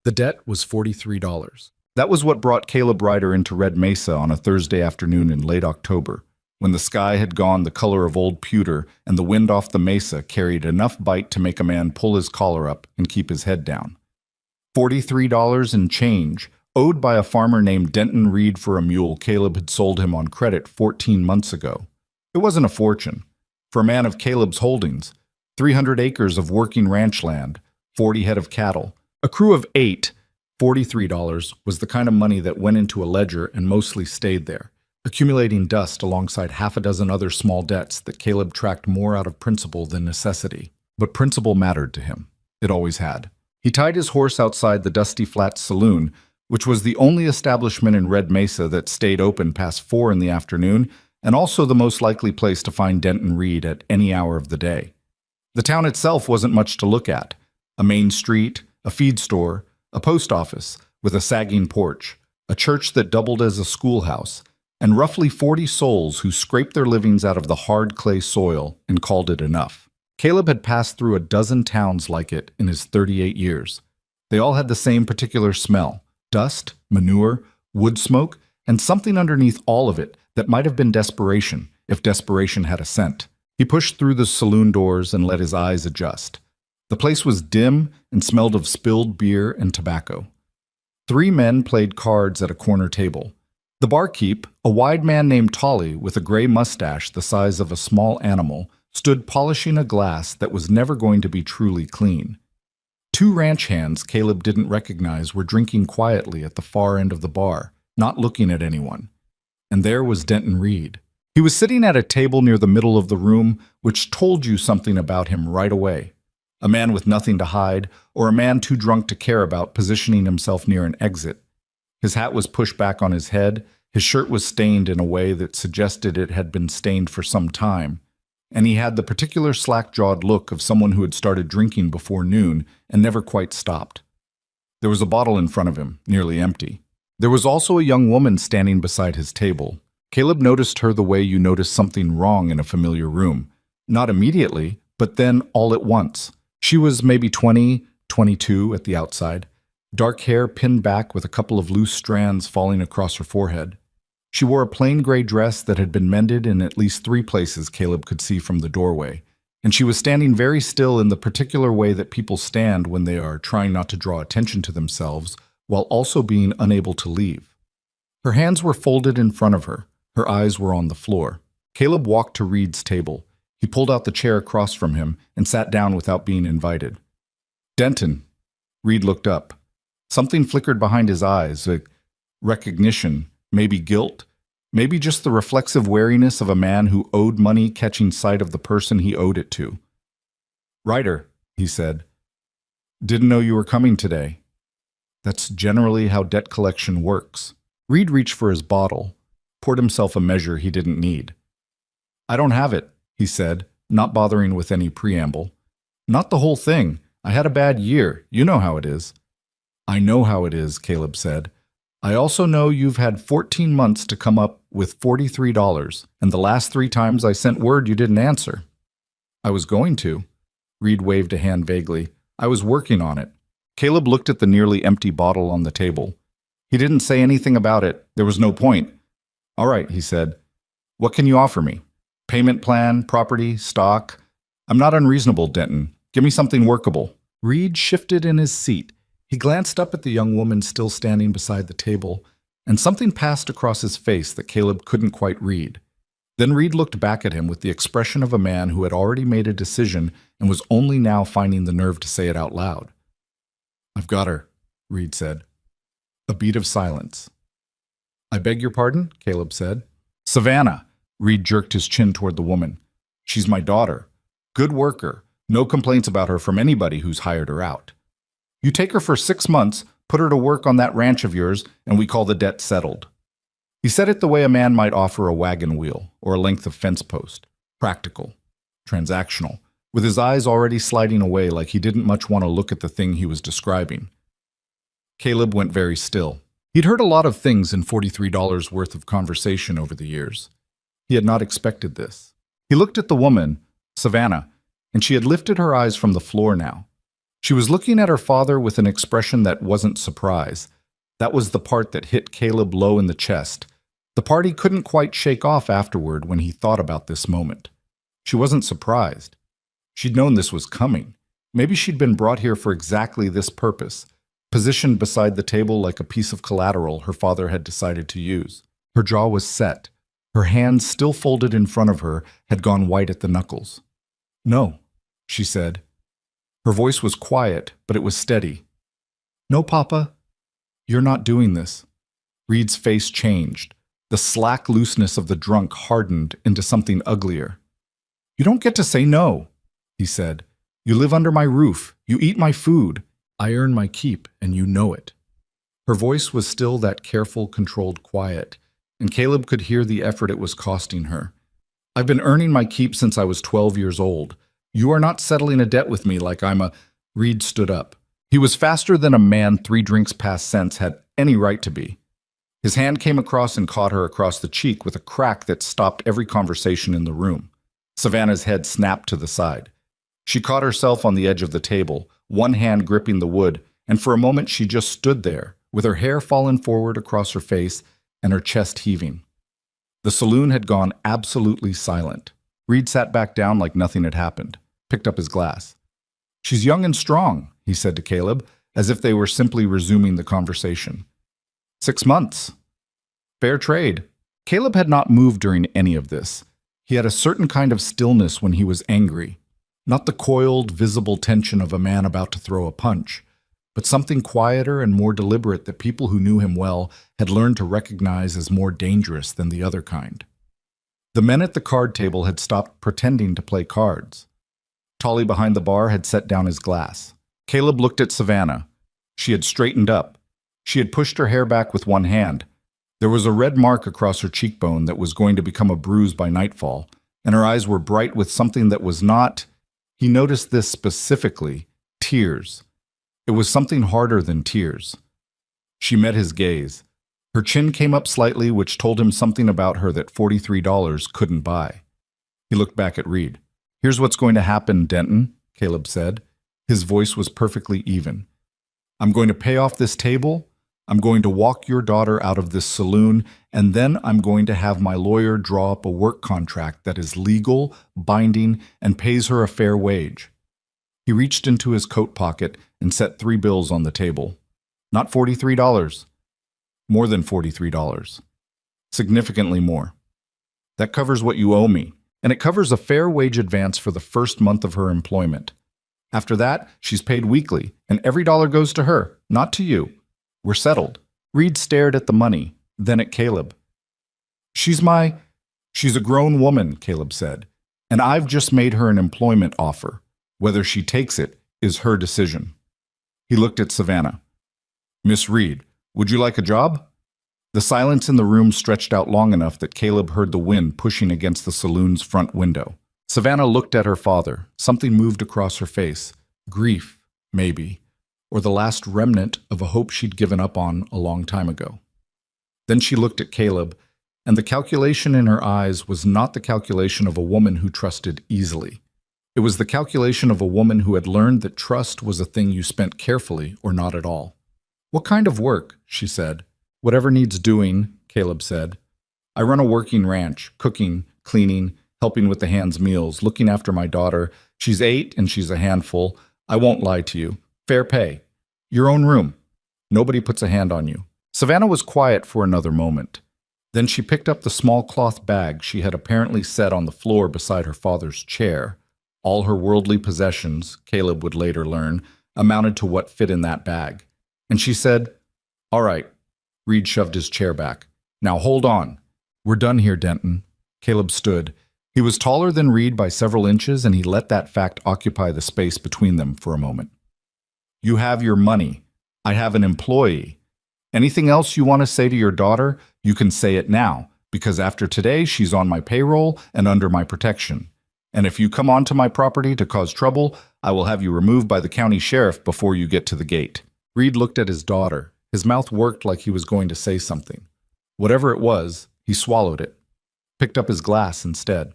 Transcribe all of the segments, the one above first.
The debt was $43. That was what brought Caleb Ryder into Red Mesa on a Thursday afternoon in late October, when the sky had gone the color of old pewter and the wind off the mesa carried enough bite to make a man pull his collar up and keep his head down. $43 in change, owed by a farmer named Denton Reed for a mule Caleb had sold him on credit 14 months ago. It wasn't a fortune. For a man of Caleb's holdings, 300 acres of working ranch land, 40 head of cattle, a crew of 8, $43 was the kind of money that went into a ledger and mostly stayed there, accumulating dust alongside half a dozen other small debts that Caleb tracked more out of principle than necessity. But principle mattered to him. It always had. He tied his horse outside the Dusty Flats Saloon, which was the only establishment in Red Mesa that stayed open past 4 in the afternoon, and also the most likely place to find Denton Reed at any hour of the day. The town itself wasn't much to look at. A main street, a feed store, a post office with a sagging porch, a church that doubled as a schoolhouse, and roughly 40 souls who scraped their livings out of the hard clay soil and called it enough. Caleb had passed through a dozen towns like it in his 38 years. They all had the same particular smell: dust, manure, wood smoke, and something underneath all of it that might have been desperation, if desperation had a scent. He pushed through the saloon doors and let his eyes adjust. The place was dim and smelled of spilled beer and tobacco. 3 men played cards at a corner table. The barkeep, a wide man named Tolly with a gray mustache the size of a small animal, stood polishing a glass that was never going to be truly clean. 2 ranch hands Caleb didn't recognize were drinking quietly at the far end of the bar, not looking at anyone. And there was Denton Reed. He was sitting at a table near the middle of the room, which told you something about him right away. A man with nothing to hide, or a man too drunk to care about positioning himself near an exit. His hat was pushed back on his head, his shirt was stained in a way that suggested it had been stained for some time, and he had the particular slack-jawed look of someone who had started drinking before noon and never quite stopped. There was a bottle in front of him, nearly empty. There was also a young woman standing beside his table. Caleb noticed her the way you notice something wrong in a familiar room. Not immediately, but then all at once. She was maybe 20, 22 at the outside, dark hair pinned back with a couple of loose strands falling across her forehead. She wore a plain gray dress that had been mended in at least 3 places Caleb could see from the doorway, and she was standing very still in the particular way that people stand when they are trying not to draw attention to themselves while also being unable to leave. Her hands were folded in front of her. Her eyes were on the floor. Caleb walked to Reed's table. He pulled out the chair across from him and sat down without being invited. "Denton." Reed looked up. Something flickered behind his eyes, a recognition, maybe guilt, maybe just the reflexive wariness of a man who owed money catching sight of the person he owed it to. "Ryder," he said. "Didn't know you were coming today." That's generally how debt collection works. Reed reached for his bottle, poured himself a measure he didn't need. "I don't have it," he said, not bothering with any preamble. "Not the whole thing. I had a bad year. You know how it is." "I know how it is," Caleb said. "I also know you've had 14 months to come up with $43, and the last 3 times I sent word you didn't answer." "I was going to." Reed waved a hand vaguely. "I was working on it." Caleb looked at the nearly empty bottle on the table. He didn't say anything about it. There was no point. "All right," he said. "What can you offer me? Payment plan, property, stock? I'm not unreasonable, Denton. Give me something workable." Reed shifted in his seat. He glanced up at the young woman still standing beside the table, and something passed across his face that Caleb couldn't quite read. Then Reed looked back at him with the expression of a man who had already made a decision and was only now finding the nerve to say it out loud. "I've got her," Reed said. A beat of silence. "I beg your pardon?" Caleb said. "Savannah." Reed jerked his chin toward the woman. "She's my daughter. Good worker. No complaints about her from anybody who's hired her out. You take her for 6 months, put her to work on that ranch of yours, and we call the debt settled." He said it the way a man might offer a wagon wheel or a length of fence post. Practical. Transactional. With his eyes already sliding away like he didn't much want to look at the thing he was describing. Caleb went very still. He'd heard a lot of things in $43 worth of conversation over the years. He had not expected this. He looked at the woman, Savannah, and she had lifted her eyes from the floor now. She was looking at her father with an expression that wasn't surprise. That was the part that hit Caleb low in the chest, the part he couldn't quite shake off afterward when he thought about this moment. She wasn't surprised. She'd known this was coming. Maybe she'd been brought here for exactly this purpose, positioned beside the table like a piece of collateral her father had decided to use. Her jaw was set. Her hands, still folded in front of her, had gone white at the knuckles. "No," she said. Her voice was quiet, but it was steady. "No, Papa, you're not doing this." Reed's face changed. The slack looseness of the drunk hardened into something uglier. "You don't get to say no," he said. "You live under my roof. You eat my food. I earn my keep, and you know it." Her voice was still that careful, controlled quiet, and Caleb could hear the effort it was costing her. "I've been earning my keep since I was 12 years old. You are not settling a debt with me like I'm a—" Reed stood up. He was faster than a man 3 drinks past sense had any right to be. His hand came across and caught her across the cheek with a crack that stopped every conversation in the room. Savannah's head snapped to the side. She caught herself on the edge of the table, one hand gripping the wood, and for a moment she just stood there, with her hair fallen forward across her face and her chest heaving. The saloon had gone absolutely silent. Reed sat back down like nothing had happened, picked up his glass. "She's young and strong," he said to Caleb, as if they were simply resuming the conversation. 6 months. Fair trade. Caleb had not moved during any of this. He had a certain kind of stillness when he was angry. Not the coiled, visible tension of a man about to throw a punch, but something quieter and more deliberate that people who knew him well had learned to recognize as more dangerous than the other kind. The men at the card table had stopped pretending to play cards. Tolly behind the bar had set down his glass. Caleb looked at Savannah. She had straightened up. She had pushed her hair back with one hand. There was a red mark across her cheekbone that was going to become a bruise by nightfall, and her eyes were bright with something that was not— he noticed this specifically— tears. It was something harder than tears. She met his gaze. Her chin came up slightly, which told him something about her that $43 couldn't buy. He looked back at Reed. "Here's what's going to happen, Denton," Caleb said. His voice was perfectly even. "I'm going to pay off this table. I'm going to walk your daughter out of this saloon, and then I'm going to have my lawyer draw up a work contract that is legal, binding, and pays her a fair wage." He reached into his coat pocket and set 3 bills on the table. "Not $43. More than $43. Significantly more. That covers what you owe me, and it covers a fair wage advance for the first month of her employment. After that, she's paid weekly, and every dollar goes to her, not to you. We're settled." Reed stared at the money, then at Caleb. She's a grown woman," Caleb said, "and I've just made her an employment offer. Whether she takes it is her decision." He looked at Savannah. "Miss Reed, would you like a job?" The silence in the room stretched out long enough that Caleb heard the wind pushing against the saloon's front window. Savannah looked at her father. Something moved across her face. Grief, maybe, or the last remnant of a hope she'd given up on a long time ago. Then she looked at Caleb, and the calculation in her eyes was not the calculation of a woman who trusted easily. It was the calculation of a woman who had learned that trust was a thing you spent carefully or not at all. "What kind of work?" she said. "Whatever needs doing," Caleb said. "I run a working ranch, cooking, cleaning, helping with the hands' meals, looking after my daughter. She's 8 and she's a handful. I won't lie to you. Fair pay. Your own room. Nobody puts a hand on you." Savannah was quiet for another moment. Then she picked up the small cloth bag she had apparently set on the floor beside her father's chair. All her worldly possessions, Caleb would later learn, amounted to what fit in that bag. And she said, "All right." Reed shoved his chair back. "Now hold on. We're done here, Denton." Caleb stood. He was taller than Reed by several inches, and he let that fact occupy the space between them for a moment. "You have your money. I have an employee. Anything else you want to say to your daughter, you can say it now, because after today she's on my payroll and under my protection. And if you come onto my property to cause trouble, I will have you removed by the county sheriff before you get to the gate." Reed looked at his daughter. His mouth worked like he was going to say something. Whatever it was, he swallowed it, picked up his glass instead.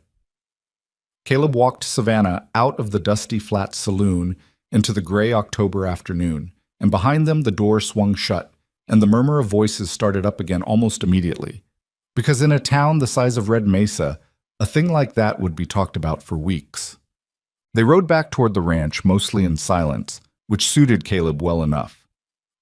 Caleb walked Savannah out of the dusty flat saloon, into the gray October afternoon, and behind them the door swung shut, and the murmur of voices started up again almost immediately. Because in a town the size of Red Mesa, a thing like that would be talked about for weeks. They rode back toward the ranch, mostly in silence, which suited Caleb well enough.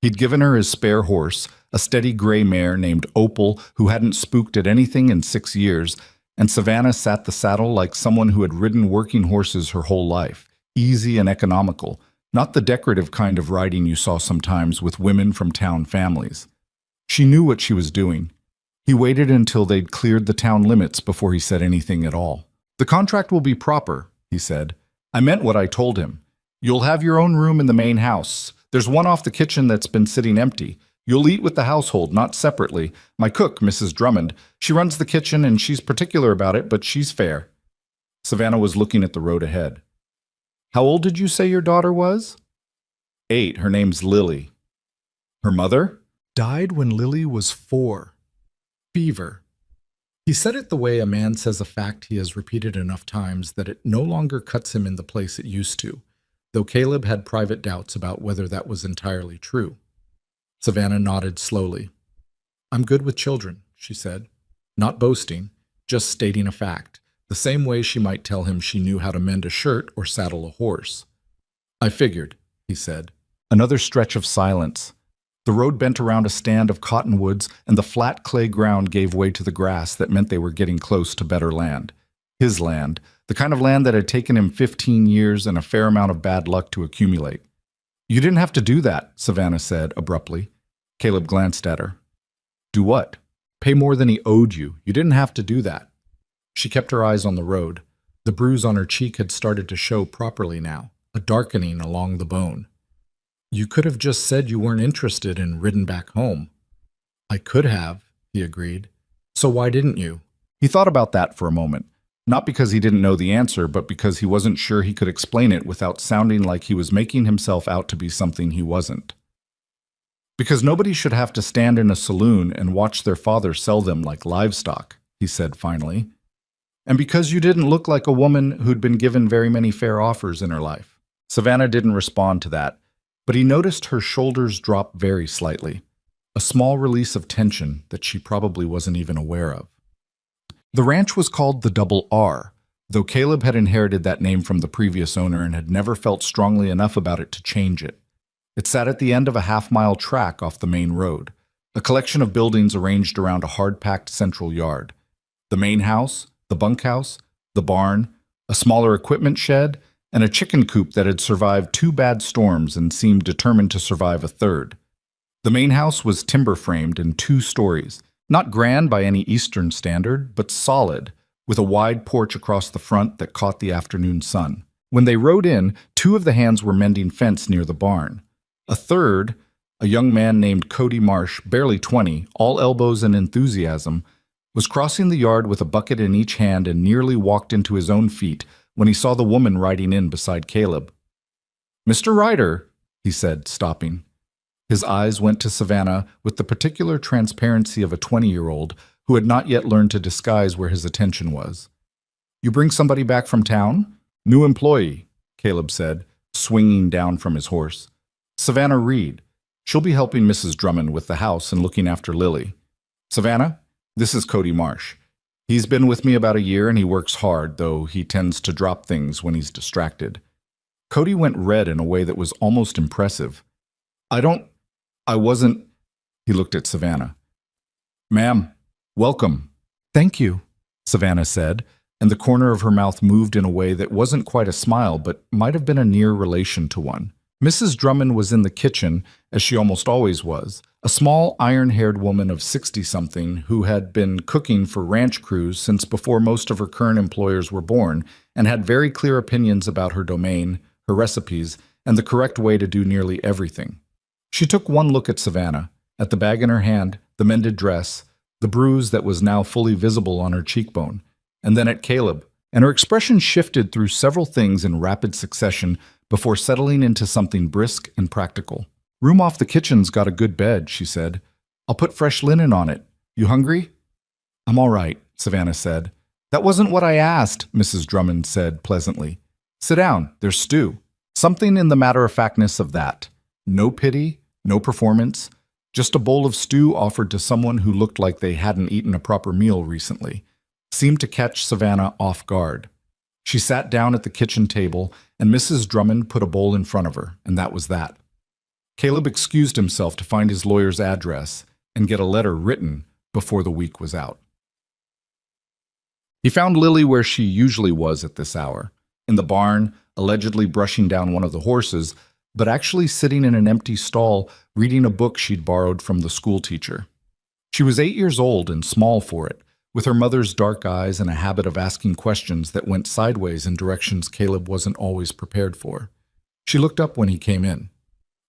He'd given her his spare horse, a steady gray mare named Opal who hadn't spooked at anything in 6 years, and Savannah sat the saddle like someone who had ridden working horses her whole life, easy and economical, not the decorative kind of riding you saw sometimes with women from town families. She knew what she was doing. He waited until they'd cleared the town limits before he said anything at all. "The contract will be proper," he said. "I meant what I told him. You'll have your own room in the main house. There's one off the kitchen that's been sitting empty. You'll eat with the household, not separately. My cook, Mrs. Drummond, she runs the kitchen and she's particular about it, but she's fair." Savannah was looking at the road ahead. "How old did you say your daughter was?" 8. Her name's Lily." "Her mother?" Died when Lily was 4. Fever. He said it the way a man says a fact he has repeated enough times that it no longer cuts him in the place it used to, though Caleb had private doubts about whether that was entirely true. Savannah nodded slowly. "I'm good with children," she said. Not boasting, just stating a fact, the same way she might tell him she knew how to mend a shirt or saddle a horse. "I figured," he said. Another stretch of silence. The road bent around a stand of cottonwoods, and the flat clay ground gave way to the grass that meant they were getting close to better land. His land, the kind of land that had taken him 15 years and a fair amount of bad luck to accumulate. "You didn't have to do that," Savannah said abruptly. Caleb glanced at her. "Do what?" "Pay more than he owed you. You didn't have to do that." She kept her eyes on the road. The bruise on her cheek had started to show properly now, a darkening along the bone. "You could have just said you weren't interested and ridden back home." "I could have," he agreed. "So why didn't you?" He thought about that for a moment, not because he didn't know the answer, but because he wasn't sure he could explain it without sounding like he was making himself out to be something he wasn't. "Because nobody should have to stand in a saloon and watch their father sell them like livestock," he said finally. "And because you didn't look like a woman who'd been given very many fair offers in her life." Savannah didn't respond to that, but he noticed her shoulders drop very slightly, a small release of tension that she probably wasn't even aware of. The ranch was called the Double R, though Caleb had inherited that name from the previous owner and had never felt strongly enough about it to change it. It sat at the end of a half-mile track off the main road, a collection of buildings arranged around a hard-packed central yard. The main house, the bunkhouse, the barn, a smaller equipment shed, and a chicken coop that had survived 2 bad storms and seemed determined to survive a third. The main house was timber-framed in 2 stories, not grand by any Eastern standard, but solid, with a wide porch across the front that caught the afternoon sun. When they rode in, 2 of the hands were mending fence near the barn. A third, a young man named Cody Marsh, barely 20, all elbows and enthusiasm, was crossing the yard with a bucket in each hand and nearly walked into his own feet when he saw the woman riding in beside Caleb. "Mr. Ryder," he said, stopping. His eyes went to Savannah with the particular transparency of a 20-year-old who had not yet learned to disguise where his attention was. "You bring somebody back from town?" "New employee," Caleb said, swinging down from his horse. "Savannah Reed. She'll be helping Mrs. Drummond with the house and looking after Lily. Savannah, this is Cody Marsh. He's been with me about a year and he works hard, though he tends to drop things when he's distracted." Cody went red in a way that was almost impressive. I wasn't, he looked at Savannah. "Ma'am, welcome." "Thank you," Savannah said, and the corner of her mouth moved in a way that wasn't quite a smile, but might have been a near relation to one. Mrs. Drummond was in the kitchen, as she almost always was, a small, iron-haired woman of 60-something who had been cooking for ranch crews since before most of her current employers were born, and had very clear opinions about her domain, her recipes, and the correct way to do nearly everything. She took one look at Savannah, at the bag in her hand, the mended dress, the bruise that was now fully visible on her cheekbone, and then at Caleb, and her expression shifted through several things in rapid succession before settling into something brisk and practical. "Room off the kitchen's got a good bed," she said. "I'll put fresh linen on it. You hungry?" "I'm all right," Savannah said. "That wasn't what I asked," Mrs. Drummond said pleasantly. "Sit down, there's stew." Something in the matter-of-factness of that. No pity, no performance, just a bowl of stew offered to someone who looked like they hadn't eaten a proper meal recently, seemed to catch Savannah off guard. She sat down at the kitchen table, and Mrs. Drummond put a bowl in front of her, and that was that. Caleb excused himself to find his lawyer's address and get a letter written before the week was out. He found Lily where she usually was at this hour, in the barn, allegedly brushing down one of the horses, but actually sitting in an empty stall reading a book she'd borrowed from the school teacher. She was 8 years old and small for it, with her mother's dark eyes and a habit of asking questions that went sideways in directions Caleb wasn't always prepared for. She looked up when he came in.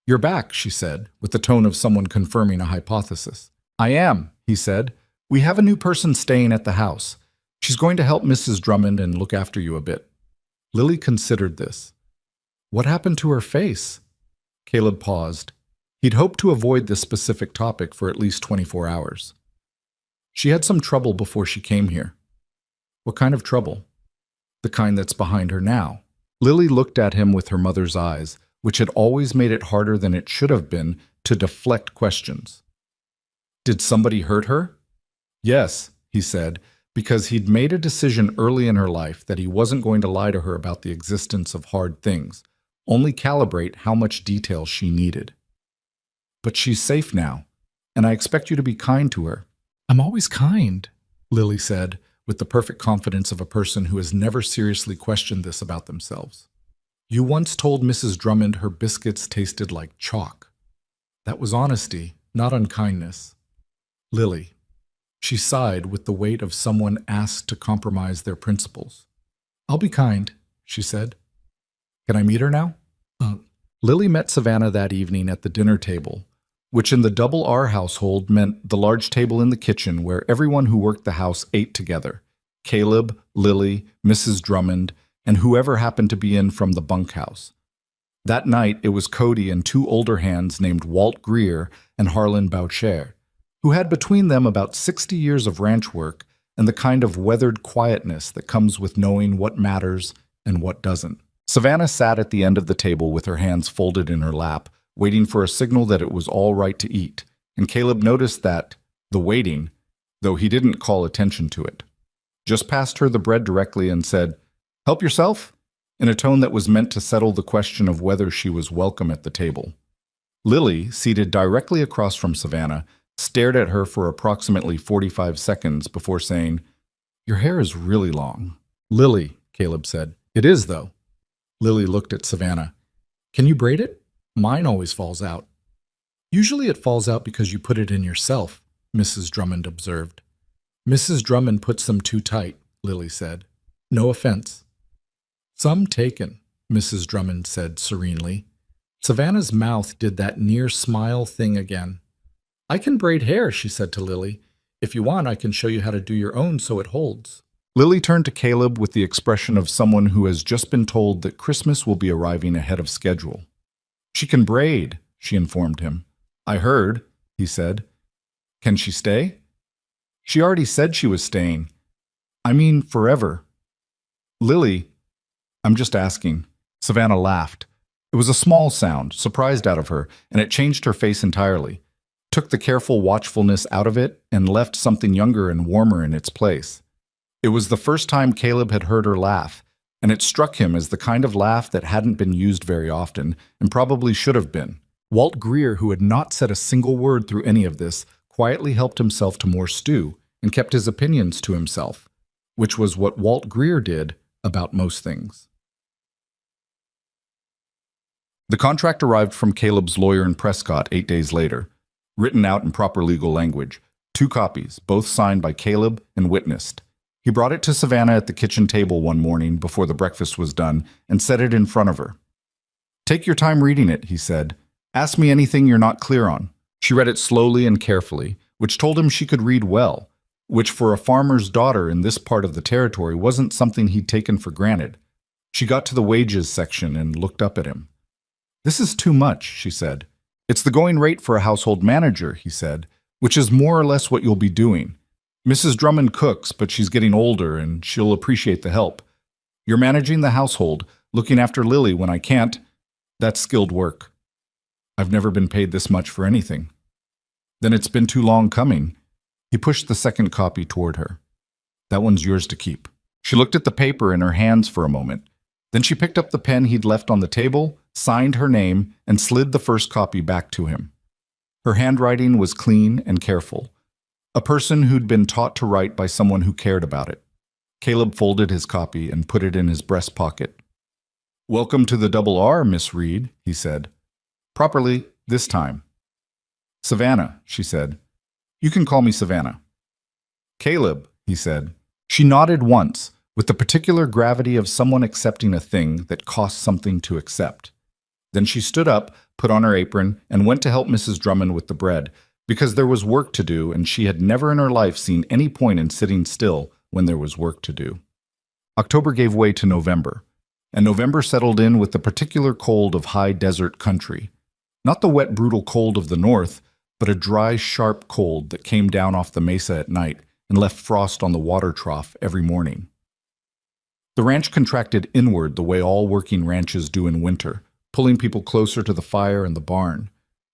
"You're back," she said, with the tone of someone confirming a hypothesis. "I am," he said. "We have a new person staying at the house. She's going to help Mrs. Drummond and look after you a bit." Lily considered this. What happened to her face? Caleb paused. He'd hoped to avoid this specific topic for at least 24 hours. She had some trouble before she came here. What kind of trouble? The kind that's behind her now. Lily looked at him with her mother's eyes, which had always made it harder than it should have been to deflect questions. Did somebody hurt her? Yes, he said, because he'd made a decision early in her life that he wasn't going to lie to her about the existence of hard things, only calibrate how much detail she needed. But she's safe now, and I expect you to be kind to her. I'm always kind, Lily said, with the perfect confidence of a person who has never seriously questioned this about themselves. You once told Mrs. Drummond her biscuits tasted like chalk. That was honesty, not unkindness. Lily. She sighed with the weight of someone asked to compromise their principles. I'll be kind, she said. Can I meet her now? Lily met Savannah that evening at the dinner table, which in the Double R household meant the large table in the kitchen where everyone who worked the house ate together. Caleb, Lily, Mrs. Drummond, and whoever happened to be in from the bunkhouse. That night, it was Cody and two older hands named Walt Greer and Harlan Boucher, who had between them about 60 years of ranch work and the kind of weathered quietness that comes with knowing what matters and what doesn't. Savannah sat at the end of the table with her hands folded in her lap, waiting for a signal that it was all right to eat, and Caleb noticed that, the waiting, though he didn't call attention to it, just passed her the bread directly and said, "Help yourself?" in a tone that was meant to settle the question of whether she was welcome at the table. Lily, seated directly across from Savannah, stared at her for approximately 45 seconds before saying, "Your hair is really long." "Lily," Caleb said. "It is, though." Lily looked at Savannah. "Can you braid it? Mine always falls out." "Usually it falls out because you put it in yourself," Mrs. Drummond observed. "Mrs. Drummond puts them too tight," Lily said. "No offense." "Some taken," Mrs. Drummond said serenely. Savannah's mouth did that near smile thing again. "I can braid hair," she said to Lily. "If you want, I can show you how to do your own so it holds." Lily turned to Caleb with the expression of someone who has just been told that Christmas will be arriving ahead of schedule. "She can braid," she informed him. "I heard," he said. "Can she stay?" "She already said she was staying. I mean, forever." "Lily, I'm just asking." Savannah laughed. It was a small sound, surprised out of her, and it changed her face entirely, took the careful watchfulness out of it, and left something younger and warmer in its place. It was the first time Caleb had heard her laugh, and it struck him as the kind of laugh that hadn't been used very often, and probably should have been. Walt Greer, who had not said a single word through any of this, quietly helped himself to more stew, and kept his opinions to himself, which was what Walt Greer did about most things. The contract arrived from Caleb's lawyer in Prescott 8 days later, written out in proper legal language, 2 copies, both signed by Caleb and witnessed. He brought it to Savannah at the kitchen table one morning before the breakfast was done and set it in front of her. "Take your time reading it," he said. "Ask me anything you're not clear on." She read it slowly and carefully, which told him she could read well, which for a farmer's daughter in this part of the territory wasn't something he'd taken for granted. She got to the wages section and looked up at him. "This is too much," she said. "It's the going rate for a household manager," he said, "which is more or less what you'll be doing. Mrs. Drummond cooks, but she's getting older and she'll appreciate the help. You're managing the household, looking after Lily when I can't, That's skilled work. I've never been paid this much for anything. Then it's been too long coming. He pushed the second copy toward her. That one's yours to keep. She looked at the paper in her hands for a moment. Then she picked up the pen he'd left on the table, signed her name, and slid the first copy back to him. Her handwriting was clean and careful. A person who'd been taught to write by someone who cared about it. Caleb folded his copy and put it in his breast pocket. "Welcome to the Double R, Miss Reed," he said. "Properly, this time." "Savannah," she said. "You can call me Savannah." "Caleb," he said. She nodded once, with the particular gravity of someone accepting a thing that costs something to accept. Then she stood up, put on her apron, and went to help Mrs. Drummond with the bread, because there was work to do, and she had never in her life seen any point in sitting still when there was work to do. October gave way to November, and November settled in with the particular cold of high desert country. Not the wet, brutal cold of the north, but a dry, sharp cold that came down off the mesa at night and left frost on the water trough every morning. The ranch contracted inward the way all working ranches do in winter, pulling people closer to the fire and the barn,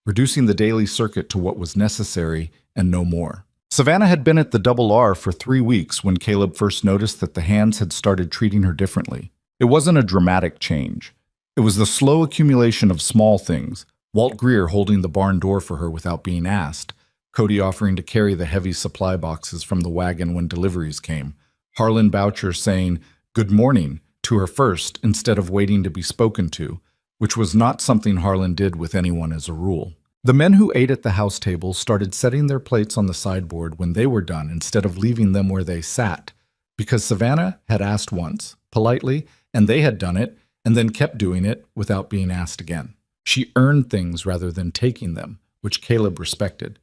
reducing the daily circuit to what was necessary and no more. Savannah had been at the Double R for 3 weeks when Caleb first noticed that the hands had started treating her differently. It wasn't a dramatic change. It was the slow accumulation of small things, Walt Greer holding the barn door for her without being asked, Cody offering to carry the heavy supply boxes from the wagon when deliveries came, Harlan Boucher saying, "Good morning," to her first instead of waiting to be spoken to, which was not something Harlan did with anyone as a rule. The men who ate at the house table started setting their plates on the sideboard when they were done instead of leaving them where they sat, because Savannah had asked once, politely, and they had done it, and then kept doing it without being asked again. She earned things rather than taking them, which Caleb respected.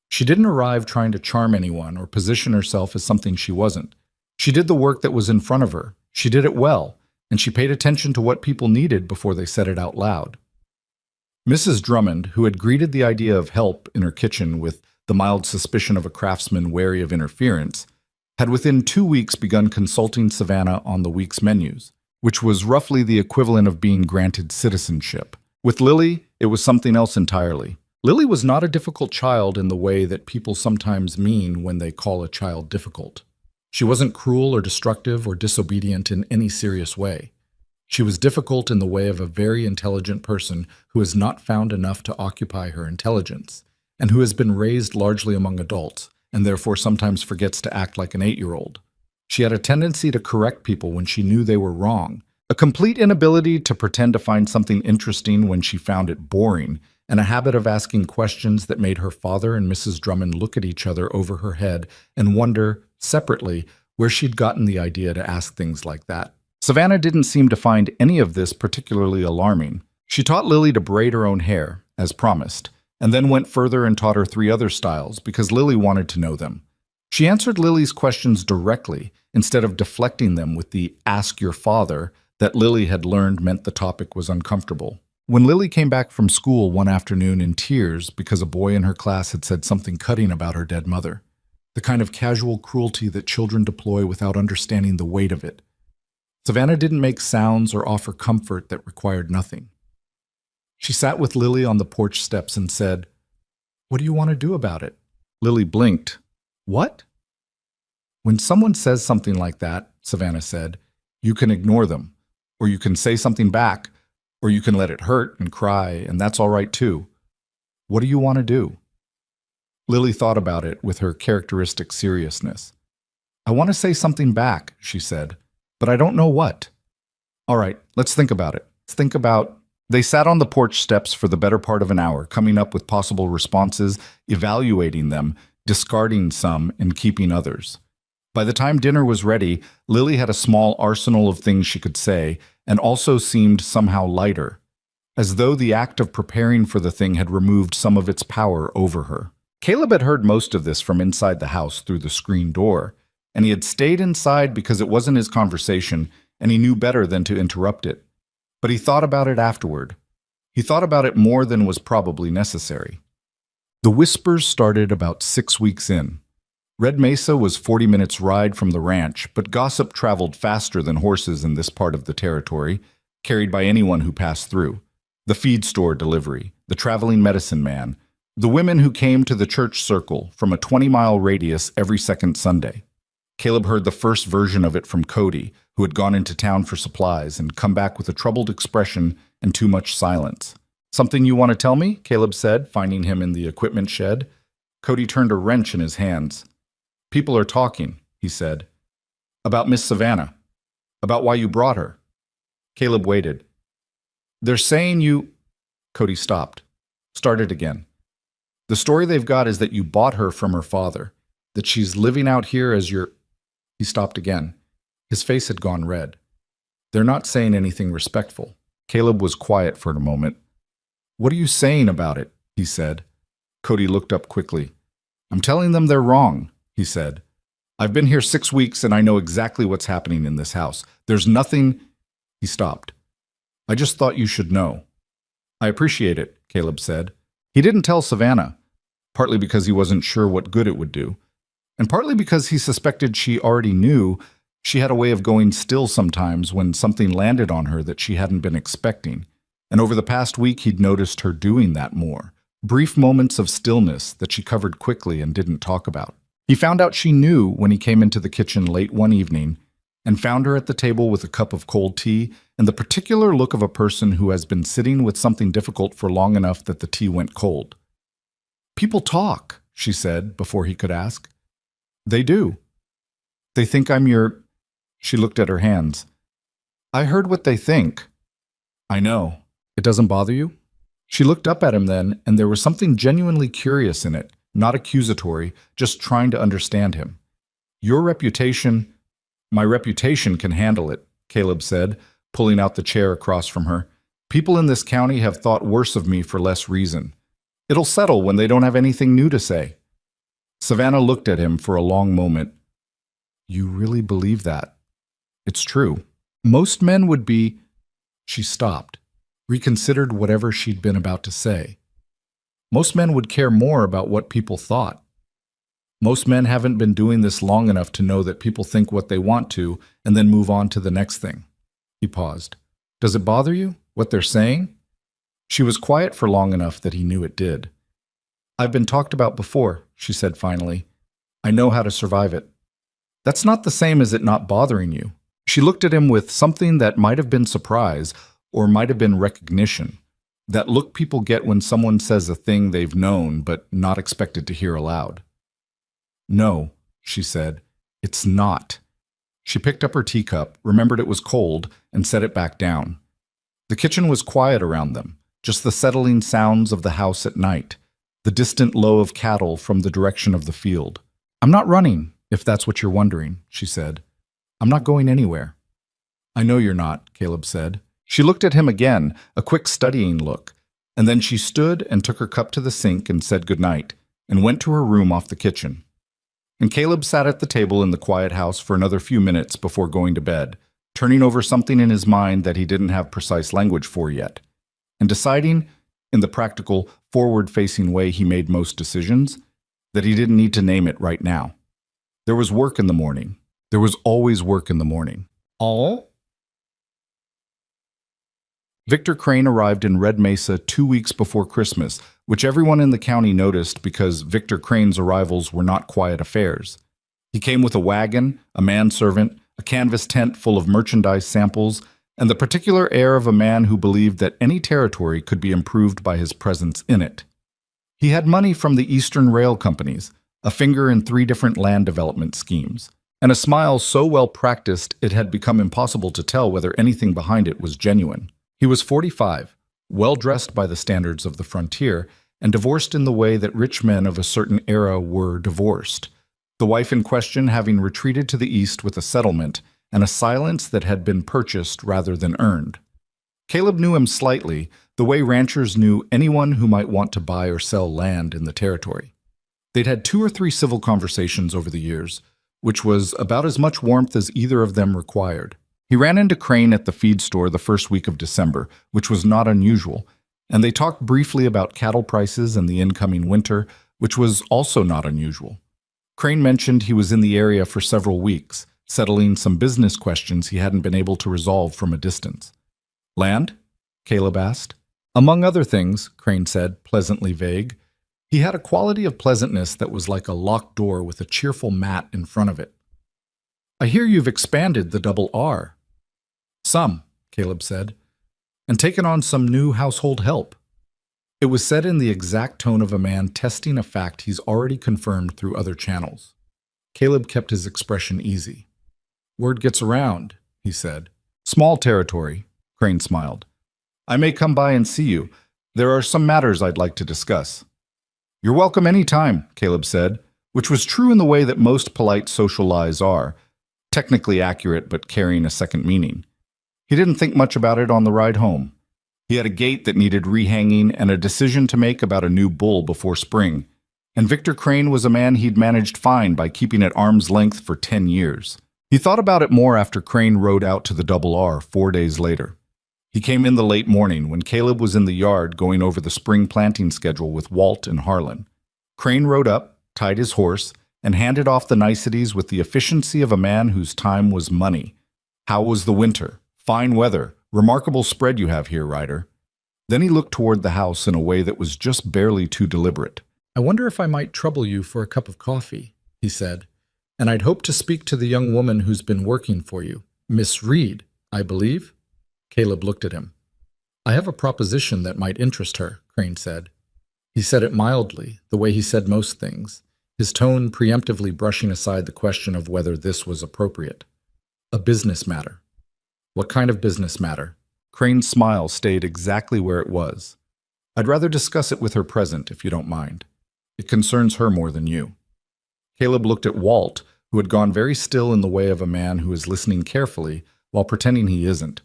She didn't arrive trying to charm anyone or position herself as something she wasn't. She did the work that was in front of her. She did it well, and she paid attention to what people needed before they said it out loud. Mrs. Drummond, who had greeted the idea of help in her kitchen with the mild suspicion of a craftsman wary of interference, had within 2 weeks begun consulting Savannah on the week's menus, which was roughly the equivalent of being granted citizenship. With Lily, it was something else entirely. Lily was not a difficult child in the way that people sometimes mean when they call a child difficult. She wasn't cruel or destructive or disobedient in any serious way. She was difficult in the way of a very intelligent person who has not found enough to occupy her intelligence, and who has been raised largely among adults, and therefore sometimes forgets to act like an 8-year-old. She had a tendency to correct people when she knew they were wrong, a complete inability to pretend to find something interesting when she found it boring, and a habit of asking questions that made her father and Mrs. Drummond look at each other over her head and wonder, separately, where she'd gotten the idea to ask things like that. Savannah didn't seem to find any of this particularly alarming. She taught Lily to braid her own hair, as promised, and then went further and taught her 3 other styles because Lily wanted to know them. She answered Lily's questions directly instead of deflecting them with the "ask your father" that Lily had learned meant the topic was uncomfortable. When Lily came back from school one afternoon in tears because a boy in her class had said something cutting about her dead mother, the kind of casual cruelty that children deploy without understanding the weight of it, Savannah didn't make sounds or offer comfort that required nothing. She sat with Lily on the porch steps and said, "What do you want to do about it?" Lily blinked. "What?" "When someone says something like that," Savannah said, "you can ignore them, or you can say something back, or you can let it hurt and cry, and that's all right too. What do you want to do?" Lily thought about it with her characteristic seriousness. "I want to say something back," she said, "but I don't know what." "All right, let's think about it. Let's think about..." They sat on the porch steps for the better part of an hour, coming up with possible responses, evaluating them, discarding some, and keeping others. By the time dinner was ready, Lily had a small arsenal of things she could say, and also seemed somehow lighter, as though the act of preparing for the thing had removed some of its power over her. Caleb had heard most of this from inside the house through the screen door, and he had stayed inside because it wasn't his conversation, and he knew better than to interrupt it. But he thought about it afterward. He thought about it more than was probably necessary. The whispers started about 6 weeks in. Red Mesa was 40 minutes' ride from the ranch, but gossip traveled faster than horses in this part of the territory, carried by anyone who passed through. The feed store delivery, the traveling medicine man, the women who came to the church circle from a 20-mile radius every second Sunday. Caleb heard the first version of it from Cody, who had gone into town for supplies and come back with a troubled expression and too much silence. "Something you want to tell me?" Caleb said, finding him in the equipment shed. Cody turned a wrench in his hands. "People are talking," he said. "About Miss Savannah. About why you brought her." Caleb waited. "They're saying you—" Cody stopped. Started again. "The story they've got is that you bought her from her father, that she's living out here as your—" He stopped again. His face had gone red. "They're not saying anything respectful." Caleb was quiet for a moment. "What are you saying about it?" he said. Cody looked up quickly. "I'm telling them they're wrong," he said. "I've been here 6 weeks and I know exactly what's happening in this house. There's nothing—" He stopped. "I just thought you should know." "I appreciate it," Caleb said. He didn't tell Savannah, partly because he wasn't sure what good it would do, and partly because he suspected she already knew. She had a way of going still sometimes when something landed on her that she hadn't been expecting, and over the past week he'd noticed her doing that more. Brief moments of stillness that she covered quickly and didn't talk about. He found out she knew when he came into the kitchen late one evening and found her at the table with a cup of cold tea and the particular look of a person who has been sitting with something difficult for long enough that the tea went cold. "People talk," she said before he could ask. "They do. They think I'm your—" She looked at her hands. "I heard what they think." "I know. It doesn't bother you?" She looked up at him then, and there was something genuinely curious in it, not accusatory, just trying to understand him. "Your reputation—" "My reputation can handle it," Caleb said, pulling out the chair across from her. "People in this county have thought worse of me for less reason. It'll settle when they don't have anything new to say." Savannah looked at him for a long moment. "You really believe that?" "It's true. Most men would be—" She stopped, reconsidered whatever she'd been about to say. "Most men would care more about what people thought. Most men haven't been doing this long enough to know that people think what they want to and then move on to the next thing." He paused. "Does it bother you, what they're saying?" She was quiet for long enough that he knew it did. "I've been talked about before," she said finally. "I know how to survive it." "That's not the same as it not bothering you." She looked at him with something that might have been surprise or might have been recognition. That look people get when someone says a thing they've known but not expected to hear aloud. "No," she said, "it's not." She picked up her teacup, remembered it was cold, and set it back down. The kitchen was quiet around them, just the settling sounds of the house at night, the distant low of cattle from the direction of the field. "I'm not running, if that's what you're wondering," she said. "I'm not going anywhere." "I know you're not," Caleb said. She looked at him again, a quick studying look, and then she stood and took her cup to the sink and said goodnight, and went to her room off the kitchen. And Caleb sat at the table in the quiet house for another few minutes before going to bed, turning over something in his mind that he didn't have precise language for yet, and deciding, in the practical, forward-facing way he made most decisions, that he didn't need to name it right now. There was work in the morning. There was always work in the morning. "All?" Victor Crane arrived in Red Mesa 2 weeks before Christmas, which everyone in the county noticed because Victor Crane's arrivals were not quiet affairs. He came with a wagon, a manservant, a canvas tent full of merchandise samples, and the particular air of a man who believed that any territory could be improved by his presence in it. He had money from the Eastern Rail Companies, a finger in 3 different land development schemes, and a smile so well practiced it had become impossible to tell whether anything behind it was genuine. He was 45, well-dressed by the standards of the frontier, and divorced in the way that rich men of a certain era were divorced, the wife in question having retreated to the east with a settlement and a silence that had been purchased rather than earned. Caleb knew him slightly, the way ranchers knew anyone who might want to buy or sell land in the territory. They'd had 2 or 3 civil conversations over the years, which was about as much warmth as either of them required. He ran into Crane at the feed store the first week of December, which was not unusual, and they talked briefly about cattle prices and the incoming winter, which was also not unusual. Crane mentioned he was in the area for several weeks, settling some business questions he hadn't been able to resolve from a distance. "Land?" Caleb asked. Among other things, Crane said, pleasantly vague, he had a quality of pleasantness that was like a locked door with a cheerful mat in front of it. I hear you've expanded the double R. Some, Caleb said, and taken on some new household help. It was said in the exact tone of a man testing a fact he's already confirmed through other channels. Caleb kept his expression easy. Word gets around, he said. Small territory, Crane smiled. I may come by and see you. There are some matters I'd like to discuss. You're welcome any time, Caleb said, which was true in the way that most polite social lies are, technically accurate but carrying a second meaning. He didn't think much about it on the ride home. He had a gate that needed rehanging and a decision to make about a new bull before spring, and Victor Crane was a man he'd managed fine by keeping at arm's length for 10 years. He thought about it more after Crane rode out to the Double R 4 days later. He came in the late morning when Caleb was in the yard going over the spring planting schedule with Walt and Harlan. Crane rode up, tied his horse, and handed off the niceties with the efficiency of a man whose time was money. How was the winter? Fine weather. Remarkable spread you have here, Ryder. Then he looked toward the house in a way that was just barely too deliberate. I wonder if I might trouble you for a cup of coffee, he said, and I'd hope to speak to the young woman who's been working for you. Miss Reed, I believe? Caleb looked at him. I have a proposition that might interest her, Crane said. He said it mildly, the way he said most things, his tone preemptively brushing aside the question of whether this was appropriate. A business matter. What kind of business matter? Crane's smile stayed exactly where it was. I'd rather discuss it with her present, if you don't mind. It concerns her more than you. Caleb looked at Walt, who had gone very still in the way of a man who is listening carefully while pretending he isn't.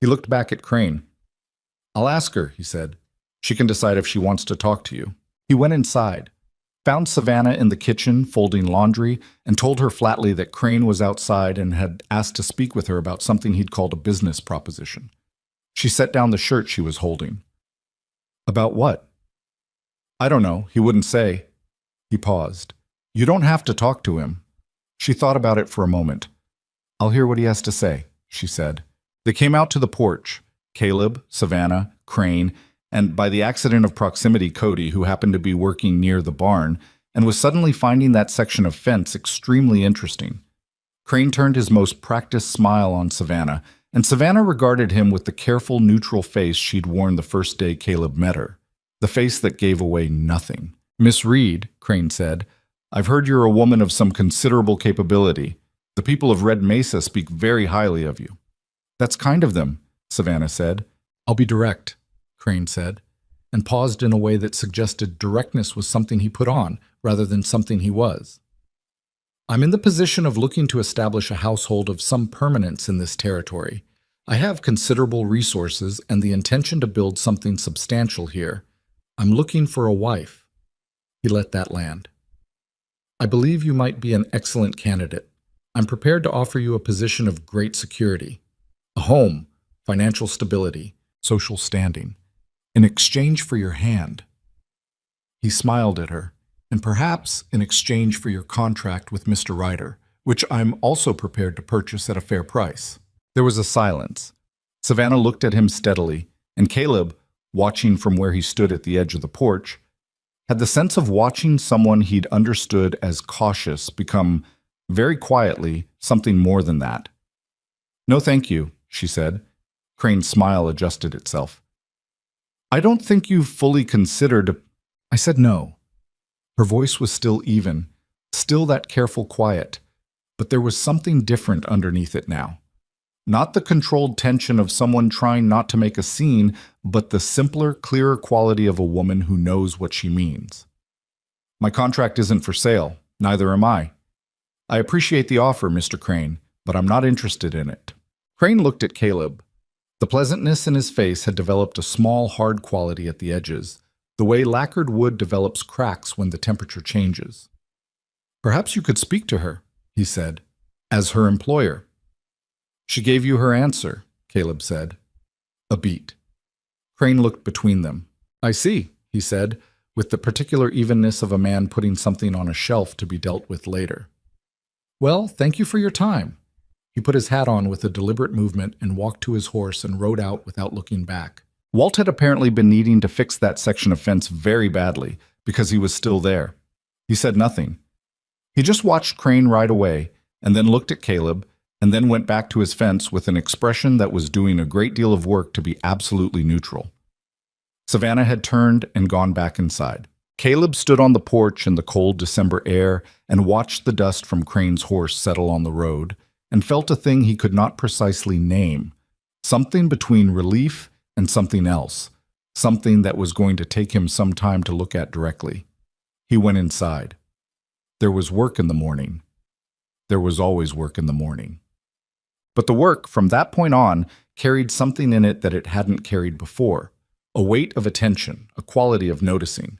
He looked back at Crane. I'll ask her, he said. She can decide if she wants to talk to you. He went inside, found Savannah in the kitchen folding laundry, and told her flatly that Crane was outside and had asked to speak with her about something he'd called a business proposition. She set down the shirt she was holding. About what? I don't know. He wouldn't say. He paused. You don't have to talk to him. She thought about it for a moment. I'll hear what he has to say, she said. They came out to the porch. Caleb, Savannah, Crane, and by the accident of proximity, Cody, who happened to be working near the barn, and was suddenly finding that section of fence extremely interesting. Crane turned his most practiced smile on Savannah, and Savannah regarded him with the careful, neutral face she'd worn the first day Caleb met her, the face that gave away nothing. Miss Reed, Crane said, I've heard you're a woman of some considerable capability. The people of Red Mesa speak very highly of you. That's kind of them, Savannah said. I'll be direct, Crane said, and paused in a way that suggested directness was something he put on rather than something he was. I'm in the position of looking to establish a household of some permanence in this territory. I have considerable resources and the intention to build something substantial here. I'm looking for a wife. He let that land. I believe you might be an excellent candidate. I'm prepared to offer you a position of great security, a home, financial stability, social standing, in exchange for your hand. He smiled at her, and perhaps in exchange for your contract with Mr. Ryder, which I'm also prepared to purchase at a fair price. There was a silence. Savannah looked at him steadily, and Caleb, watching from where he stood at the edge of the porch, had the sense of watching someone he'd understood as cautious become, very quietly, something more than that. No, thank you, she said. Crane's smile adjusted itself. I don't think you've fully considered... I said no. Her voice was still even, still that careful quiet, but there was something different underneath it now. Not the controlled tension of someone trying not to make a scene, but the simpler, clearer quality of a woman who knows what she means. My contract isn't for sale, neither am I. I appreciate the offer, Mr. Crane, but I'm not interested in it. Crane looked at Caleb. The pleasantness in his face had developed a small, hard quality at the edges, the way lacquered wood develops cracks when the temperature changes. Perhaps you could speak to her, he said, as her employer. She gave you her answer, Caleb said. A beat. Crane looked between them. I see, he said, with the particular evenness of a man putting something on a shelf to be dealt with later. Well, thank you for your time. He put his hat on with a deliberate movement and walked to his horse and rode out without looking back. Walt had apparently been needing to fix that section of fence very badly because he was still there. He said nothing. He just watched Crane ride away and then looked at Caleb and then went back to his fence with an expression that was doing a great deal of work to be absolutely neutral. Savannah had turned and gone back inside. Caleb stood on the porch in the cold December air and watched the dust from Crane's horse settle on the road and felt a thing he could not precisely name, something between relief and something else, something that was going to take him some time to look at directly. He went inside. There was work in the morning. There was always work in the morning. But the work, from that point on, carried something in it that it hadn't carried before, a weight of attention, a quality of noticing.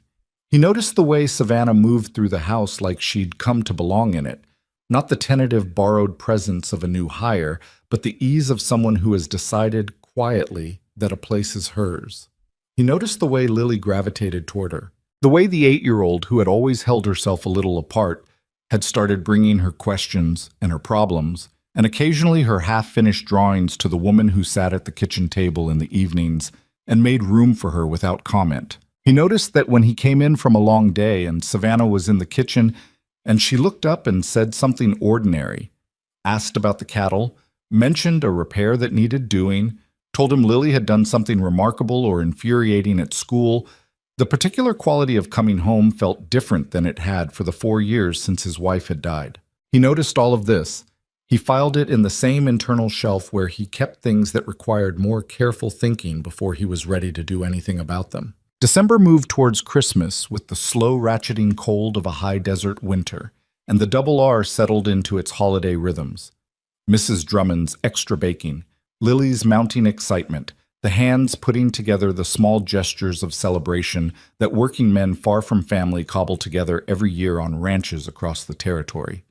He noticed the way Savannah moved through the house like she'd come to belong in it, not the tentative borrowed presence of a new hire, but the ease of someone who has decided quietly that a place is hers. He noticed the way Lily gravitated toward her, the way the 8-year-old who had always held herself a little apart had started bringing her questions and her problems, and occasionally her half-finished drawings to the woman who sat at the kitchen table in the evenings and made room for her without comment. He noticed that when he came in from a long day and Savannah was in the kitchen and she looked up and said something ordinary, asked about the cattle, mentioned a repair that needed doing, told him Lily had done something remarkable or infuriating at school, the particular quality of coming home felt different than it had for the 4 years since his wife had died. He noticed all of this. He filed it in the same internal shelf where he kept things that required more careful thinking before he was ready to do anything about them. December moved towards Christmas with the slow ratcheting cold of a high desert winter, and the double R settled into its holiday rhythms. Mrs. Drummond's extra baking, Lily's mounting excitement, the hands putting together the small gestures of celebration that working men far from family cobble together every year on ranches across the territory.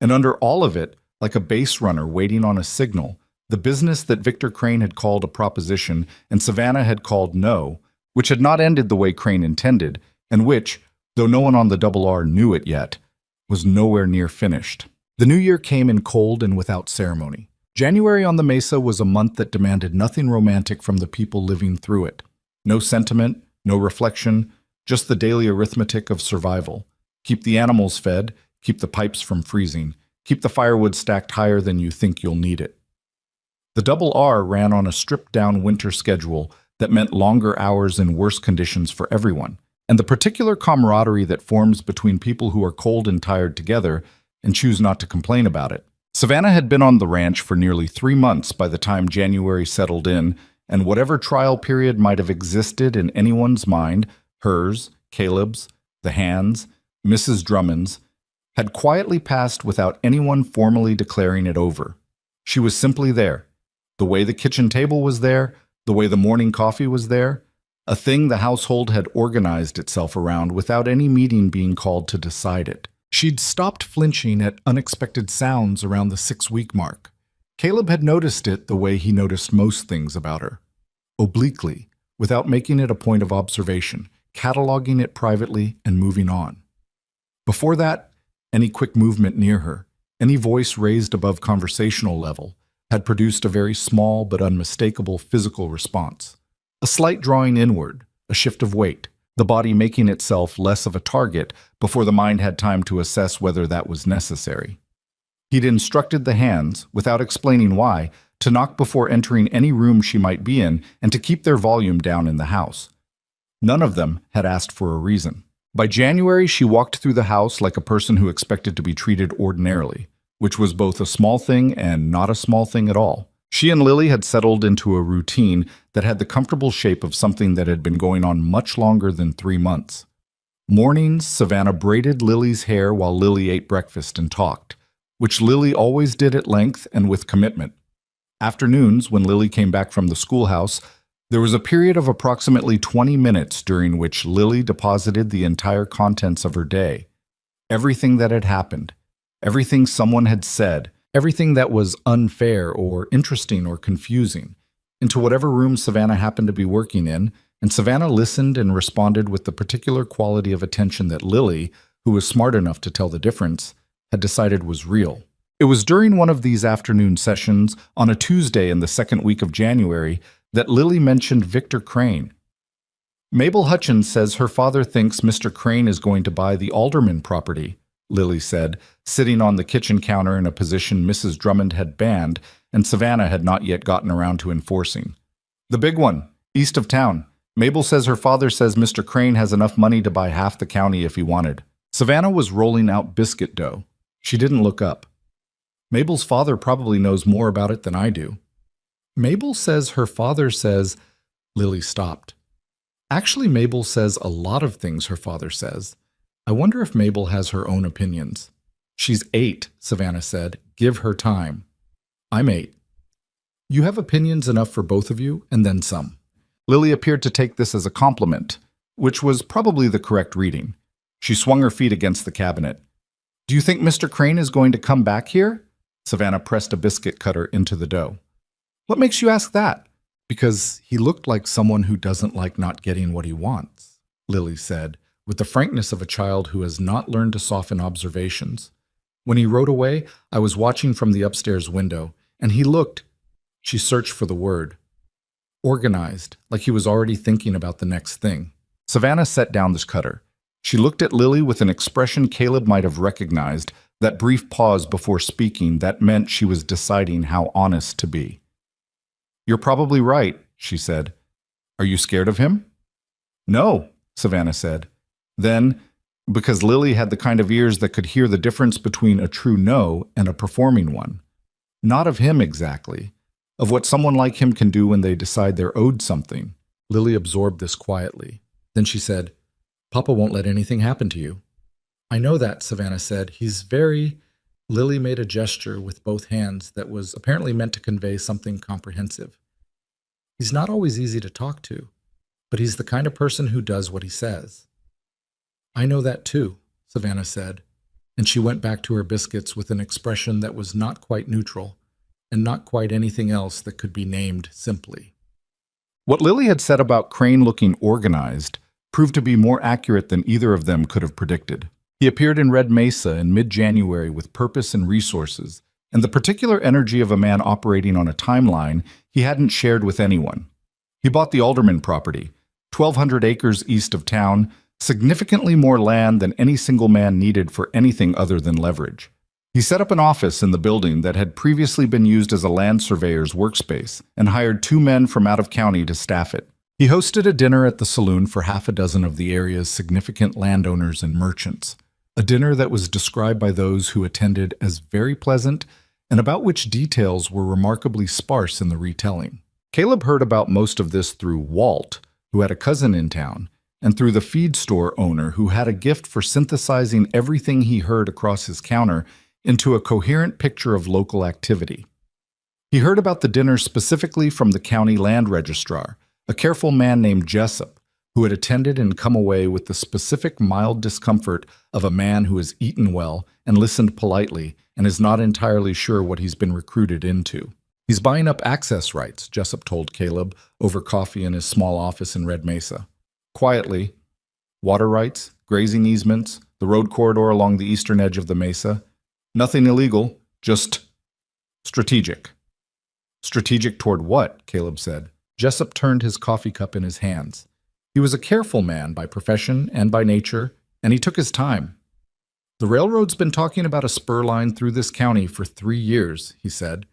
And under all of it, like a base runner waiting on a signal, the business that Victor Crane had called a proposition and Savannah had called no, which had not ended the way Crane intended, and which, though no one on the double R knew it yet, was nowhere near finished. The new year came in cold and without ceremony. January on the Mesa was a month that demanded nothing romantic from the people living through it. No sentiment, no reflection, just the daily arithmetic of survival. Keep the animals fed, keep the pipes from freezing, keep the firewood stacked higher than you think you'll need it. The double R ran on a stripped-down winter schedule that meant longer hours in worse conditions for everyone, and the particular camaraderie that forms between people who are cold and tired together and choose not to complain about it. Savannah had been on the ranch for nearly 3 months by the time January settled in, and whatever trial period might have existed in anyone's mind, hers, Caleb's, the Hands, Mrs. Drummond's, had quietly passed without anyone formally declaring it over. She was simply there, the way the kitchen table was there, the way the morning coffee was there, a thing the household had organized itself around without any meeting being called to decide it. She'd stopped flinching at unexpected sounds around the 6-week mark. Caleb had noticed it the way he noticed most things about her, obliquely, without making it a point of observation, cataloging it privately and moving on. Before that, any quick movement near her, any voice raised above conversational level, had produced a very small but unmistakable physical response. A slight drawing inward, a shift of weight, the body making itself less of a target before the mind had time to assess whether that was necessary. He'd instructed the Hands, without explaining why, to knock before entering any room she might be in and to keep their volume down in the house. None of them had asked for a reason. By January, she walked through the house like a person who expected to be treated ordinarily, which was both a small thing and not a small thing at all. She and Lily had settled into a routine that had the comfortable shape of something that had been going on much longer than 3 months. Mornings, Savannah braided Lily's hair while Lily ate breakfast and talked, which Lily always did at length and with commitment. Afternoons, when Lily came back from the schoolhouse, there was a period of approximately 20 minutes during which Lily deposited the entire contents of her day. Everything that had happened, everything someone had said, everything that was unfair or interesting or confusing, into whatever room Savannah happened to be working in, and Savannah listened and responded with the particular quality of attention that Lily, who was smart enough to tell the difference, had decided was real. It was during one of these afternoon sessions, on a Tuesday in the 2nd week of January, that Lily mentioned Victor Crane. Mabel Hutchins says her father thinks Mr. Crane is going to buy the Alderman property, Lily said, sitting on the kitchen counter in a position Mrs. Drummond had banned and Savannah had not yet gotten around to enforcing. The big one, east of town. Mabel says her father says Mr. Crane has enough money to buy half the county if he wanted. Savannah was rolling out biscuit dough. She didn't look up. Mabel's father probably knows more about it than I do. Mabel says her father says... Lily stopped. Actually, Mabel says a lot of things her father says. I wonder if Mabel has her own opinions. She's 8, Savannah said. Give her time. I'm 8. You have opinions enough for both of you, and then some. Lily appeared to take this as a compliment, which was probably the correct reading. She swung her feet against the cabinet. Do you think Mr. Crane is going to come back here? Savannah pressed a biscuit cutter into the dough. What makes you ask that? Because he looked like someone who doesn't like not getting what he wants, Lily said, with the frankness of a child who has not learned to soften observations. When he rode away, I was watching from the upstairs window, and he looked, she searched for the word, organized, like he was already thinking about the next thing. Savannah set down this cutter. She looked at Lily with an expression Caleb might have recognized, that brief pause before speaking that meant she was deciding how honest to be. You're probably right, she said. Are you scared of him? No, Savannah said. Then, because Lily had the kind of ears that could hear the difference between a true no and a performing one. Not of him exactly, of what someone like him can do when they decide they're owed something. Lily absorbed this quietly. Then she said, Papa won't let anything happen to you. I know that, Savannah said. He's very... Lily made a gesture with both hands that was apparently meant to convey something comprehensive. He's not always easy to talk to, but he's the kind of person who does what he says. I know that too, Savannah said, and she went back to her biscuits with an expression that was not quite neutral and not quite anything else that could be named simply. What Lily had said about Crane looking organized proved to be more accurate than either of them could have predicted. He appeared in Red Mesa in mid-January with purpose and resources, and the particular energy of a man operating on a timeline he hadn't shared with anyone. He bought the Alderman property, 1,200 acres east of town, significantly more land than any single man needed for anything other than leverage. He set up an office in the building that had previously been used as a land surveyor's workspace and hired 2 men from out of county to staff it. He hosted a dinner at the saloon for half a dozen of the area's significant landowners and merchants. A dinner that was described by those who attended as very pleasant and about which details were remarkably sparse in the retelling. Caleb heard about most of this through Walt, who had a cousin in town, and through the feed store owner who had a gift for synthesizing everything he heard across his counter into a coherent picture of local activity. He heard about the dinner specifically from the county land registrar, a careful man named Jessup, who had attended and come away with the specific mild discomfort of a man who has eaten well and listened politely and is not entirely sure what he's been recruited into. He's buying up access rights, Jessup told Caleb over coffee in his small office in Red Mesa. Quietly, water rights, grazing easements, the road corridor along the eastern edge of the mesa. Nothing illegal, just strategic. Strategic toward what? Caleb said. Jessup turned his coffee cup in his hands. He was a careful man by profession and by nature, and he took his time. The railroad's been talking about a spur line through this county for 3 years, he said.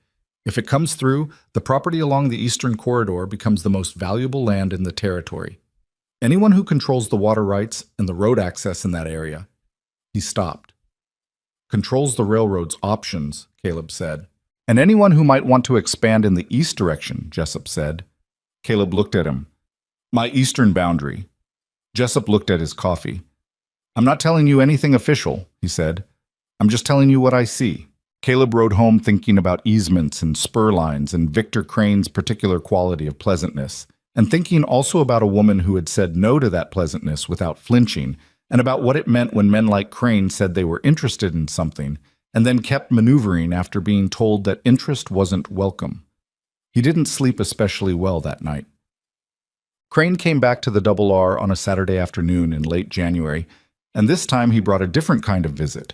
If it comes through, the property along the eastern corridor becomes the most valuable land in the territory. Anyone who controls the water rights and the road access in that area. He stopped. Controls the railroad's options, Caleb said. And anyone who might want to expand in the east direction, Jessup said. Caleb looked at him. My eastern boundary. Jessup looked at his coffee. I'm not telling you anything official, he said. I'm just telling you what I see. Caleb rode home thinking about easements and spur lines and Victor Crane's particular quality of pleasantness, and thinking also about a woman who had said no to that pleasantness without flinching, and about what it meant when men like Crane said they were interested in something, and then kept maneuvering after being told that interest wasn't welcome. He didn't sleep especially well that night. Crane came back to the Double R on a Saturday afternoon in late January, and this time he brought a different kind of visit.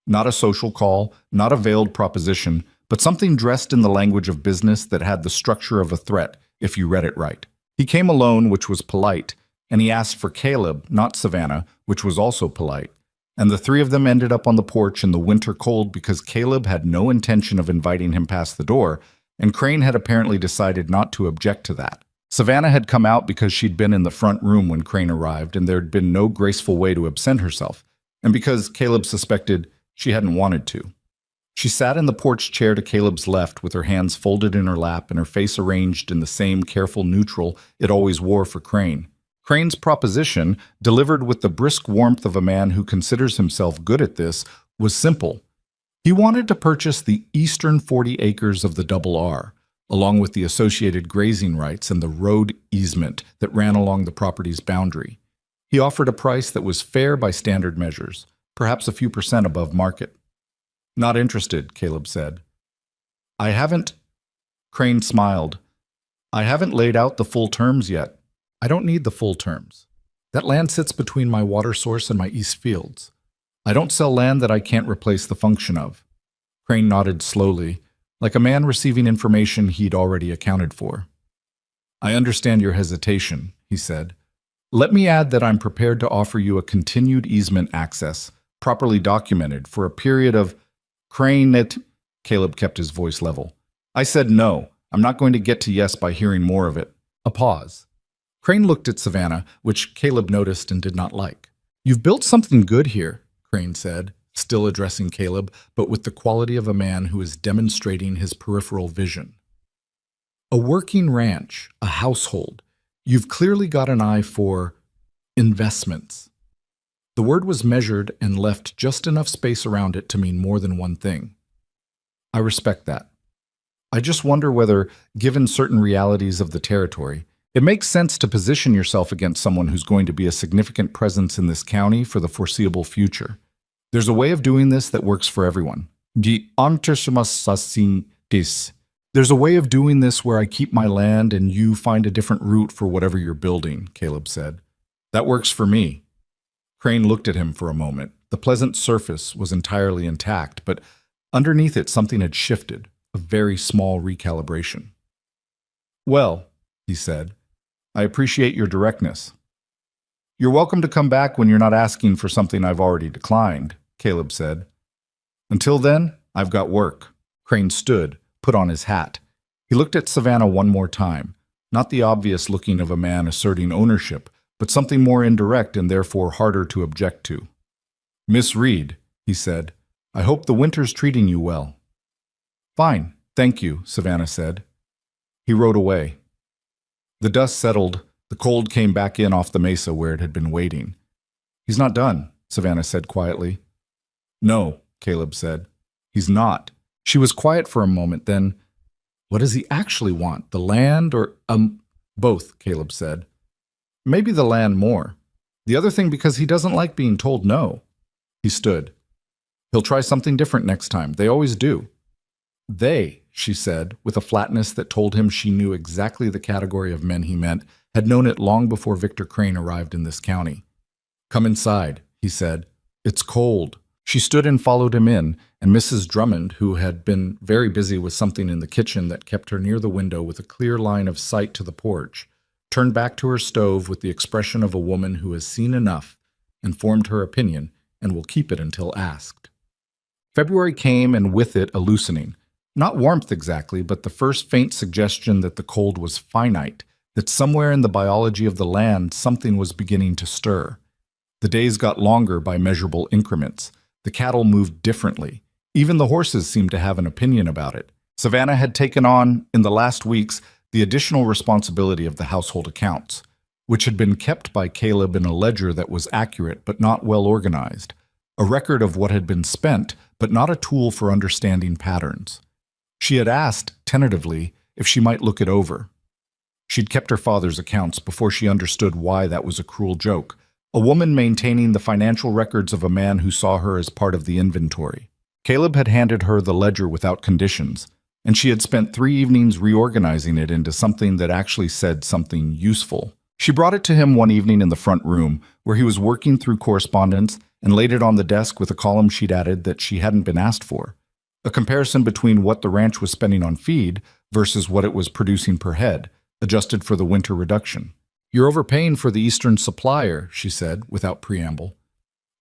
Not a social call, not a veiled proposition, but something dressed in the language of business that had the structure of a threat if you read it right. He came alone, which was polite, and he asked for Caleb, not Savannah, which was also polite. And the three of them ended up on the porch in the winter cold because Caleb had no intention of inviting him past the door, and Crane had apparently decided not to object to that. Savannah had come out because she'd been in the front room when Crane arrived, and there'd been no graceful way to absent herself, and because Caleb suspected she hadn't wanted to. She sat in the porch chair to Caleb's left with her hands folded in her lap and her face arranged in the same careful neutral it always wore for Crane. Crane's proposition, delivered with the brisk warmth of a man who considers himself good at this, was simple. He wanted to purchase the eastern 40 acres of the Double R, along with the associated grazing rights and the road easement that ran along the property's boundary. He offered a price that was fair by standard measures, perhaps a few percent above market. Not interested, Caleb said. I haven't. Crane smiled. I haven't laid out the full terms yet. I don't need the full terms. That land sits between my water source and my east fields. I don't sell land that I can't replace the function of. Crane nodded slowly, like a man receiving information he'd already accounted for. I understand your hesitation, he said. Let me add that I'm prepared to offer you a continued easement access, properly documented, for a period of Caleb kept his voice level. I said no. I'm not going to get to yes by hearing more of it. A pause. Crane looked at Savannah, which Caleb noticed and did not like. You've built something good here, Crane said, still addressing Caleb, but with the quality of a man who is demonstrating his peripheral vision. A working ranch, a household. You've clearly got an eye for investments. The word was measured and left just enough space around it to mean more than one thing. I respect that. I just wonder whether, given certain realities of the territory, it makes sense to position yourself against someone who's going to be a significant presence in this county for the foreseeable future. There's a way of doing this that works for everyone. There's a way of doing this where I keep my land and you find a different route for whatever you're building, Caleb said. That works for me. Crane looked at him for a moment. The pleasant surface was entirely intact, but underneath it something had shifted, a very small recalibration. Well, he said, I appreciate your directness. You're welcome to come back when you're not asking for something I've already declined, Caleb said. Until then, I've got work. Crane stood, put on his hat. He looked at Savannah one more time, not the obvious looking of a man asserting ownership, but something more indirect and therefore harder to object to. Miss Reed, he said, I hope the winter's treating you well. Fine, thank you, Savannah said. He rode away. The dust settled. The cold came back in off the mesa where it had been waiting. He's not done, Savannah said quietly. No, Caleb said. He's not. She was quiet for a moment, then, what does he actually want, the land or, both, Caleb said. Maybe the land more. The other thing because he doesn't like being told no. He stood. He'll try something different next time. They always do. They, she said, with a flatness that told him she knew exactly the category of men he meant, had known it long before Victor Crane arrived in this county. Come inside, he said. It's cold. She stood and followed him in, and Mrs. Drummond, who had been very busy with something in the kitchen that kept her near the window with a clear line of sight to the porch, turned back to her stove with the expression of a woman who has seen enough and formed her opinion and will keep it until asked. February came, and with it a loosening. Not warmth exactly, but the first faint suggestion that the cold was finite, that somewhere in the biology of the land something was beginning to stir. The days got longer by measurable increments. The cattle moved differently. Even the horses seemed to have an opinion about it. Savannah had taken on, in the last weeks, the additional responsibility of the household accounts, which had been kept by Caleb in a ledger that was accurate but not well organized, a record of what had been spent, but not a tool for understanding patterns. She had asked, tentatively, if she might look it over. She'd kept her father's accounts before she understood why that was a cruel joke, a woman maintaining the financial records of a man who saw her as part of the inventory. Caleb had handed her the ledger without conditions, and she had spent 3 evenings reorganizing it into something that actually said something useful. She brought it to him one evening in the front room, where he was working through correspondence, and laid it on the desk with a column she'd added that she hadn't been asked for, a comparison between what the ranch was spending on feed versus what it was producing per head, adjusted for the winter reduction. You're overpaying for the Eastern supplier, she said, without preamble.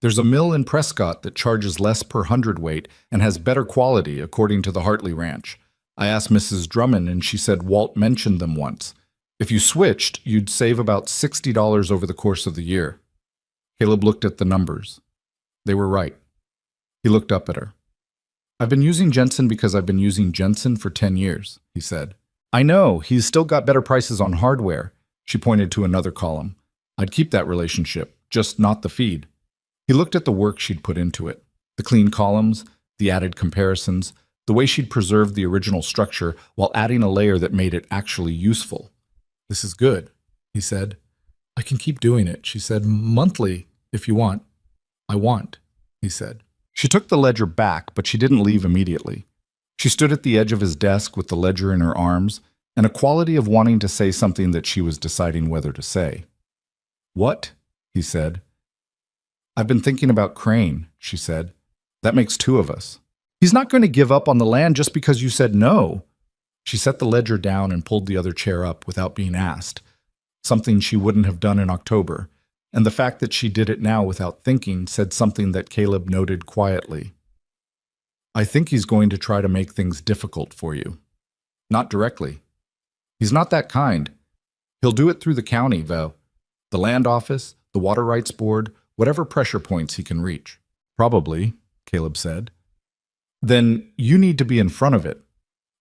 There's a mill in Prescott that charges less per hundredweight and has better quality, according to the Hartley Ranch. I asked Mrs. Drummond, and she said Walt mentioned them once. If you switched, you'd save about $60 over the course of the year. Caleb looked at the numbers. They were right. He looked up at her. I've been using Jensen because I've been using Jensen for 10 years, he said. I know, he's still got better prices on hardware. She pointed to another column. I'd keep that relationship, just not the feed. He looked at the work she'd put into it. The clean columns, the added comparisons, the way she'd preserved the original structure while adding a layer that made it actually useful. This is good, he said. I can keep doing it, she said. Monthly, if you want. I want, he said. She took the ledger back, but she didn't leave immediately. She stood at the edge of his desk with the ledger in her arms, and a quality of wanting to say something that she was deciding whether to say. What? He said. I've been thinking about Crane, she said. That makes two of us. He's not going to give up on the land just because you said no. She set the ledger down and pulled the other chair up without being asked, something she wouldn't have done in October, and the fact that she did it now without thinking said something that Caleb noted quietly. I think he's going to try to make things difficult for you. Not directly. He's not that kind. He'll do it through the county, though. The land office, the water rights board, whatever pressure points he can reach. Probably, Caleb said. Then you need to be in front of it.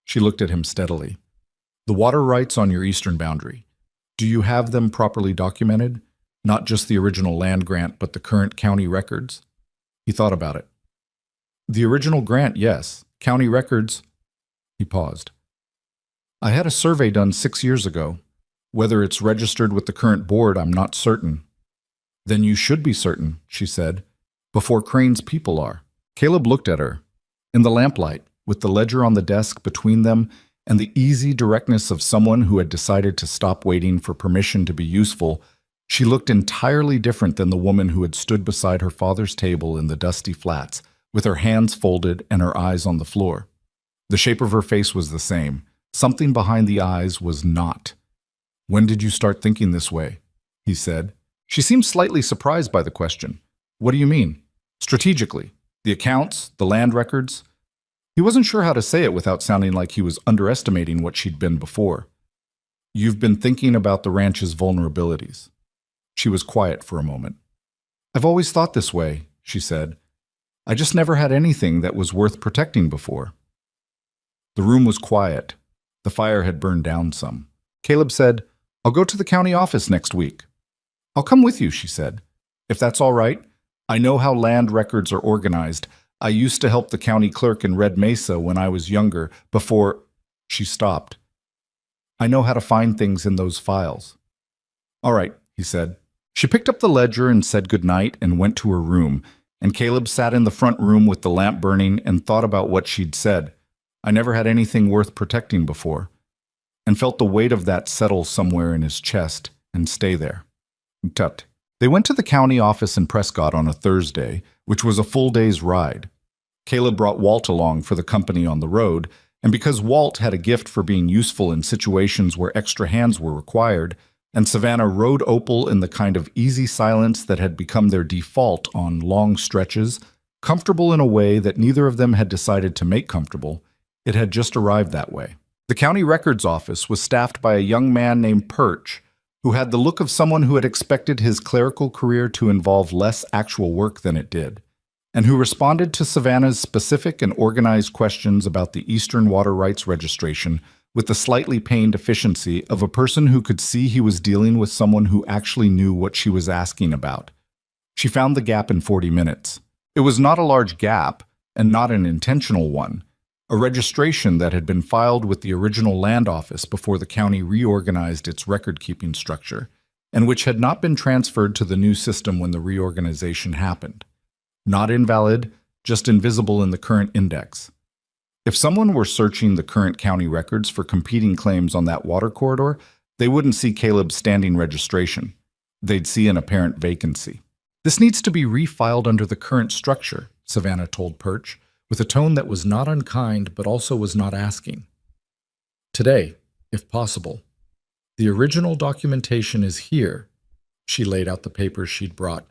She looked at him steadily. The water rights on your eastern boundary. Do you have them properly documented? Not just the original land grant, but the current county records? He thought about it. The original grant, yes. County records. He paused. I had a survey done 6 years ago. Whether it's registered with the current board, I'm not certain. Then you should be certain, she said, before Crane's people are. Caleb looked at her. In the lamplight, with the ledger on the desk between them and the easy directness of someone who had decided to stop waiting for permission to be useful, she looked entirely different than the woman who had stood beside her father's table in the dusty flats, with her hands folded and her eyes on the floor. The shape of her face was the same. Something behind the eyes was not. When did you start thinking this way? He said. She seemed slightly surprised by the question. What do you mean? Strategically. The accounts, the land records. He wasn't sure how to say it without sounding like he was underestimating what she'd been before. You've been thinking about the ranch's vulnerabilities. She was quiet for a moment. I've always thought this way, she said. I just never had anything that was worth protecting before. The room was quiet. The fire had burned down some. Caleb said, I'll go to the county office next week. I'll come with you, she said. If that's all right. I know how land records are organized. I used to help the county clerk in Red Mesa when I was younger, before... She stopped. I know how to find things in those files. All right, he said. She picked up the ledger and said goodnight and went to her room, and Caleb sat in the front room with the lamp burning and thought about what she'd said. I never had anything worth protecting before, and felt the weight of that settle somewhere in his chest and stay there. Tut. They went to the county office in Prescott on a Thursday, which was a full day's ride. Caleb brought Walt along for the company on the road, and because Walt had a gift for being useful in situations where extra hands were required, and Savannah rode Opal in the kind of easy silence that had become their default on long stretches, comfortable in a way that neither of them had decided to make comfortable, it had just arrived that way. The county records office was staffed by a young man named Perch, who had the look of someone who had expected his clerical career to involve less actual work than it did, and who responded to Savannah's specific and organized questions about the Eastern Water Rights registration with the slightly pained efficiency of a person who could see he was dealing with someone who actually knew what she was asking about. She found the gap in 40 minutes. It was not a large gap, and not an intentional one. A registration that had been filed with the original land office before the county reorganized its record-keeping structure, and which had not been transferred to the new system when the reorganization happened. Not invalid, just invisible in the current index. If someone were searching the current county records for competing claims on that water corridor, they wouldn't see Caleb's standing registration. They'd see an apparent vacancy. This needs to be refiled under the current structure, Savannah told Perch, with a tone that was not unkind but also was not asking. Today, if possible. The original documentation is here. She laid out the papers she'd brought,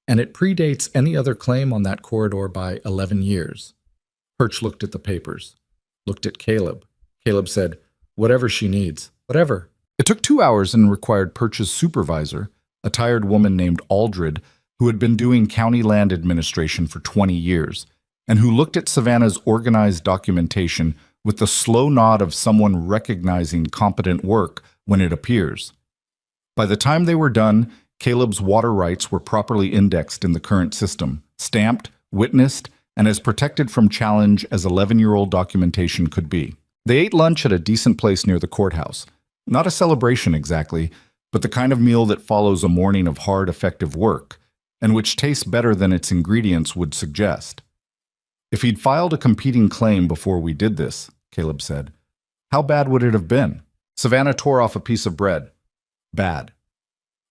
and it predates any other claim on that corridor by 11 years. Perch looked at the papers, looked at Caleb. Caleb said, "Whatever she needs, whatever." It took 2 hours and required Perch's supervisor, a tired woman named Aldred, who had been doing county land administration for 20 years, and who looked at Savannah's organized documentation with the slow nod of someone recognizing competent work when it appears. By the time they were done, Caleb's water rights were properly indexed in the current system, stamped, witnessed, and as protected from challenge as 11-year-old documentation could be. They ate lunch at a decent place near the courthouse. Not a celebration exactly, but the kind of meal that follows a morning of hard, effective work, and which tastes better than its ingredients would suggest. "If he'd filed a competing claim before we did this," Caleb said, "how bad would it have been?" Savannah tore off a piece of bread. "Bad.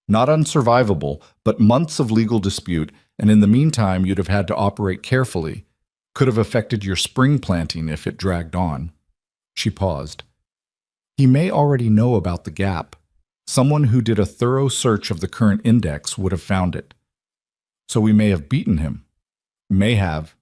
Not unsurvivable, but months of legal dispute, and in the meantime you'd have had to operate carefully. Could have affected your spring planting if it dragged on." She paused. "He may already know about the gap. Someone who did a thorough search of the current index would have found it. So we may have beaten him." "May have."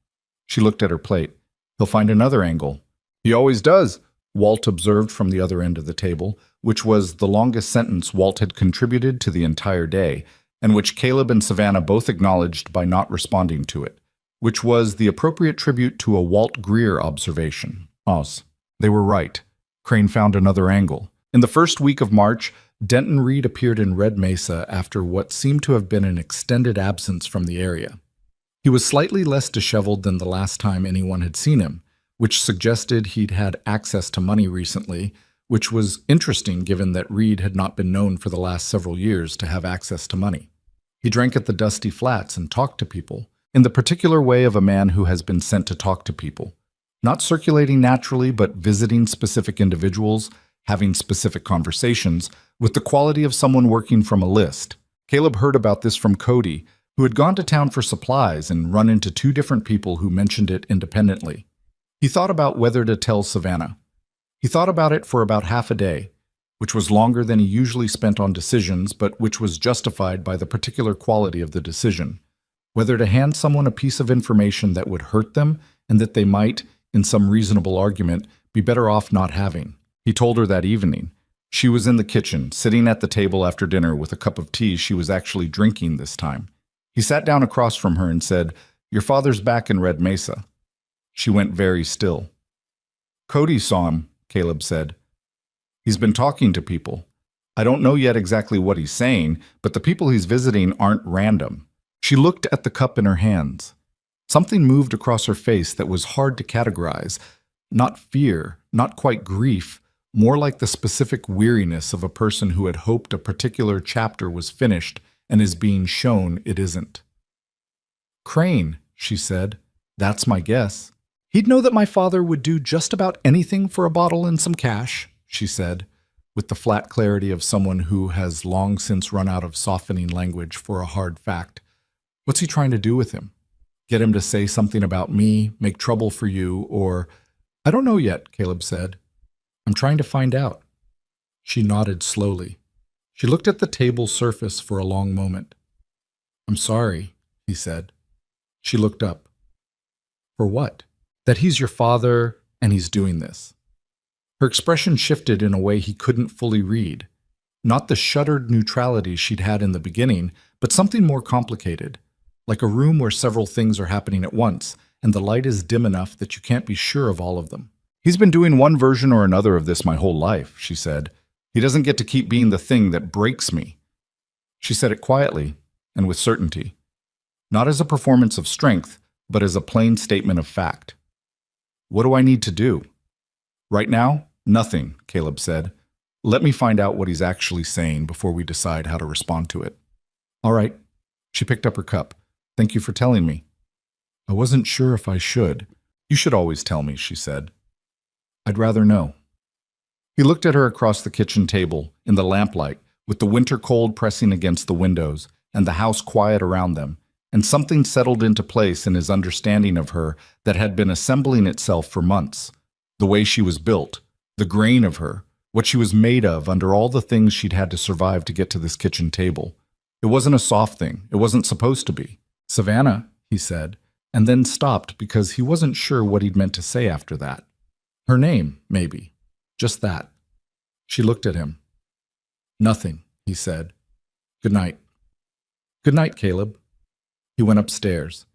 She looked at her plate. "He'll find another angle." "He always does," Walt observed from the other end of the table, which was the longest sentence Walt had contributed to the entire day, and which Caleb and Savannah both acknowledged by not responding to it, which was the appropriate tribute to a Walt Greer observation. Oz. They were right. Crane found another angle. In the first week of March, Denton Reed appeared in Red Mesa after what seemed to have been an extended absence from the area. He was slightly less disheveled than the last time anyone had seen him, which suggested he'd had access to money recently, which was interesting given that Reed had not been known for the last several years to have access to money. He drank at the Dusty Flats and talked to people, in the particular way of a man who has been sent to talk to people. Not circulating naturally, but visiting specific individuals, having specific conversations, with the quality of someone working from a list. Caleb heard about this from Cody, who had gone to town for supplies and run into 2 different people who mentioned it independently. He thought about whether to tell Savannah. He thought about it for about half a day, which was longer than he usually spent on decisions, but which was justified by the particular quality of the decision. Whether to hand someone a piece of information that would hurt them and that they might, in some reasonable argument, be better off not having. He told her that evening. She was in the kitchen, sitting at the table after dinner with a cup of tea she was actually drinking this time. He sat down across from her and said, "Your father's back in Red Mesa." She went very still. "Cody saw him," Caleb said. "He's been talking to people. I don't know yet exactly what he's saying, but the people he's visiting aren't random." She looked at the cup in her hands. Something moved across her face that was hard to categorize. Not fear, not quite grief, more like the specific weariness of a person who had hoped a particular chapter was finished and is being shown it isn't. "Crane," she said. "That's my guess." "He'd know that my father would do just about anything for a bottle and some cash," she said, with the flat clarity of someone who has long since run out of softening language for a hard fact. "What's he trying to do with him? Get him to say something about me, make trouble for you, or—" "I don't know yet," Caleb said. "I'm trying to find out." She nodded slowly. She looked at the table surface for a long moment. "I'm sorry," he said. She looked up. "For what?" "That he's your father, and he's doing this." Her expression shifted in a way he couldn't fully read. Not the shuttered neutrality she'd had in the beginning, but something more complicated. Like a room where several things are happening at once, and the light is dim enough that you can't be sure of all of them. "He's been doing one version or another of this my whole life," she said. "He doesn't get to keep being the thing that breaks me." She said it quietly and with certainty. Not as a performance of strength, but as a plain statement of fact. "What do I need to do?" "Right now, nothing," Caleb said. "Let me find out what he's actually saying before we decide how to respond to it." "All right." She picked up her cup. "Thank you for telling me." "I wasn't sure if I should." "You should always tell me," she said. "I'd rather know." He looked at her across the kitchen table, in the lamplight, with the winter cold pressing against the windows, and the house quiet around them, and something settled into place in his understanding of her that had been assembling itself for months. The way she was built, the grain of her, what she was made of under all the things she'd had to survive to get to this kitchen table. It wasn't a soft thing. It wasn't supposed to be. "Savannah," he said, and then stopped because he wasn't sure what he'd meant to say after that. Her name, maybe. Just that. She looked at him. "Nothing," he said. "Good night." "Good night, Caleb." He went upstairs.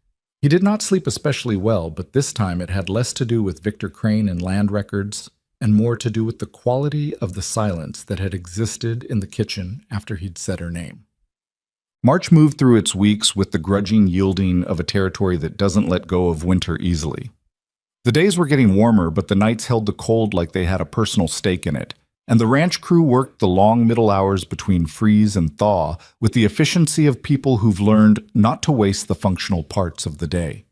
He did not sleep especially well, but this time it had less to do with Victor Crane and land records and more to do with the quality of the silence that had existed in the kitchen after he'd said her name. March moved through its weeks with the grudging yielding of a territory that doesn't let go of winter easily. The days were getting warmer, but the nights held the cold like they had a personal stake in it, and the ranch crew worked the long middle hours between freeze and thaw with the efficiency of people who've learned not to waste the functional parts of the day.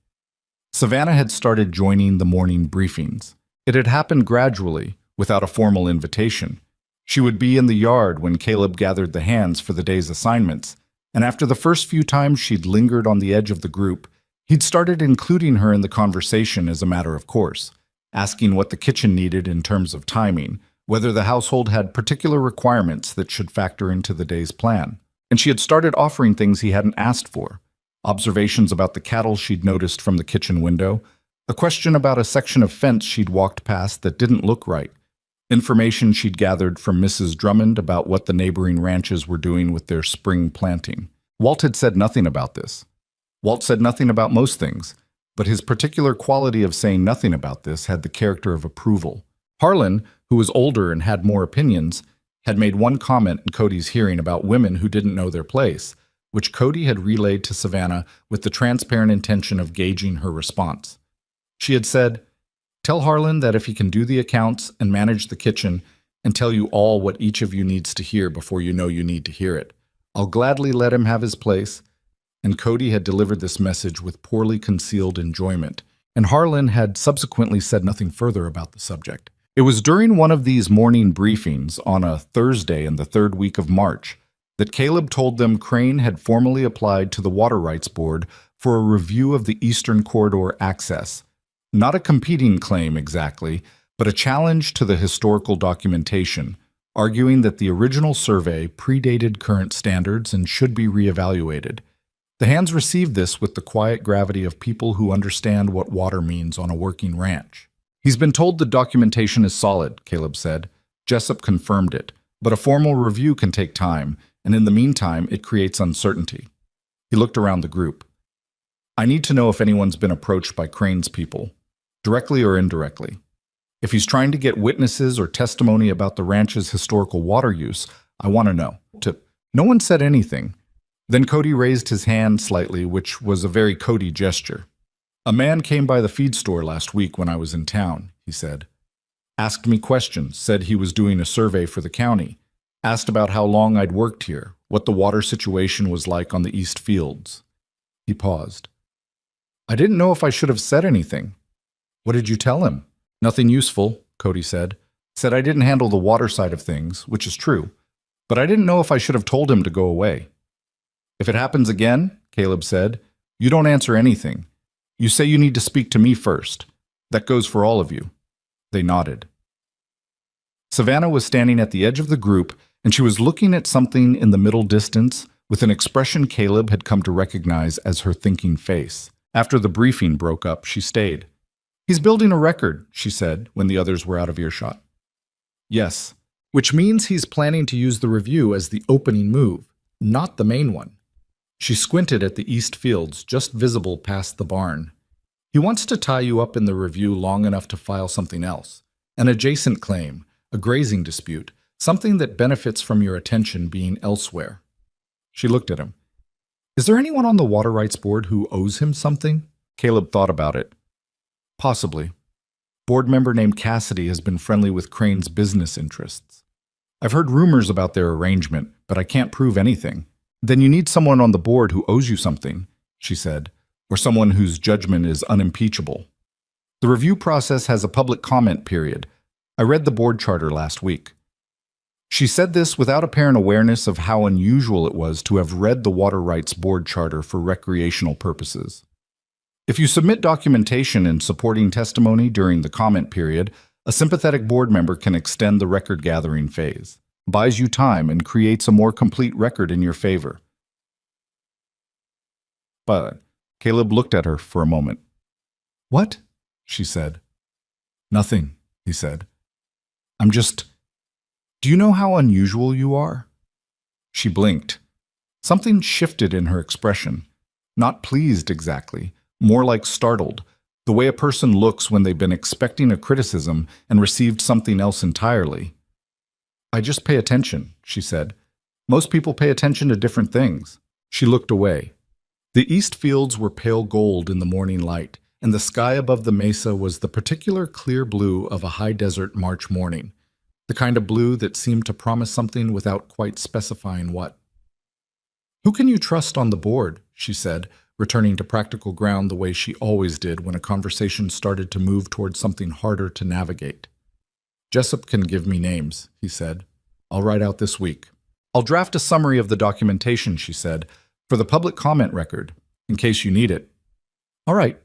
Savannah had started joining the morning briefings. It had happened gradually, without a formal invitation. She would be in the yard when Caleb gathered the hands for the day's assignments, and after the first few times she'd lingered on the edge of the group, he'd started including her in the conversation as a matter of course, asking what the kitchen needed in terms of timing, whether the household had particular requirements that should factor into the day's plan. And she had started offering things he hadn't asked for. Observations about the cattle she'd noticed from the kitchen window, a question about a section of fence she'd walked past that didn't look right, information she'd gathered from Mrs. Drummond about what the neighboring ranches were doing with their spring planting. Walt had said nothing about this. Walt said nothing about most things, but his particular quality of saying nothing about this had the character of approval. Harlan, who was older and had more opinions, had made one comment in Cody's hearing about women who didn't know their place, which Cody had relayed to Savannah with the transparent intention of gauging her response. She had said, "Tell Harlan that if he can do the accounts and manage the kitchen and tell you all what each of you needs to hear before you know you need to hear it, I'll gladly let him have his place." And Cody had delivered this message with poorly concealed enjoyment, and Harlan had subsequently said nothing further about the subject. It was during one of these morning briefings on a Thursday in the third week of March that Caleb told them Crane had formally applied to the Water Rights Board for a review of the Eastern Corridor access. Not a competing claim exactly, but a challenge to the historical documentation, arguing that the original survey predated current standards and should be reevaluated. The hands received this with the quiet gravity of people who understand what water means on a working ranch. "He's been told the documentation is solid," Caleb said. Jessup confirmed it, but a formal review can take time, and in the meantime, it creates uncertainty. He looked around the group. "I need to know if anyone's been approached by Crane's people, directly or indirectly. If he's trying to get witnesses or testimony about the ranch's historical water use, I want to know." No one said anything. Then Cody raised his hand slightly, which was a very Cody gesture. "A man came by the feed store last week when I was in town," he said. "Asked me questions, said he was doing a survey for the county. Asked about how long I'd worked here, what the water situation was like on the East Fields." He paused. "I didn't know if I should have said anything." "What did you tell him?" "Nothing useful," Cody said. "Said I didn't handle the water side of things, which is true. But I didn't know if I should have told him to go away." "If it happens again," Caleb said, "you don't answer anything. You say you need to speak to me first. That goes for all of you." They nodded. Savannah was standing at the edge of the group, and she was looking at something in the middle distance with an expression Caleb had come to recognize as her thinking face. After the briefing broke up, she stayed. "He's building a record," she said when the others were out of earshot. "Yes, which means he's planning to use the review as the opening move, not the main one." She squinted at the east fields, just visible past the barn. "He wants to tie you up in the review long enough to file something else, an adjacent claim, a grazing dispute, something that benefits from your attention being elsewhere." She looked at him. "Is there anyone on the Water Rights Board who owes him something?" Caleb thought about it. "Possibly. Board member named Cassidy has been friendly with Crane's business interests. I've heard rumors about their arrangement, but I can't prove anything." "Then you need someone on the board who owes you something," she said, "or someone whose judgment is unimpeachable. The review process has a public comment period. I read the board charter last week." She said this without apparent awareness of how unusual it was to have read the Water Rights Board charter for recreational purposes. "If you submit documentation and supporting testimony during the comment period, A sympathetic board member can extend the record-gathering phase, buys you time, and creates a more complete record in your favor. But Caleb looked at her for a moment. "What?" she said. "Nothing," he said. Do you know how unusual you are?" She blinked. Something shifted in her expression. Not pleased exactly, more like startled, the way a person looks when they've been expecting a criticism and received something else entirely. "I just pay attention," she said. "Most people pay attention to different things." She looked away. The east fields were pale gold in the morning light, and the sky above the mesa was the particular clear blue of a high desert March morning, the kind of blue that seemed to promise something without quite specifying what. "Who can you trust on the board?" she said, returning to practical ground the way she always did when a conversation started to move towards something harder to navigate. "Jessup can give me names," he said. "I'll write out this week. I'll draft a summary of the documentation," she said, "for the public comment record, in case you need it." "All right."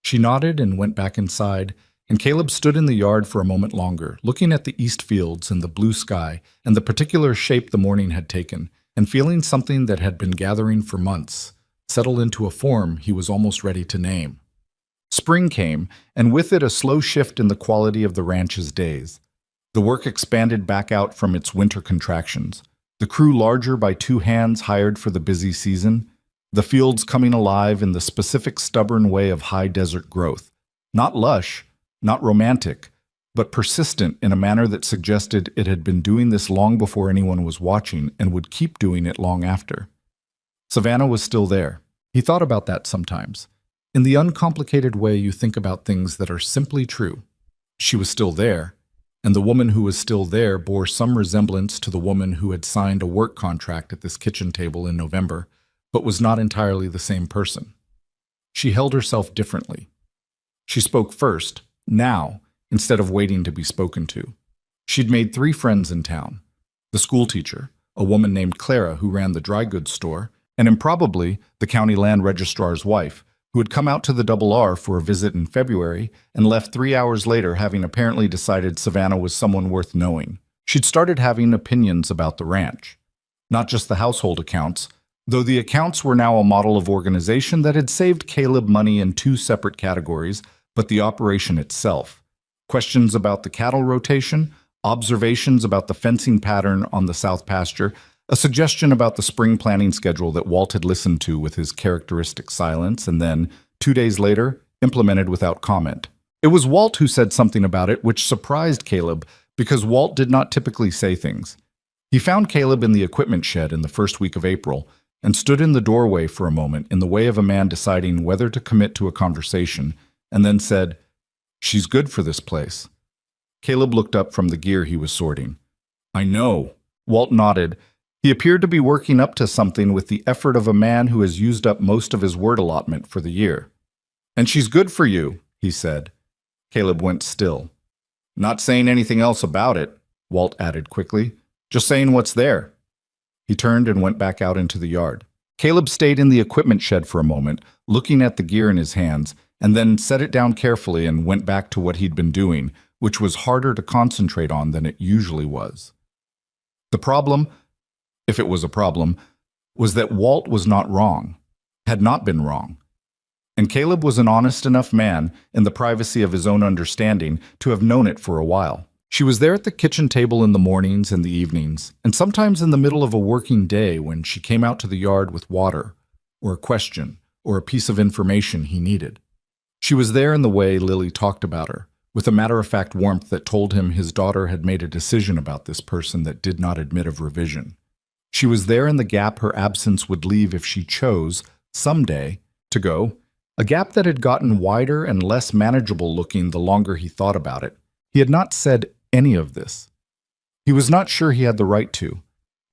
She nodded and went back inside, and Caleb stood in the yard for a moment longer, looking at the east fields and the blue sky and the particular shape the morning had taken, and feeling something that had been gathering for months settle into a form he was almost ready to name. Spring came, and with it a slow shift in the quality of the ranch's days. The work expanded back out from its winter contractions, the crew larger by 2 hands hired for the busy season, the fields coming alive in the specific stubborn way of high desert growth, not lush, not romantic, but persistent in a manner that suggested it had been doing this long before anyone was watching and would keep doing it long after. Savannah was still there. He thought about that sometimes, in the uncomplicated way you think about things that are simply true. She was still there, and the woman who was still there bore some resemblance to the woman who had signed a work contract at this kitchen table in November, but was not entirely the same person. She held herself differently. She spoke first, now, instead of waiting to be spoken to. She'd made 3 friends in town: the schoolteacher, a woman named Clara who ran the dry goods store, and improbably the county land registrar's wife, who had come out to the Double R for a visit in February and left 3 hours later, having apparently decided Savannah was someone worth knowing. She'd started having opinions about the ranch. Not just the household accounts, though the accounts were now a model of organization that had saved Caleb money in 2 separate categories, but the operation itself. Questions about the cattle rotation, observations about the fencing pattern on the south pasture, a suggestion about the spring planting schedule that Walt had listened to with his characteristic silence and then, 2 days later, implemented without comment. It was Walt who said something about it, which surprised Caleb because Walt did not typically say things. He found Caleb in the equipment shed in the first week of April and stood in the doorway for a moment in the way of a man deciding whether to commit to a conversation, and then said, "She's good for this place." Caleb looked up from the gear he was sorting. "I know." Walt nodded. He appeared to be working up to something with the effort of a man who has used up most of his word allotment for the year. "And she's good for you," he said. Caleb went still. "Not saying anything else about it," Walt added quickly. "Just saying what's there." He turned and went back out into the yard. Caleb stayed in the equipment shed for a moment, looking at the gear in his hands, and then set it down carefully and went back to what he'd been doing, which was harder to concentrate on than it usually was. The problem, if it was a problem, was that Walt was not wrong, had not been wrong. And Caleb was an honest enough man, in the privacy of his own understanding, to have known it for a while. She was there at the kitchen table in the mornings and the evenings, and sometimes in the middle of a working day when she came out to the yard with water, or a question, or a piece of information he needed. She was there in the way Lily talked about her, with a matter-of-fact warmth that told him his daughter had made a decision about this person that did not admit of revision. She was there in the gap her absence would leave if she chose, someday, to go, a gap that had gotten wider and less manageable looking the longer he thought about it. He had not said any of this. He was not sure he had the right to.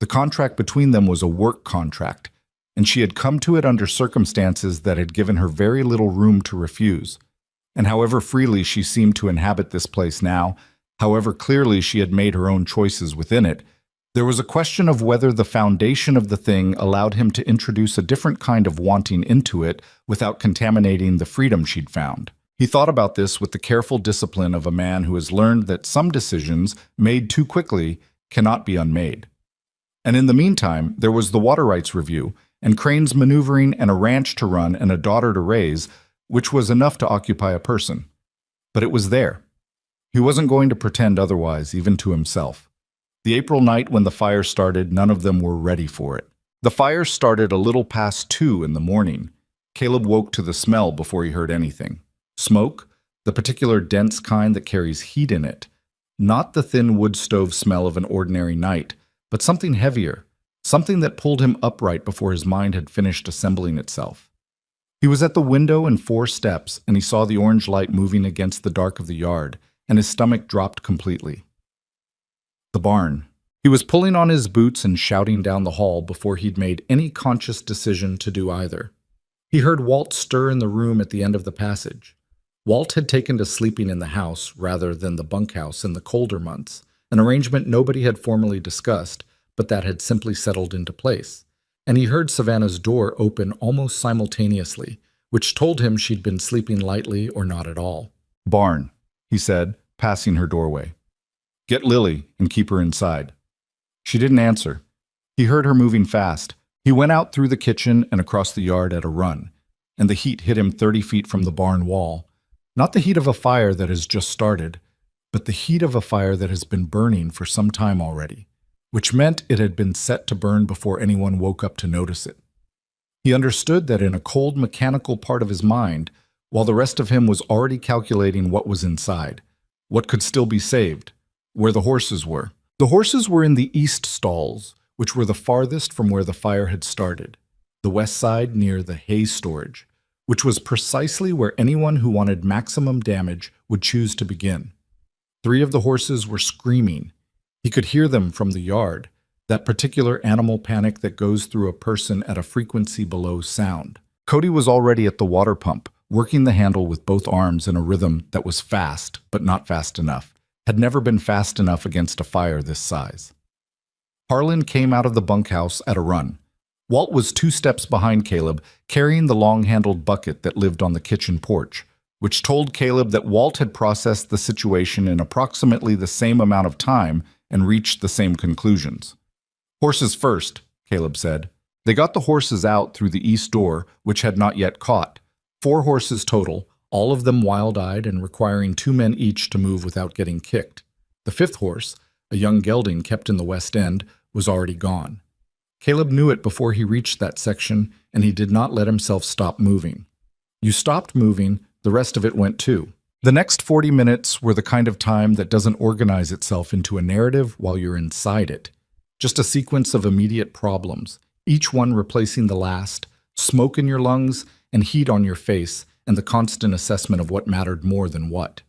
The contract between them was a work contract, and she had come to it under circumstances that had given her very little room to refuse. And however freely she seemed to inhabit this place now, however clearly she had made her own choices within it, there was a question of whether the foundation of the thing allowed him to introduce a different kind of wanting into it without contaminating the freedom she'd found. He thought about this with the careful discipline of a man who has learned that some decisions made too quickly cannot be unmade. And in the meantime, there was the water rights review, and cranes maneuvering, and a ranch to run, and a daughter to raise, which was enough to occupy a person. But it was there. He wasn't going to pretend otherwise, even to himself. The April night when the fire started, none of them were ready for it. The fire started a little past 2 in the morning. Caleb woke to the smell before he heard anything. Smoke, the particular dense kind that carries heat in it. Not the thin wood stove smell of an ordinary night, but something heavier, something that pulled him upright before his mind had finished assembling itself. He was at the window in 4 steps, and he saw the orange light moving against the dark of the yard, and his stomach dropped completely. The barn. He was pulling on his boots and shouting down the hall before he'd made any conscious decision to do either. He heard Walt stir in the room at the end of the passage. Walt had taken to sleeping in the house rather than the bunkhouse in the colder months, an arrangement nobody had formally discussed, but that had simply settled into place. And he heard Savannah's door open almost simultaneously, which told him she'd been sleeping lightly or not at all. "Barn," he said, passing her doorway. "Get Lily and keep her inside." She didn't answer. He heard her moving fast. He went out through the kitchen and across the yard at a run, and the heat hit him 30 feet from the barn wall. Not the heat of a fire that has just started, but the heat of a fire that has been burning for some time already, which meant it had been set to burn before anyone woke up to notice it. He understood that in a cold mechanical part of his mind, while the rest of him was already calculating what was inside, what could still be saved, where the horses were. The horses were in the east stalls, which were the farthest from where the fire had started, the west side near the hay storage, which was precisely where anyone who wanted maximum damage would choose to begin. 3 of the horses were screaming. He could hear them from the yard, that particular animal panic that goes through a person at a frequency below sound. Cody was already at the water pump, working the handle with both arms in a rhythm that was fast, but not fast enough. Had never been fast enough against a fire this size. Harlan came out of the bunkhouse at a run. Walt was 2 steps behind Caleb, carrying the long-handled bucket that lived on the kitchen porch, which told Caleb that Walt had processed the situation in approximately the same amount of time and reached the same conclusions. "Horses first," Caleb said. They got the horses out through the east door, which had not yet caught. 4 horses total, all of them wild-eyed and requiring 2 men each to move without getting kicked. The 5th horse, a young gelding kept in the west end, was already gone. Caleb knew it before he reached that section, and he did not let himself stop moving. You stopped moving, the rest of it went too. The next 40 minutes were the kind of time that doesn't organize itself into a narrative while you're inside it. Just a sequence of immediate problems, each one replacing the last, smoke in your lungs and heat on your face, and the constant assessment of what mattered more than what.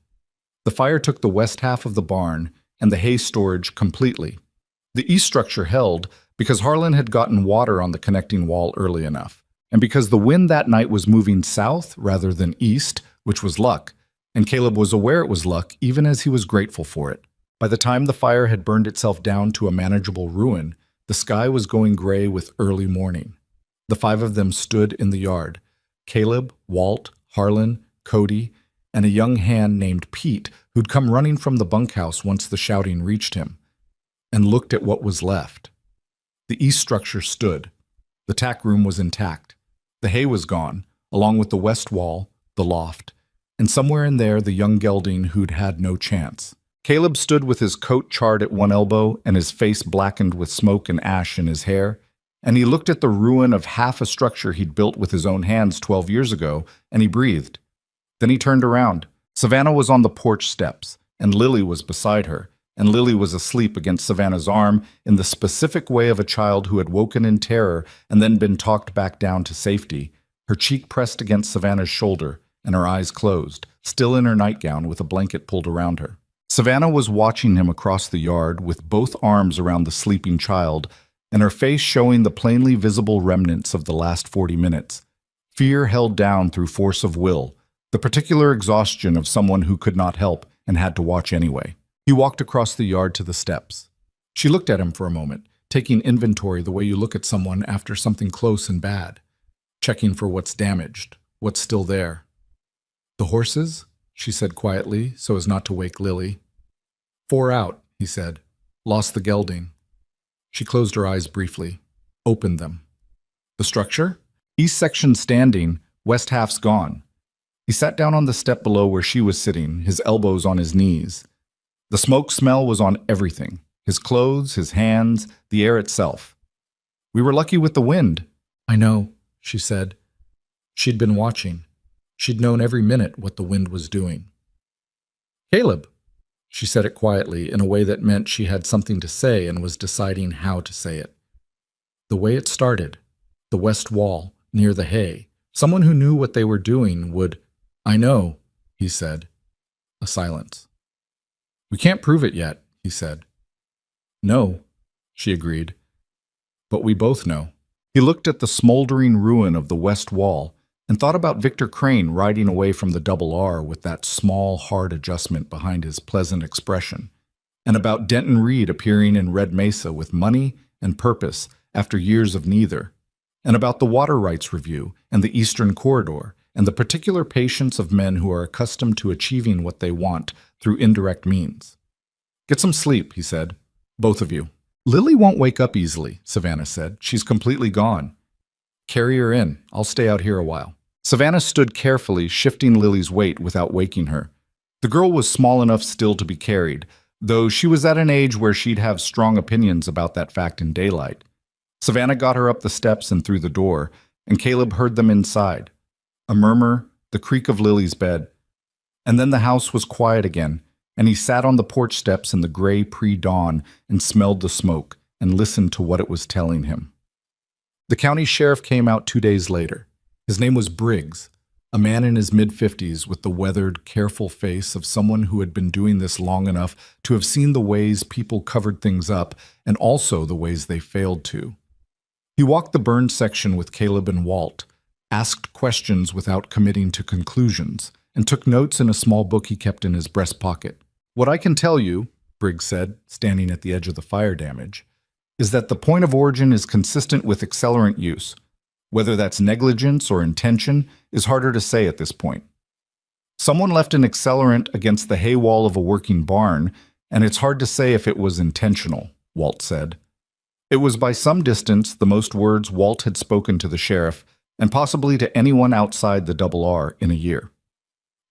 The fire took the west half of the barn and the hay storage completely. The east structure held because Harlan had gotten water on the connecting wall early enough, and because the wind that night was moving south rather than east, which was luck, and Caleb was aware it was luck even as he was grateful for it. By the time the fire had burned itself down to a manageable ruin, the sky was going gray with early morning. The 5 of them stood in the yard, Caleb, Walt, Harlan, Cody, and a young hand named Pete who'd come running from the bunkhouse once the shouting reached him, and looked at what was left. The east structure stood. The tack room was intact. The hay was gone, along with the west wall, the loft, and somewhere in there the young gelding who'd had no chance. Caleb stood with his coat charred at one elbow and his face blackened with smoke and ash in his hair, and he looked at the ruin of half a structure he'd built with his own hands 12 years ago, and he breathed. Then he turned around. Savannah was on the porch steps, and Lily was beside her, and Lily was asleep against Savannah's arm in the specific way of a child who had woken in terror and then been talked back down to safety, her cheek pressed against Savannah's shoulder and her eyes closed, still in her nightgown with a blanket pulled around her. Savannah was watching him across the yard with both arms around the sleeping child, and her face showing the plainly visible remnants of the last 40 minutes. Fear held down through force of will, the particular exhaustion of someone who could not help and had to watch anyway. He walked across the yard to the steps. She looked at him for a moment, taking inventory the way you look at someone after something close and bad, checking for what's damaged, what's still there. The horses? She said quietly, so as not to wake Lily. 4 out, he said. Lost the gelding. She closed her eyes briefly, opened them. The structure? East section standing, west half's gone. He sat down on the step below where she was sitting, his elbows on his knees. The smoke smell was on everything, his clothes, his hands, the air itself. We were lucky with the wind. I know, she said. She'd been watching. She'd known every minute what the wind was doing. Caleb, she said it quietly in a way that meant she had something to say and was deciding how to say it. The way it started, the west wall, near the hay, someone who knew what they were doing would, I know, he said. A silence. We can't prove it yet, he said. No, she agreed. But we both know. He looked at the smoldering ruin of the west wall and thought about Victor Crane riding away from the Double R with that small, hard adjustment behind his pleasant expression, and about Denton Reed appearing in Red Mesa with money and purpose after years of neither, and about the water rights review and the Eastern Corridor and the particular patience of men who are accustomed to achieving what they want through indirect means. Get some sleep, he said. Both of you. Lily won't wake up easily, Savannah said. She's completely gone. Carry her in. I'll stay out here a while. Savannah stood carefully, shifting Lily's weight without waking her. The girl was small enough still to be carried, though she was at an age where she'd have strong opinions about that fact in daylight. Savannah got her up the steps and through the door, and Caleb heard them inside. A murmur, the creak of Lily's bed. And then the house was quiet again, and he sat on the porch steps in the gray pre-dawn and smelled the smoke and listened to what it was telling him. The county sheriff came out 2 days later. His name was Briggs, a man in his mid-50s with the weathered, careful face of someone who had been doing this long enough to have seen the ways people covered things up and also the ways they failed to. He walked the burned section with Caleb and Walt, asked questions without committing to conclusions, and took notes in a small book he kept in his breast pocket. What I can tell you, Briggs said, standing at the edge of the fire damage, is that the point of origin is consistent with accelerant use. Whether that's negligence or intention is harder to say at this point. Someone left an accelerant against the hay wall of a working barn, and it's hard to say if it was intentional, Walt said. It was by some distance the most words Walt had spoken to the sheriff, and possibly to anyone outside the Double R in a year.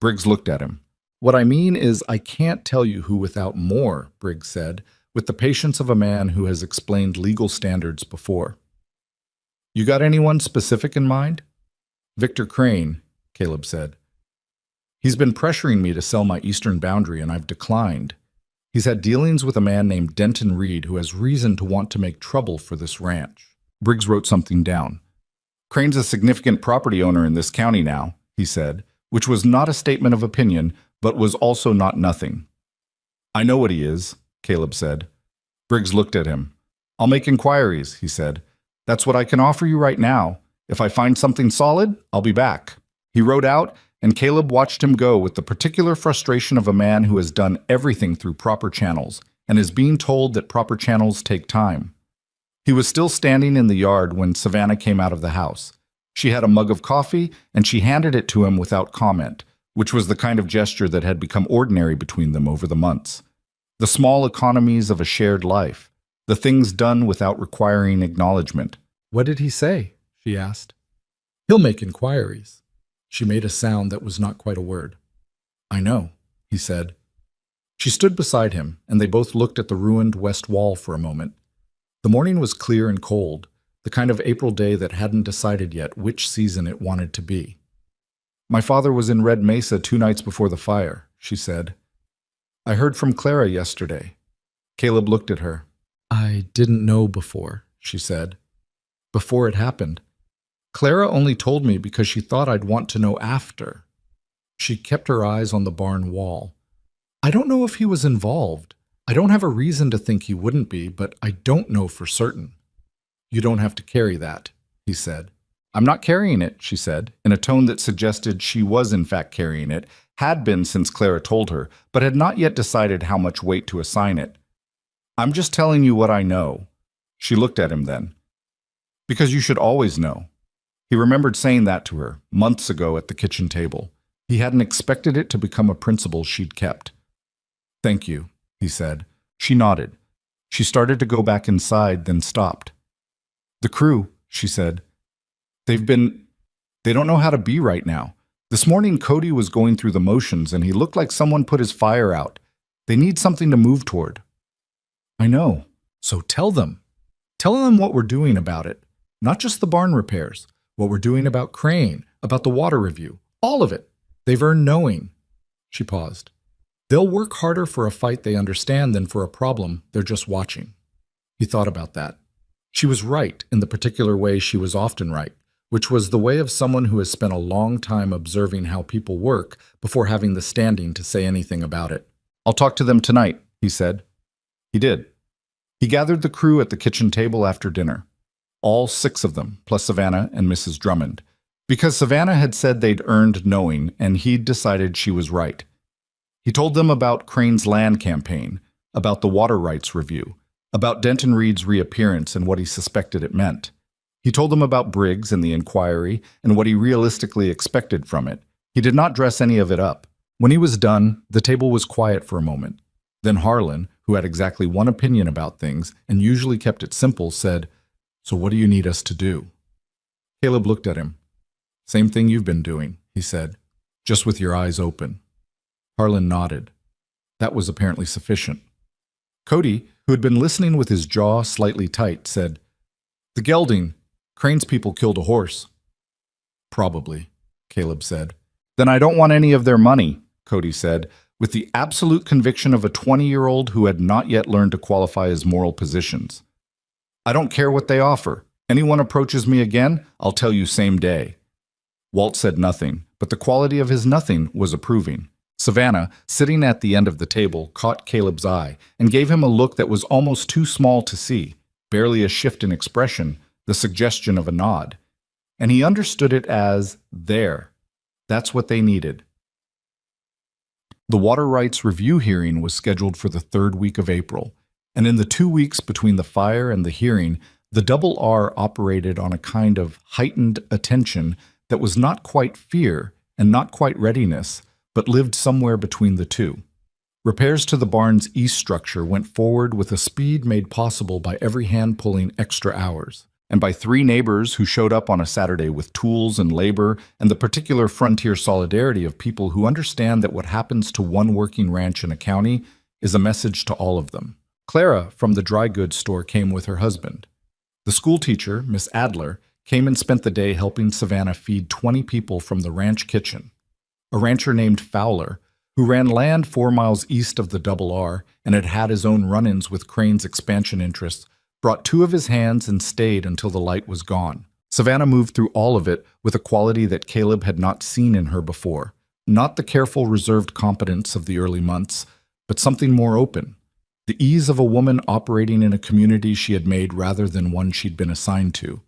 Briggs looked at him. What I mean is I can't tell you who without more, Briggs said, with the patience of a man who has explained legal standards before. You got anyone specific in mind? Victor Crane, Caleb said. He's been pressuring me to sell my eastern boundary and I've declined. He's had dealings with a man named Denton Reed who has reason to want to make trouble for this ranch. Briggs wrote something down. Crane's a significant property owner in this county now, he said, which was not a statement of opinion, but was also not nothing. I know what he is, Caleb said. Briggs looked at him. I'll make inquiries, he said. That's what I can offer you right now. If I find something solid, I'll be back. He rode out, and Caleb watched him go with the particular frustration of a man who has done everything through proper channels and is being told that proper channels take time. He was still standing in the yard when Savannah came out of the house. She had a mug of coffee, and she handed it to him without comment, which was the kind of gesture that had become ordinary between them over the months. The small economies of a shared life, the things done without requiring acknowledgement. What did he say? She asked. He'll make inquiries. She made a sound that was not quite a word. I know, he said. She stood beside him, and they both looked at the ruined west wall for a moment. The morning was clear and cold, the kind of April day that hadn't decided yet which season it wanted to be. My father was in Red Mesa 2 nights before the fire, she said. I heard from Clara yesterday. Caleb looked at her. I didn't know before, she said. Before it happened. Clara only told me because she thought I'd want to know after. She kept her eyes on the barn wall. I don't know if he was involved. I don't have a reason to think he wouldn't be, but I don't know for certain. You don't have to carry that, he said. I'm not carrying it, she said, in a tone that suggested she was in fact carrying it, had been since Clara told her, but had not yet decided how much weight to assign it. I'm just telling you what I know. She looked at him then. Because you should always know. He remembered saying that to her, months ago at the kitchen table. He hadn't expected it to become a principle she'd kept. "Thank you," he said. She nodded. She started to go back inside, then stopped. "The crew," she said. They don't know how to be right now. This morning Cody was going through the motions and he looked like someone put his fire out. They need something to move toward." "I know. So tell them. Tell them what we're doing about it. Not just the barn repairs. What we're doing about Crane, about the water review. All of it. They've earned knowing." She paused. "They'll work harder for a fight they understand than for a problem they're just watching." He thought about that. She was right in the particular way she was often right, which was the way of someone who has spent a long time observing how people work before having the standing to say anything about it. "I'll talk to them tonight," he said. He did. He gathered the crew at the kitchen table after dinner. All 6 of them, plus Savannah and Mrs. Drummond. Because Savannah had said they'd earned knowing, and he'd decided she was right. He told them about Crane's land campaign, about the water rights review, about Denton Reed's reappearance and what he suspected it meant. He told them about Briggs and the inquiry and what he realistically expected from it. He did not dress any of it up. When he was done, the table was quiet for a moment. Then Harlan, who had exactly one opinion about things and usually kept it simple, said, "So what do you need us to do?" Caleb looked at him. "Same thing you've been doing," he said, "just with your eyes open." Harlan nodded. That was apparently sufficient. Cody, who had been listening with his jaw slightly tight, said, "The gelding. Crane's people killed a horse." "Probably," Caleb said. "Then I don't want any of their money," Cody said, with the absolute conviction of a 20-year-old who had not yet learned to qualify his moral positions. "I don't care what they offer. Anyone approaches me again, I'll tell you same day." Walt said nothing, but the quality of his nothing was approving. Savannah, sitting at the end of the table, caught Caleb's eye and gave him a look that was almost too small to see, barely a shift in expression, the suggestion of a nod. And he understood it as, there. That's what they needed. The water rights review hearing was scheduled for the 3rd week of April, and in the 2 weeks between the fire and the hearing, the Double R operated on a kind of heightened attention that was not quite fear and not quite readiness, but lived somewhere between the two. Repairs to the barn's east structure went forward with a speed made possible by every hand pulling extra hours, and by 3 neighbors who showed up on a Saturday with tools and labor and the particular frontier solidarity of people who understand that what happens to one working ranch in a county is a message to all of them. Clara from the dry goods store came with her husband. The school teacher, Miss Adler, came and spent the day helping Savannah feed 20 people from the ranch kitchen. A rancher named Fowler, who ran land 4 miles east of the Double R and had had his own run-ins with Crane's expansion interests, brought 2 of his hands and stayed until the light was gone. Savannah moved through all of it with a quality that Caleb had not seen in her before. Not the careful, reserved competence of the early months, but something more open. The ease of a woman operating in a community she had made rather than one she'd been assigned to.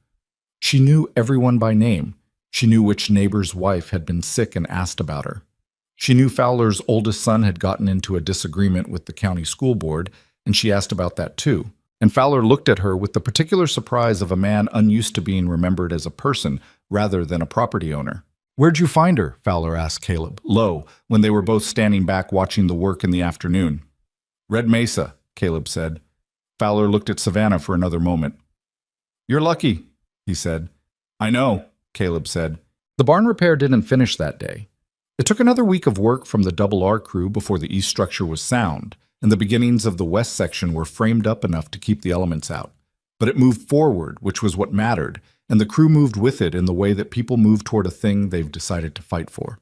She knew everyone by name. She knew which neighbor's wife had been sick and asked about her. She knew Fowler's oldest son had gotten into a disagreement with the county school board, and she asked about that too. And Fowler looked at her with the particular surprise of a man unused to being remembered as a person rather than a property owner. "Where'd you find her?" Fowler asked Caleb, low, when they were both standing back watching the work in the afternoon. "Red Mesa," Caleb said. Fowler looked at Savannah for another moment. "You're lucky," he said. "I know," Caleb said. The barn repair didn't finish that day. It took another week of work from the Double R crew before the east structure was sound, and the beginnings of the west section were framed up enough to keep the elements out. But it moved forward, which was what mattered, and the crew moved with it in the way that people move toward a thing they've decided to fight for.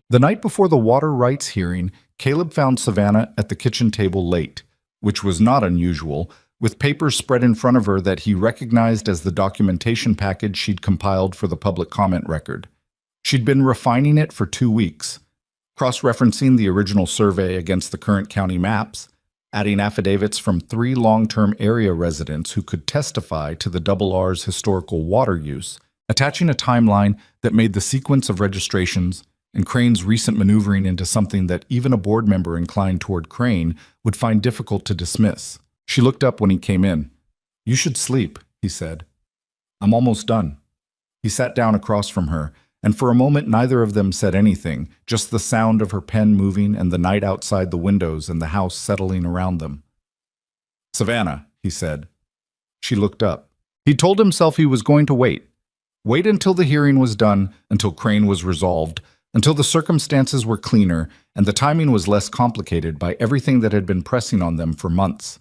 The night before the water rights hearing, Caleb found Savannah at the kitchen table late, which was not unusual, with papers spread in front of her that he recognized as the documentation package she'd compiled for the public comment record. She'd been refining it for 2 weeks, cross-referencing the original survey against the current county maps, adding affidavits from 3 long-term area residents who could testify to the Double R's historical water use, attaching a timeline that made the sequence of registrations and Crane's recent maneuvering into something that even a board member inclined toward Crane would find difficult to dismiss. She looked up when he came in. "You should sleep," he said. "I'm almost done." He sat down across from her, and for a moment neither of them said anything, just the sound of her pen moving and the night outside the windows and the house settling around them. "Savannah," he said. She looked up. He told himself he was going to wait. Wait until the hearing was done, until Crane was resolved, until the circumstances were cleaner and the timing was less complicated by everything that had been pressing on them for months.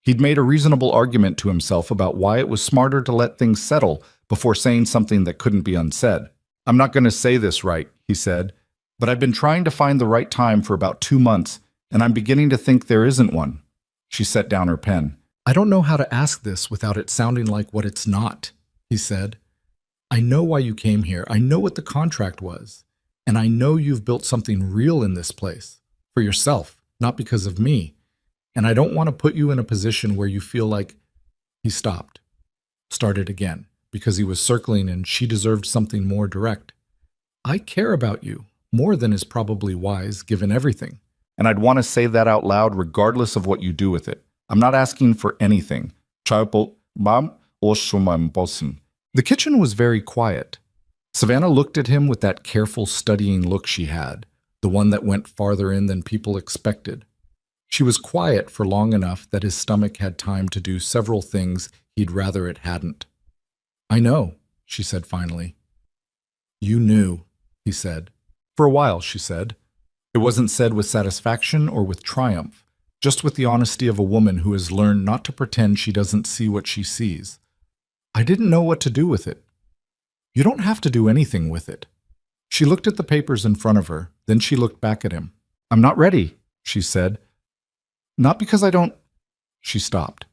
He'd made a reasonable argument to himself about why it was smarter to let things settle before saying something that couldn't be unsaid. "I'm not going to say this right," he said, "but I've been trying to find the right time for about 2 months, and I'm beginning to think there isn't one." She set down her pen. "I don't know how to ask this without it sounding like what it's not," he said. "I know why you came here. I know what the contract was. And I know you've built something real in this place. For yourself, not because of me. And I don't want to put you in a position where you feel like—" He stopped. Started again, because he was circling and she deserved something more direct. "I care about you, more than is probably wise, given everything. And I'd want to say that out loud regardless of what you do with it. I'm not asking for anything." The kitchen was very quiet. Savannah looked at him with that careful, studying look she had, the one that went farther in than people expected. She was quiet for long enough that his stomach had time to do several things he'd rather it hadn't. "I know," she said finally. "You knew," he said. "For a while," she said. It wasn't said with satisfaction or with triumph, just with the honesty of a woman who has learned not to pretend she doesn't see what she sees. "I didn't know what to do with it." "You don't have to do anything with it." She looked at the papers in front of her, then she looked back at him. "I'm not ready," she said. "Not because I don't—" She stopped.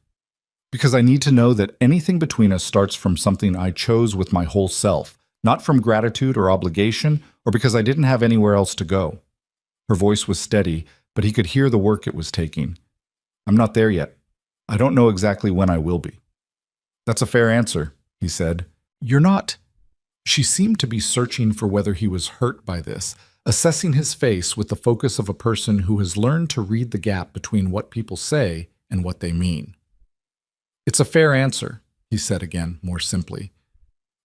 "Because I need to know that anything between us starts from something I chose with my whole self, not from gratitude or obligation, or because I didn't have anywhere else to go." Her voice was steady, but he could hear the work it was taking. "I'm not there yet. I don't know exactly when I will be." "That's a fair answer," he said. "You're not—" She seemed to be searching for whether he was hurt by this, assessing his face with the focus of a person who has learned to read the gap between what people say and what they mean. "It's a fair answer," he said again, more simply.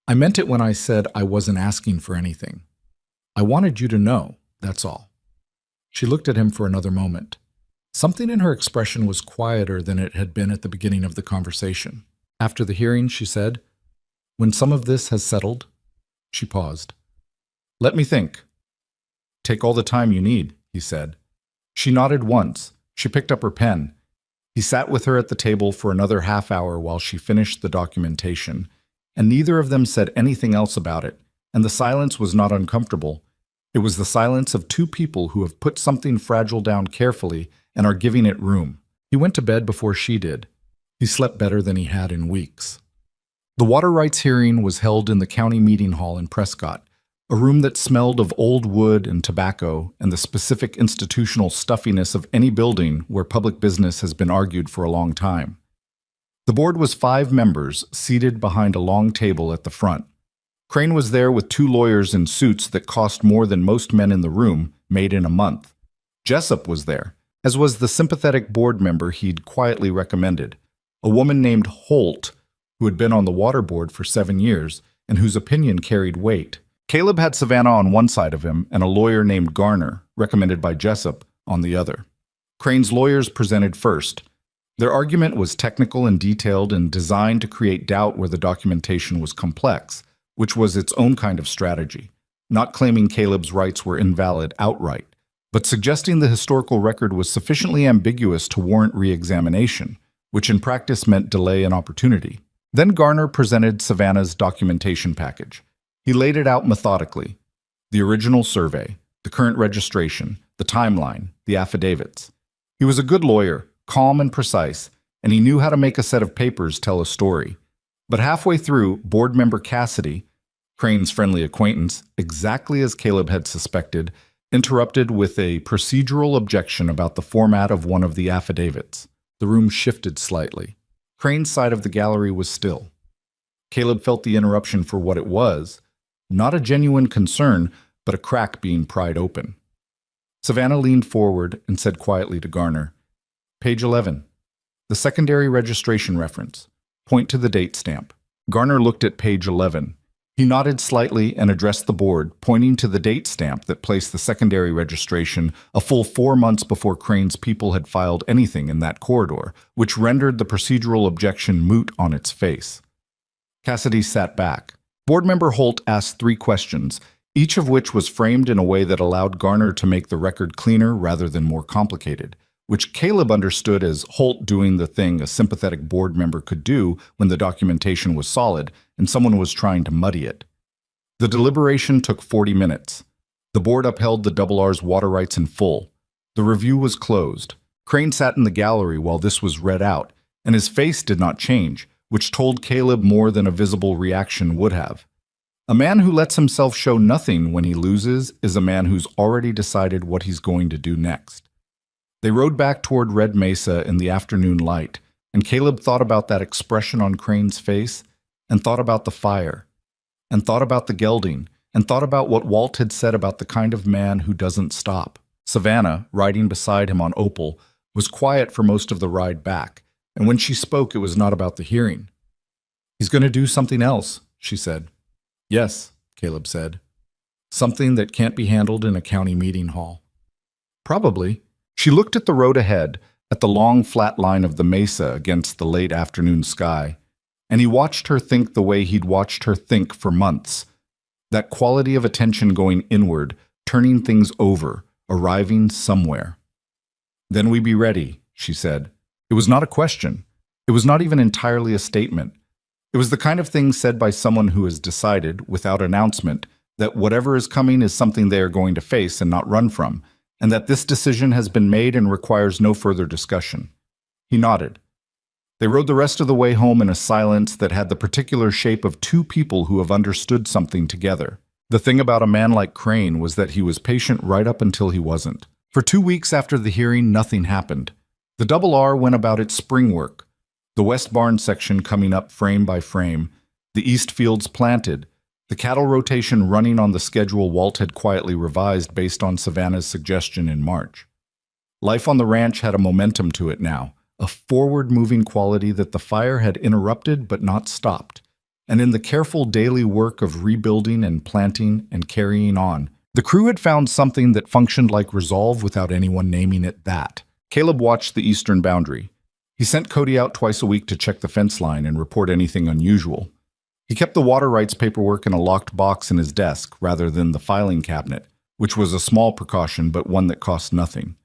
"I meant it when I said I wasn't asking for anything. I wanted you to know, that's all." She looked at him for another moment. Something in her expression was quieter than it had been at the beginning of the conversation. After the hearing, she said, "When some of this has settled—" She paused. "Let me think." "Take all the time you need," he said. She nodded once. She picked up her pen. He sat with her at the table for another half hour while she finished the documentation, and neither of them said anything else about it, and the silence was not uncomfortable. It was the silence of two people who have put something fragile down carefully and are giving it room. He went to bed before she did. He slept better than he had in weeks. The water rights hearing was held in the county meeting hall in Prescott, a room that smelled of old wood and tobacco and the specific institutional stuffiness of any building where public business has been argued for a long time. The board was 5 members seated behind a long table at the front. Crane was there with 2 lawyers in suits that cost more than most men in the room, made in a month. Jessup was there, as was the sympathetic board member he'd quietly recommended, a woman named Holt, who had been on the water board for 7 years and whose opinion carried weight. Caleb had Savannah on one side of him and a lawyer named Garner, recommended by Jessup, on the other. Crane's lawyers presented first. Their argument was technical and detailed and designed to create doubt where the documentation was complex, which was its own kind of strategy, not claiming Caleb's rights were invalid outright, but suggesting the historical record was sufficiently ambiguous to warrant re-examination, which in practice meant delay and opportunity. Then Garner presented Savannah's documentation package. He laid it out methodically: the original survey, the current registration, the timeline, the affidavits. He was a good lawyer, calm and precise, and he knew how to make a set of papers tell a story. But halfway through, board member Cassidy, Crane's friendly acquaintance, exactly as Caleb had suspected, interrupted with a procedural objection about the format of one of the affidavits. The room shifted slightly. Crane's side of the gallery was still. Caleb felt the interruption for what it was, not a genuine concern, but a crack being pried open. Savannah leaned forward and said quietly to Garner, "Page 11, the secondary registration reference. Point to the date stamp." Garner looked at page 11. He nodded slightly and addressed the board, pointing to the date stamp that placed the secondary registration a full 4 months before Crane's people had filed anything in that corridor, which rendered the procedural objection moot on its face. Cassidy sat back. Board member Holt asked 3 questions, each of which was framed in a way that allowed Garner to make the record cleaner rather than more complicated, which Caleb understood as Holt doing the thing a sympathetic board member could do when the documentation was solid and someone was trying to muddy it. The deliberation took 40 minutes. The board upheld the Double R's water rights in full. The review was closed. Crane sat in the gallery while this was read out, and his face did not change, which told Caleb more than a visible reaction would have. A man who lets himself show nothing when he loses is a man who's already decided what he's going to do next. They rode back toward Red Mesa in the afternoon light, and Caleb thought about that expression on Crane's face, and thought about the fire, and thought about the gelding, and thought about what Walt had said about the kind of man who doesn't stop. Savannah, riding beside him on Opal, was quiet for most of the ride back, and when she spoke it was not about the hearing. "He's going to do something else," she said. "Yes," Caleb said. "Something that can't be handled in a county meeting hall." "Probably." She looked at the road ahead, at the long flat line of the mesa against the late afternoon sky, and he watched her think the way he'd watched her think for months. That quality of attention going inward, turning things over, arriving somewhere. "Then we be ready," she said. It was not a question. It was not even entirely a statement. It was the kind of thing said by someone who has decided, without announcement, that whatever is coming is something they are going to face and not run from, and that this decision has been made and requires no further discussion. He nodded. They rode the rest of the way home in a silence that had the particular shape of 2 people who have understood something together. The thing about a man like Crane was that he was patient right up until he wasn't. For 2 weeks after the hearing, nothing happened. The Double R went about its spring work, the west barn section coming up frame by frame, the east fields planted, the cattle rotation running on the schedule Walt had quietly revised based on Savannah's suggestion in March. Life on the ranch had a momentum to it now, a forward-moving quality that the fire had interrupted but not stopped. And in the careful daily work of rebuilding and planting and carrying on, the crew had found something that functioned like resolve without anyone naming it that. Caleb watched the eastern boundary. He sent Cody out twice a week to check the fence line and report anything unusual. He kept the water rights paperwork in a locked box in his desk rather than the filing cabinet, which was a small precaution but one that cost nothing.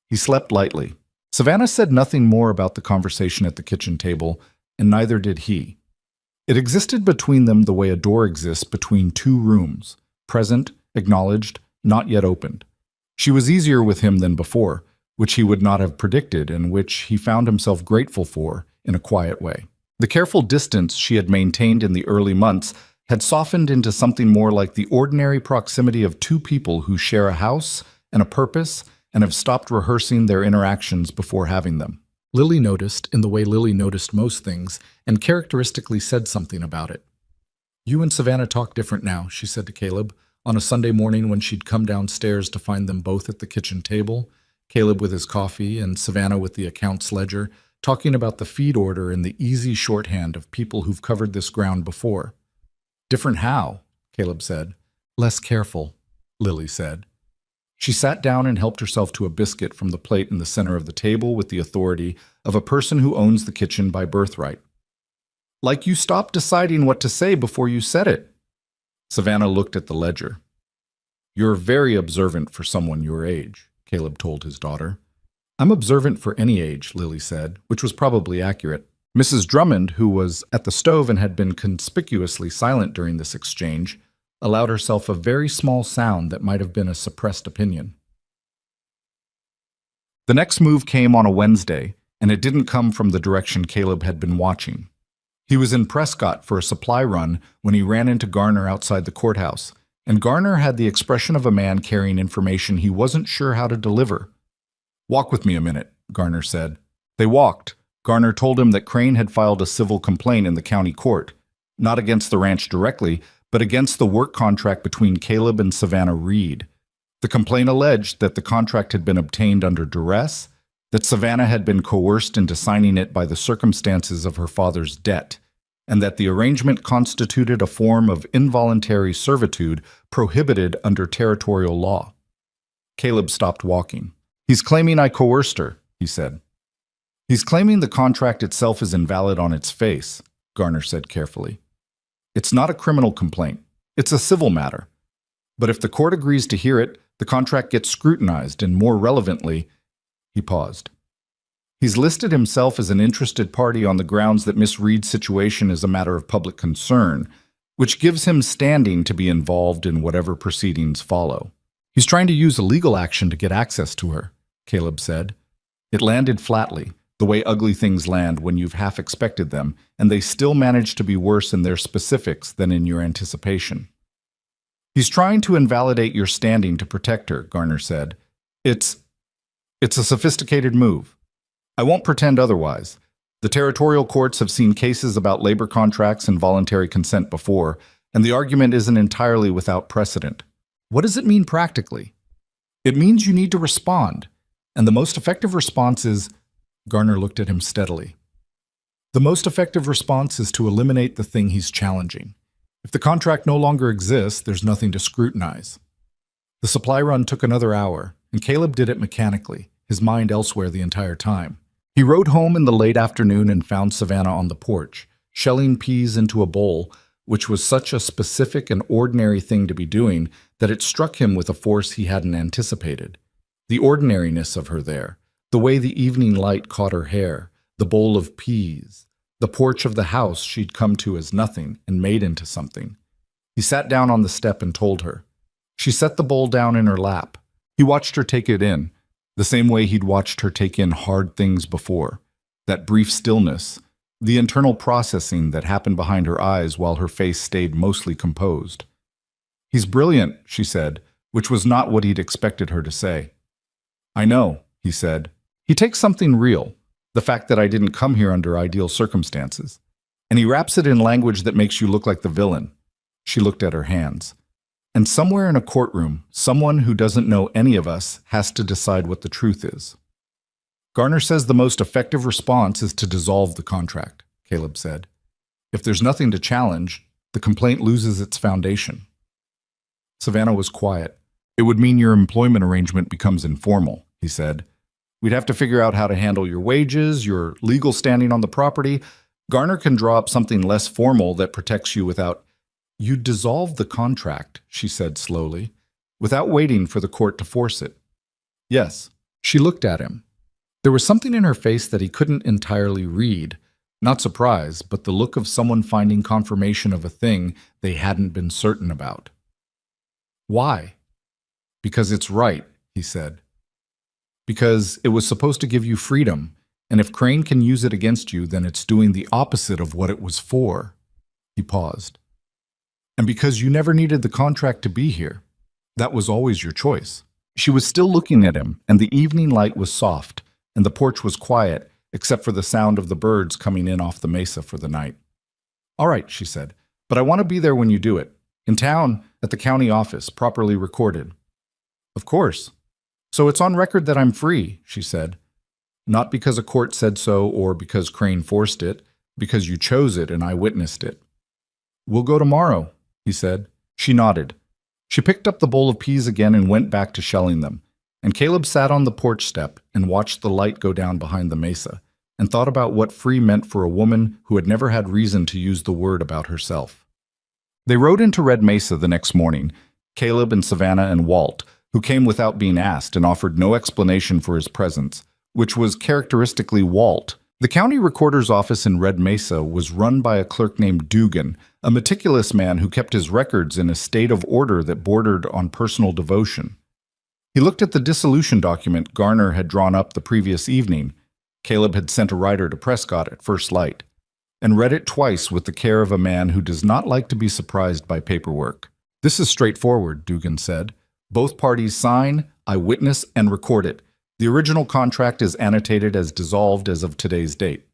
He slept lightly. Savannah said nothing more about the conversation at the kitchen table, and neither did he. It existed between them the way a door exists between 2 rooms, present, acknowledged, not yet opened. She was easier with him than before, which he would not have predicted and which he found himself grateful for in a quiet way. The careful distance she had maintained in the early months had softened into something more like the ordinary proximity of 2 people who share a house and a purpose and have stopped rehearsing their interactions before having them. Lily noticed in the way Lily noticed most things and characteristically said something about it. "You and Savannah talk different now," she said to Caleb, on a Sunday morning when she'd come downstairs to find them both at the kitchen table, Caleb with his coffee and Savannah with the accounts ledger, talking about the feed order in the easy shorthand of people who've covered this ground before. "Different how?" Caleb said. "Less careful," Lily said. She sat down and helped herself to a biscuit from the plate in the center of the table with the authority of a person who owns the kitchen by birthright. "Like you stopped deciding what to say before you said it." Savannah looked at the ledger. "You're very observant for someone your age," Caleb told his daughter. "I'm observant for any age," Lily said, which was probably accurate. Mrs. Drummond, who was at the stove and had been conspicuously silent during this exchange, allowed herself a very small sound that might have been a suppressed opinion. The next move came on a Wednesday, and it didn't come from the direction Caleb had been watching. He was in Prescott for a supply run when he ran into Garner outside the courthouse, and Garner had the expression of a man carrying information he wasn't sure how to deliver. "Walk with me a minute," Garner said. They walked. Garner told him that Crane had filed a civil complaint in the county court, not against the ranch directly, but against the work contract between Caleb and Savannah Reed. The complaint alleged that the contract had been obtained under duress, that Savannah had been coerced into signing it by the circumstances of her father's debt, and that the arrangement constituted a form of involuntary servitude prohibited under territorial law. Caleb stopped walking. "He's claiming I coerced her," he said. "He's claiming the contract itself is invalid on its face," Garner said carefully. "It's not a criminal complaint. It's a civil matter. But if the court agrees to hear it, the contract gets scrutinized, and more relevantly," he paused. "He's listed himself as an interested party on the grounds that Miss Reed's situation is a matter of public concern, which gives him standing to be involved in whatever proceedings follow." "He's trying to use a legal action to get access to her," Caleb said. It landed flatly, the way ugly things land when you've half expected them, and they still manage to be worse in their specifics than in your anticipation. "He's trying to invalidate your standing to protect her," Garner said. It's a sophisticated move. I won't pretend otherwise. The territorial courts have seen cases about labor contracts and voluntary consent before, and the argument isn't entirely without precedent. "What does it mean practically?" "It means you need to respond, and the most effective response is—" Garner looked at him steadily. "The most effective response is to eliminate the thing he's challenging. If the contract no longer exists, there's nothing to scrutinize." The supply run took another hour, and Caleb did it mechanically, his mind elsewhere the entire time. He rode home in the late afternoon and found Savannah on the porch, shelling peas into a bowl, which was such a specific and ordinary thing to be doing that it struck him with a force he hadn't anticipated. The ordinariness of her there, the way the evening light caught her hair, the bowl of peas, the porch of the house she'd come to as nothing and made into something. He sat down on the step and told her. She set the bowl down in her lap. He watched her take it in, the same way he'd watched her take in hard things before. That brief stillness, the internal processing that happened behind her eyes while her face stayed mostly composed. "He's brilliant," she said, which was not what he'd expected her to say. "I know," he said. "He takes something real, the fact that I didn't come here under ideal circumstances, and he wraps it in language that makes you look like the villain." She looked at her hands. "And somewhere in a courtroom, someone who doesn't know any of us has to decide what the truth is." "Garner says the most effective response is to dissolve the contract," Caleb said. "If there's nothing to challenge, the complaint loses its foundation." Savannah was quiet. "It would mean your employment arrangement becomes informal," he said. "We'd have to figure out how to handle your wages, your legal standing on the property. Garner can draw up something less formal that protects you without—" "You'd dissolve the contract," she said slowly, "without waiting for the court to force it." "Yes." She looked at him. There was something in her face that he couldn't entirely read, not surprise, but the look of someone finding confirmation of a thing they hadn't been certain about. "Why?" "Because it's right," he said. "Because it was supposed to give you freedom, and if Crane can use it against you, then it's doing the opposite of what it was for." He paused. "And because you never needed the contract to be here. That was always your choice." She was still looking at him, and the evening light was soft, and the porch was quiet, except for the sound of the birds coming in off the mesa for the night. "All right," she said, "but I want to be there when you do it. In town, at the county office, properly recorded." "Of course. So it's on record that I'm free," she said. "Not because a court said so or because Crane forced it, because you chose it and I witnessed it." "We'll go tomorrow," he said. She nodded. She picked up the bowl of peas again and went back to shelling them, and Caleb sat on the porch step and watched the light go down behind the mesa, and thought about what free meant for a woman who had never had reason to use the word about herself. They rode into Red Mesa the next morning, Caleb and Savannah and Walt, who came without being asked and offered no explanation for his presence, which was characteristically Walt. The county recorder's office in Red Mesa was run by a clerk named Dugan, a meticulous man who kept his records in a state of order that bordered on personal devotion. He looked at the dissolution document Garner had drawn up the previous evening. Caleb had sent a writer to Prescott at first light, and read it twice with the care of a man who does not like to be surprised by paperwork. "This is straightforward," Dugan said. "Both parties sign, I witness, and record it. The original contract is annotated as dissolved as of today's date."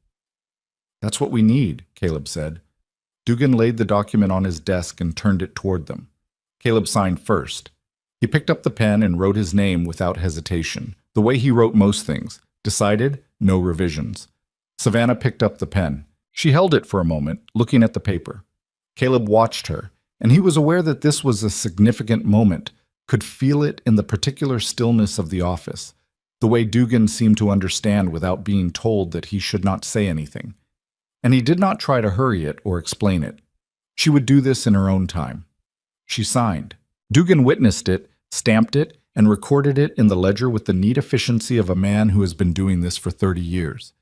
"That's what we need," Caleb said. Dugan laid the document on his desk and turned it toward them. Caleb signed first. He picked up the pen and wrote his name without hesitation, the way he wrote most things. Decided, no revisions. Savannah picked up the pen. She held it for a moment, looking at the paper. Caleb watched her, and he was aware that this was a significant moment, could feel it in the particular stillness of the office, the way Dugan seemed to understand without being told that he should not say anything. And he did not try to hurry it or explain it. She would do this in her own time. She signed. Dugan witnessed it, stamped it, and recorded it in the ledger with the neat efficiency of a man who has been doing this for 30 years.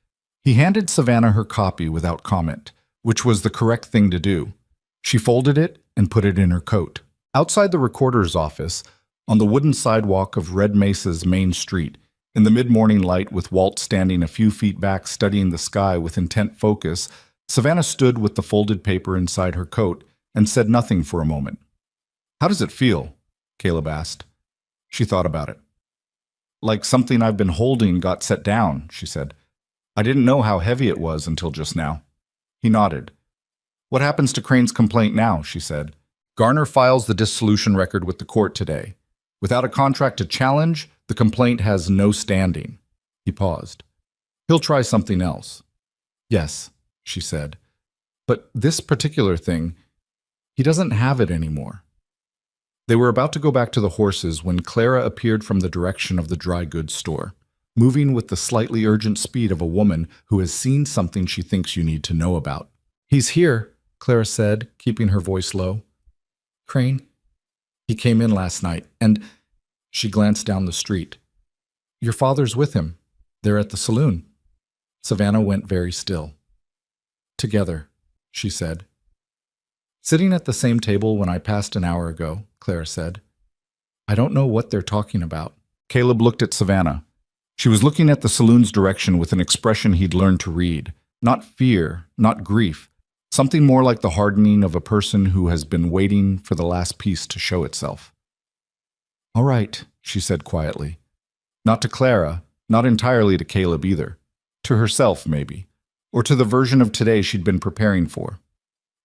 He handed Savannah her copy without comment, which was the correct thing to do. She folded it and put it in her coat. Outside the recorder's office, on the wooden sidewalk of Red Mesa's main street, in the mid-morning light with Walt standing a few feet back studying the sky with intent focus, Savannah stood with the folded paper inside her coat and said nothing for a moment. "How does it feel?" Caleb asked. She thought about it. "Like something I've been holding got set down," she said. "I didn't know how heavy it was until just now." He nodded. "What happens to Crane's complaint now?" she said. "Garner files the dissolution record with the court today. Without a contract to challenge, the complaint has no standing." He paused. "He'll try something else." "Yes," she said. "But this particular thing, he doesn't have it anymore." They were about to go back to the horses when Clara appeared from the direction of the dry goods store, moving with the slightly urgent speed of a woman who has seen something she thinks you need to know about. "He's here," Clara said, keeping her voice low. "Crane? He came in last night, and—" She glanced down the street. "Your father's with him. They're at the saloon." Savannah went very still. "Together," she said. "Sitting at the same table when I passed an hour ago," Clara said. "I don't know what they're talking about." Caleb looked at Savannah. She was looking at the saloon's direction with an expression he'd learned to read. Not fear, not grief. Something more like the hardening of a person who has been waiting for the last piece to show itself. "All right," she said quietly. Not to Clara, not entirely to Caleb either. To herself, maybe. Or to the version of today she'd been preparing for.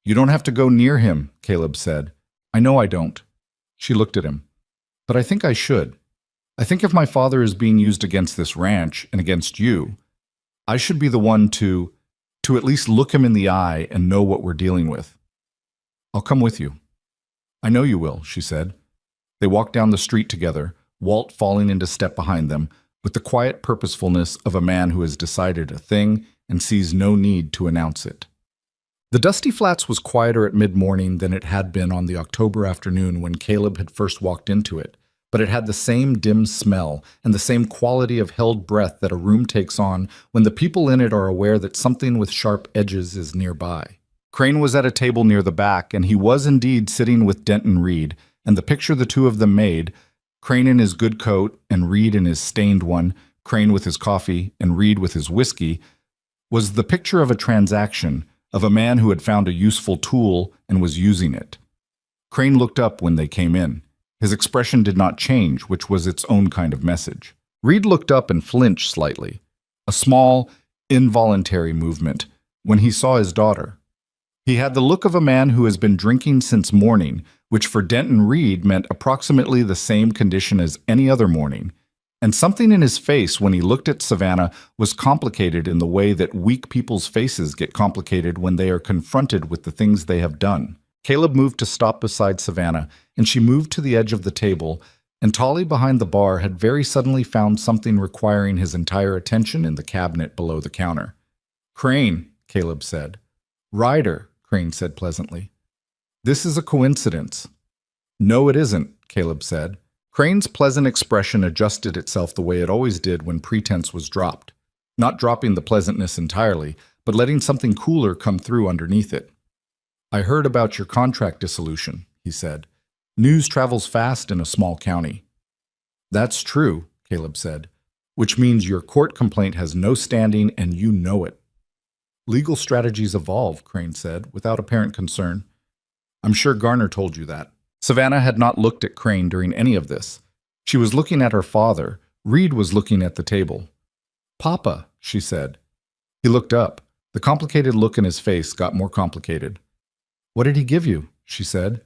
"You don't have to go near him," Caleb said. "I know I don't." She looked at him. "But I think I should. I think if my father is being used against this ranch and against you, I should be the one to at least look him in the eye and know what we're dealing with. I'll come with you." "I know you will," she said. They walked down the street together, Walt falling into step behind them, with the quiet purposefulness of a man who has decided a thing and sees no need to announce it. The Dusty Flats was quieter at mid-morning than it had been on the October afternoon when Caleb had first walked into it, but it had the same dim smell and the same quality of held breath that a room takes on when the people in it are aware that something with sharp edges is nearby. Crane was at a table near the back, and he was indeed sitting with Denton Reed, and the picture the two of them made, Crane in his good coat and Reed in his stained one, Crane with his coffee and Reed with his whiskey, was the picture of a transaction, of a man who had found a useful tool and was using it. Crane looked up when they came in. His expression did not change, which was its own kind of message. Reed looked up and flinched slightly, a small, involuntary movement, when he saw his daughter. He had the look of a man who has been drinking since morning, which for Denton Reed meant approximately the same condition as any other morning, and something in his face when he looked at Savannah was complicated in the way that weak people's faces get complicated when they are confronted with the things they have done. Caleb moved to stop beside Savannah, and she moved to the edge of the table, and Tolly behind the bar had very suddenly found something requiring his entire attention in the cabinet below the counter. "Crane," Caleb said. "Ryder," Crane said pleasantly. "This is a coincidence." "No, it isn't," Caleb said. Crane's pleasant expression adjusted itself the way it always did when pretense was dropped, not dropping the pleasantness entirely, but letting something cooler come through underneath it. "I heard about your contract dissolution," he said. "News travels fast in a small county." "That's true," Caleb said, "which means your court complaint has no standing and you know it." "Legal strategies evolve," Crane said, without apparent concern. "I'm sure Garner told you that." Savannah had not looked at Crane during any of this. She was looking at her father. Reed was looking at the table. "Papa," she said. He looked up. The complicated look in his face got more complicated. "What did he give you?" she said.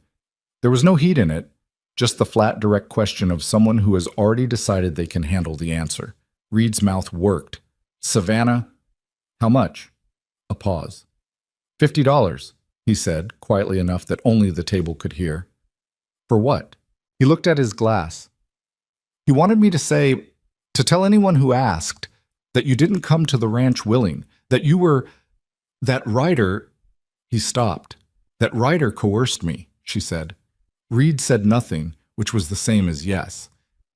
There was no heat in it, just the flat, direct question of someone who has already decided they can handle the answer. Reed's mouth worked. "Savannah, how much?" A pause. $50, he said, quietly enough that only the table could hear. For what? He looked at his glass. He wanted me to say, to tell anyone who asked, that you didn't come to the ranch willing, that you were, that Ryder. He stopped. That Ryder coerced me, she said. Reed said nothing, which was the same as yes.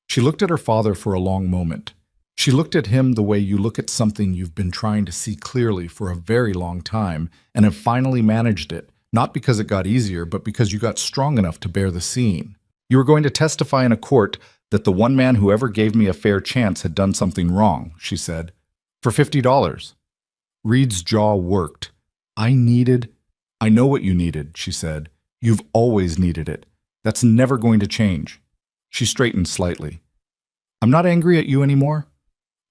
She looked at her father for a long moment. She looked at him the way you look at something you've been trying to see clearly for a very long time and have finally managed it, not because it got easier, but because you got strong enough to bear the seeing. You were going to testify in a court that the one man who ever gave me a fair chance had done something wrong, she said. For $50. Reed's jaw worked. I know what you needed, she said. You've always needed it. That's never going to change. She straightened slightly. I'm not angry at you anymore.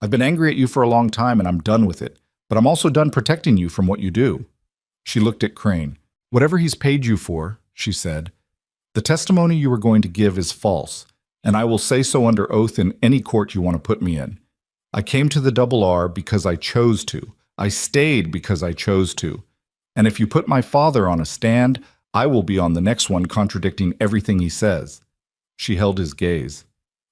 I've been angry at you for a long time and I'm done with it, but I'm also done protecting you from what you do. She looked at Crane. Whatever he's paid you for, she said, the testimony you were going to give is false, and I will say so under oath in any court you want to put me in. I came to the Double R because I chose to. I stayed because I chose to. And if you put my father on a stand, I will be on the next one contradicting everything he says. She held his gaze.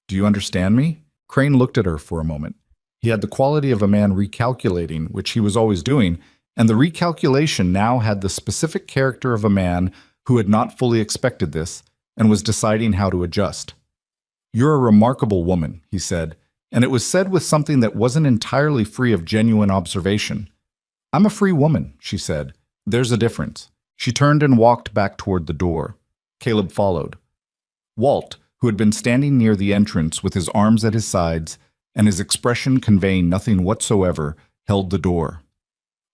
Do you understand me? Crane looked at her for a moment. He had the quality of a man recalculating, which he was always doing, and the recalculation now had the specific character of a man who had not fully expected this and was deciding how to adjust. You're a remarkable woman, he said, and it was said with something that wasn't entirely free of genuine observation. I'm a free woman, she said. There's a difference. She turned and walked back toward the door. Caleb followed. Walt, who had been standing near the entrance with his arms at his sides and his expression conveying nothing whatsoever, held the door.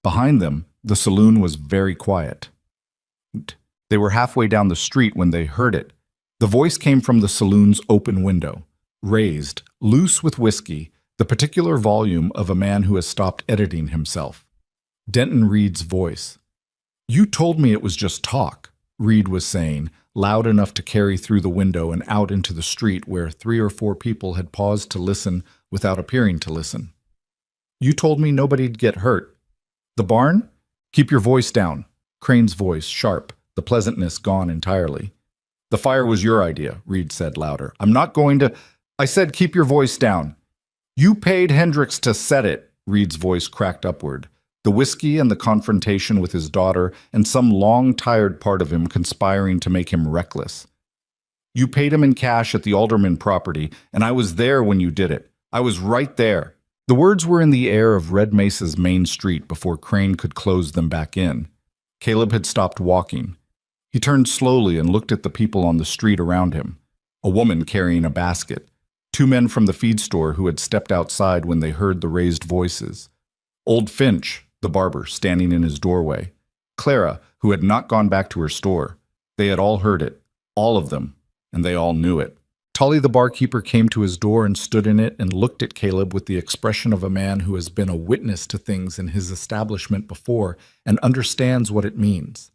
Behind them, the saloon was very quiet. They were halfway down the street when they heard it. The voice came from the saloon's open window, raised, loose with whiskey, the particular volume of a man who has stopped editing himself. Denton Reed's voice. You told me it was just talk, Reed was saying, loud enough to carry through the window and out into the street where 3 or 4 people had paused to listen without appearing to listen. You told me nobody'd get hurt. The barn? Keep your voice down. Crane's voice, sharp, the pleasantness gone entirely. The fire was your idea, Reed said louder. I'm not going to... I said keep your voice down. You paid Hendricks to set it, Reed's voice cracked upward. The whiskey and the confrontation with his daughter and some long-tired part of him conspiring to make him reckless. You paid him in cash at the Alderman property, and I was there when you did it. I was right there. The words were in the air of Red Mesa's main street before Crane could close them back in. Caleb had stopped walking. He turned slowly and looked at the people on the street around him. A woman carrying a basket. 2 men from the feed store who had stepped outside when they heard the raised voices. Old Finch, the barber, standing in his doorway. Clara, who had not gone back to her store. They had all heard it, all of them, and they all knew it. Tully the barkeeper came to his door and stood in it and looked at Caleb with the expression of a man who has been a witness to things in his establishment before and understands what it means.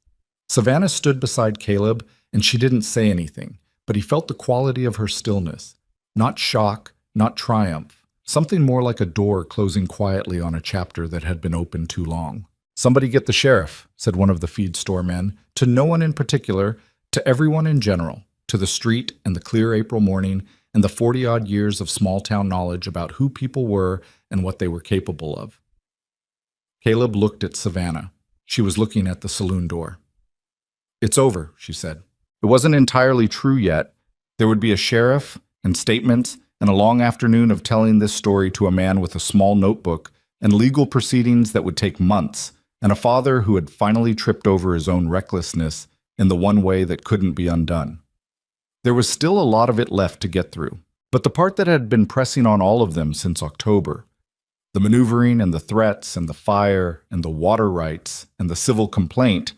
Savannah stood beside Caleb, and she didn't say anything, but he felt the quality of her stillness. Not shock, not triumph. Something more like a door closing quietly on a chapter that had been open too long. Somebody get the sheriff, said one of the feed store men, to no one in particular, to everyone in general, to the street and the clear April morning and the 40-odd years of small-town knowledge about who people were and what they were capable of. Caleb looked at Savannah. She was looking at the saloon door. It's over, she said. It wasn't entirely true yet. There would be a sheriff and statements and a long afternoon of telling this story to a man with a small notebook and legal proceedings that would take months, and a father who had finally tripped over his own recklessness in the one way that couldn't be undone. There was still a lot of it left to get through, but the part that had been pressing on all of them since October, the maneuvering and the threats and the fire and the water rights and the civil complaint,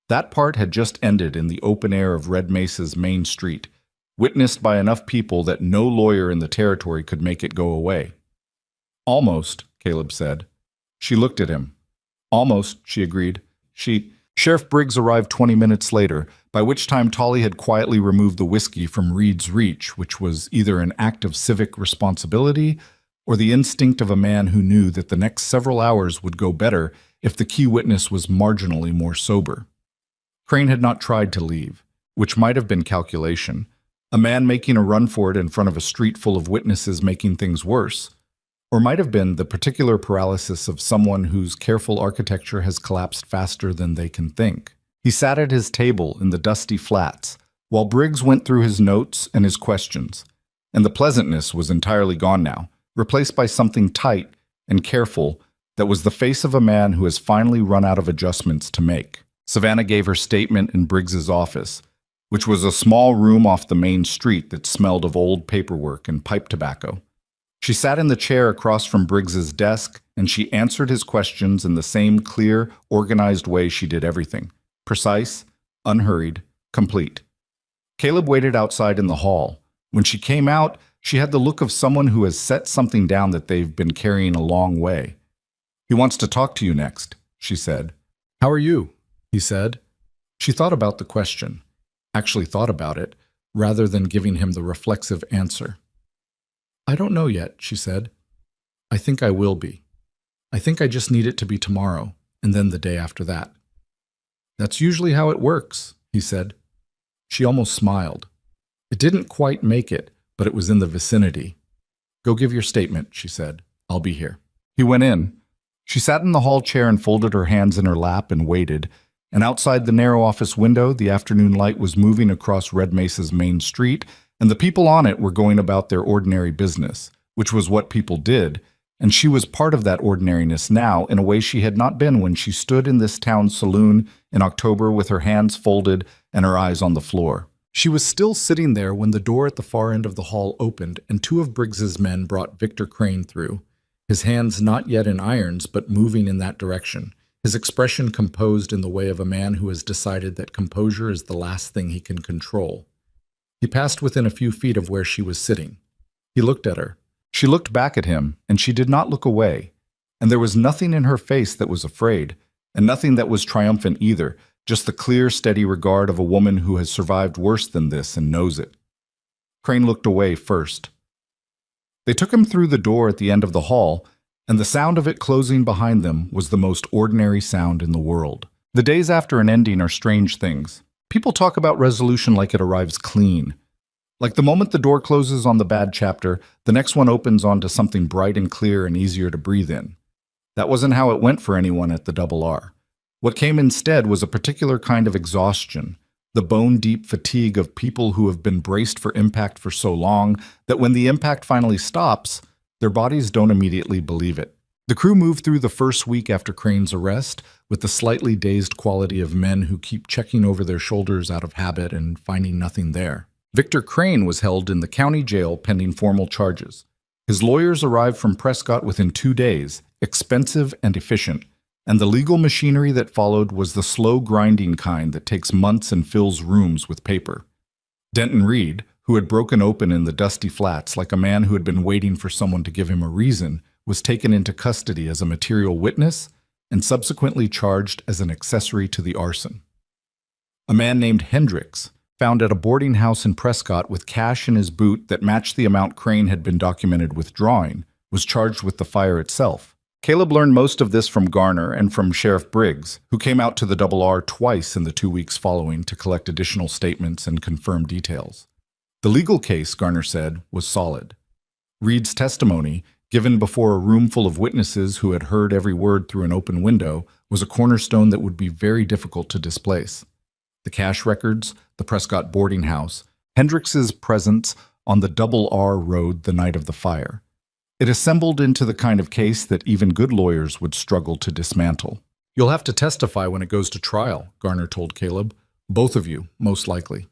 that part had just ended in the open air of Red Mesa's main street, witnessed by enough people that no lawyer in the territory could make it go away. Almost, Caleb said. She looked at him. Almost, she agreed. Sheriff Briggs arrived 20 minutes later, by which time Tolly had quietly removed the whiskey from Reed's reach, which was either an act of civic responsibility or the instinct of a man who knew that the next several hours would go better if the key witness was marginally more sober. Crane had not tried to leave, which might have been calculation, a man making a run for it in front of a street full of witnesses making things worse, or might have been the particular paralysis of someone whose careful architecture has collapsed faster than they can think. He sat at his table in the dusty flats, while Briggs went through his notes and his questions, and the pleasantness was entirely gone now, replaced by something tight and careful that was the face of a man who has finally run out of adjustments to make. Savannah gave her statement in Briggs's office, which was a small room off the main street that smelled of old paperwork and pipe tobacco. She sat in the chair across from Briggs's desk, and she answered his questions in the same clear, organized way she did everything. Precise, unhurried, complete. Caleb waited outside in the hall. When she came out, she had the look of someone who has set something down that they've been carrying a long way. "He wants to talk to you next," she said. "How are you?" he said. She thought about the question, actually thought about it, rather than giving him the reflexive answer. "I don't know yet," she said. "I think I will be. I think I just need it to be tomorrow, and then the day after that." "That's usually how it works," he said. She almost smiled. It didn't quite make it, but it was in the vicinity. "Go give your statement," she said. "I'll be here." He went in. She sat in the hall chair and folded her hands in her lap and waited, and outside the narrow office window, the afternoon light was moving across Red Mesa's main street, and the people on it were going about their ordinary business, which was what people did, and she was part of that ordinariness now in a way she had not been when she stood in this town's saloon in October with her hands folded and her eyes on the floor. She was still sitting there when the door at the far end of the hall opened and two of Briggs's men brought Victor Crane through, his hands not yet in irons but moving in that direction, his expression composed in the way of a man who has decided that composure is the last thing he can control. He passed within a few feet of where she was sitting. He looked at her. She looked back at him, and she did not look away, and there was nothing in her face that was afraid, and nothing that was triumphant either, just the clear, steady regard of a woman who has survived worse than this and knows it. Crane looked away first. They took him through the door at the end of the hall, and the sound of it closing behind them was the most ordinary sound in the world. The days after an ending are strange things. People talk about resolution like it arrives clean. Like the moment the door closes on the bad chapter, the next one opens onto something bright and clear and easier to breathe in. That wasn't how it went for anyone at the Double R. What came instead was a particular kind of exhaustion, the bone-deep fatigue of people who have been braced for impact for so long that when the impact finally stops, their bodies don't immediately believe it. The crew moved through the first week after Crane's arrest with the slightly dazed quality of men who keep checking over their shoulders out of habit and finding nothing there. Victor Crane was held in the county jail pending formal charges. His lawyers arrived from Prescott within 2 days, expensive and efficient, and the legal machinery that followed was the slow grinding kind that takes months and fills rooms with paper. Denton Reed, who had broken open in the dusty flats like a man who had been waiting for someone to give him a reason, was taken into custody as a material witness and subsequently charged as an accessory to the arson. A man named Hendricks, found at a boarding house in Prescott with cash in his boot that matched the amount Crane had been documented withdrawing, was charged with the fire itself. Caleb learned most of this from Garner and from Sheriff Briggs, who came out to the Double R twice in the 2 weeks following to collect additional statements and confirm details. The legal case, Garner said, was solid. Reed's testimony, given before a room full of witnesses who had heard every word through an open window, was a cornerstone that would be very difficult to displace. The cash records, the Prescott boarding house, Hendricks's presence on the Double R road the night of the fire. It assembled into the kind of case that even good lawyers would struggle to dismantle. "You'll have to testify when it goes to trial," Garner told Caleb. "Both of you, most likely."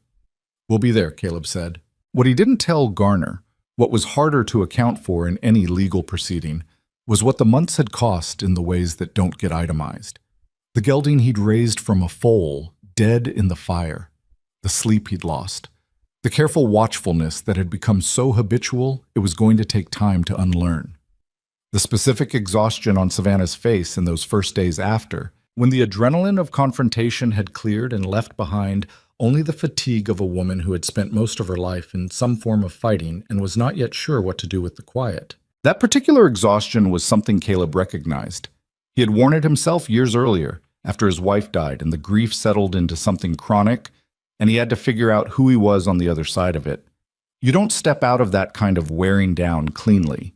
"We'll be there," Caleb said. What he didn't tell Garner, what was harder to account for in any legal proceeding, was what the months had cost in the ways that don't get itemized. The gelding he'd raised from a foal, dead in the fire. The sleep he'd lost. The careful watchfulness that had become so habitual it was going to take time to unlearn. The specific exhaustion on Savannah's face in those first days after, when the adrenaline of confrontation had cleared and left behind only the fatigue of a woman who had spent most of her life in some form of fighting and was not yet sure what to do with the quiet. That particular exhaustion was something Caleb recognized. He had worn it himself years earlier, after his wife died and the grief settled into something chronic, and he had to figure out who he was on the other side of it. You don't step out of that kind of wearing down cleanly.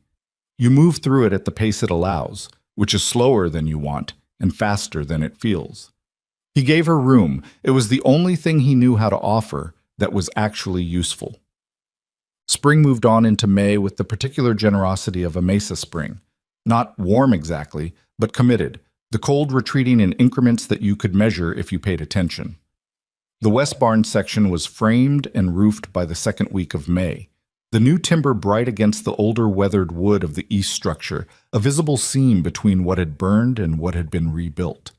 You move through it at the pace it allows, which is slower than you want and faster than it feels. He gave her room. It was the only thing he knew how to offer that was actually useful. Spring moved on into May with the particular generosity of a mesa spring. Not warm exactly, but committed, the cold retreating in increments that you could measure if you paid attention. The west barn section was framed and roofed by the second week of May. The new timber bright against the older weathered wood of the east structure, a visible seam between what had burned and what had been rebuilt.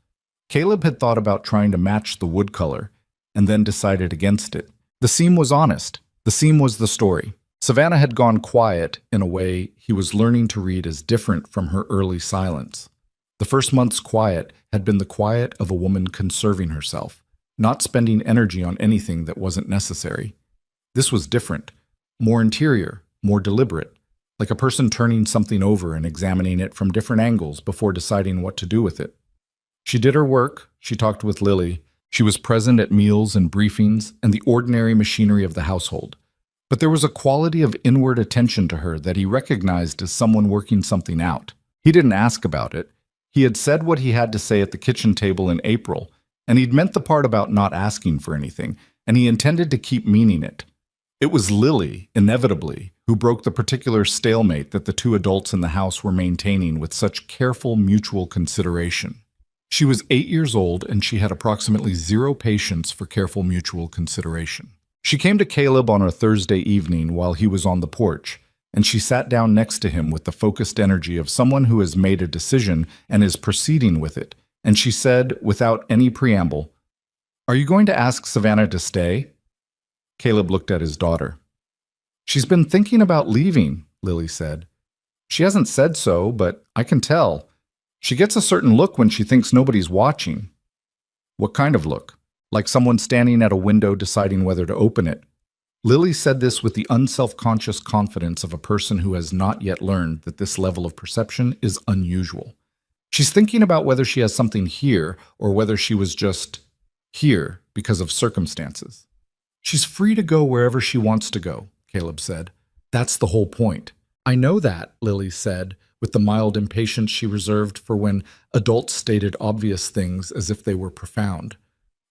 Caleb had thought about trying to match the wood color, and then decided against it. The seam was honest. The seam was the story. Savannah had gone quiet in a way he was learning to read as different from her early silence. The first month's quiet had been the quiet of a woman conserving herself, not spending energy on anything that wasn't necessary. This was different, more interior, more deliberate, like a person turning something over and examining it from different angles before deciding what to do with it. She did her work, she talked with Lily, she was present at meals and briefings and the ordinary machinery of the household. But there was a quality of inward attention to her that he recognized as someone working something out. He didn't ask about it. He had said what he had to say at the kitchen table in April, and he'd meant the part about not asking for anything, and he intended to keep meaning it. It was Lily, inevitably, who broke the particular stalemate that the two adults in the house were maintaining with such careful mutual consideration. She was 8 years old, and she had approximately zero patience for careful mutual consideration. She came to Caleb on a Thursday evening while he was on the porch, and she sat down next to him with the focused energy of someone who has made a decision and is proceeding with it, and she said, without any preamble, "Are you going to ask Savannah to stay?" Caleb looked at his daughter. "She's been thinking about leaving," Lily said. "She hasn't said so, but I can tell. She gets a certain look when she thinks nobody's watching." "What kind of look? Like someone standing at a window deciding whether to open it?" Lily said this with the unself-conscious confidence of a person who has not yet learned that this level of perception is unusual. She's thinking about whether she has something here or whether she was just here because of circumstances. "She's free to go wherever she wants to go," Caleb said. "That's the whole point." "I know that," Lily said, with the mild impatience she reserved for when adults stated obvious things as if they were profound.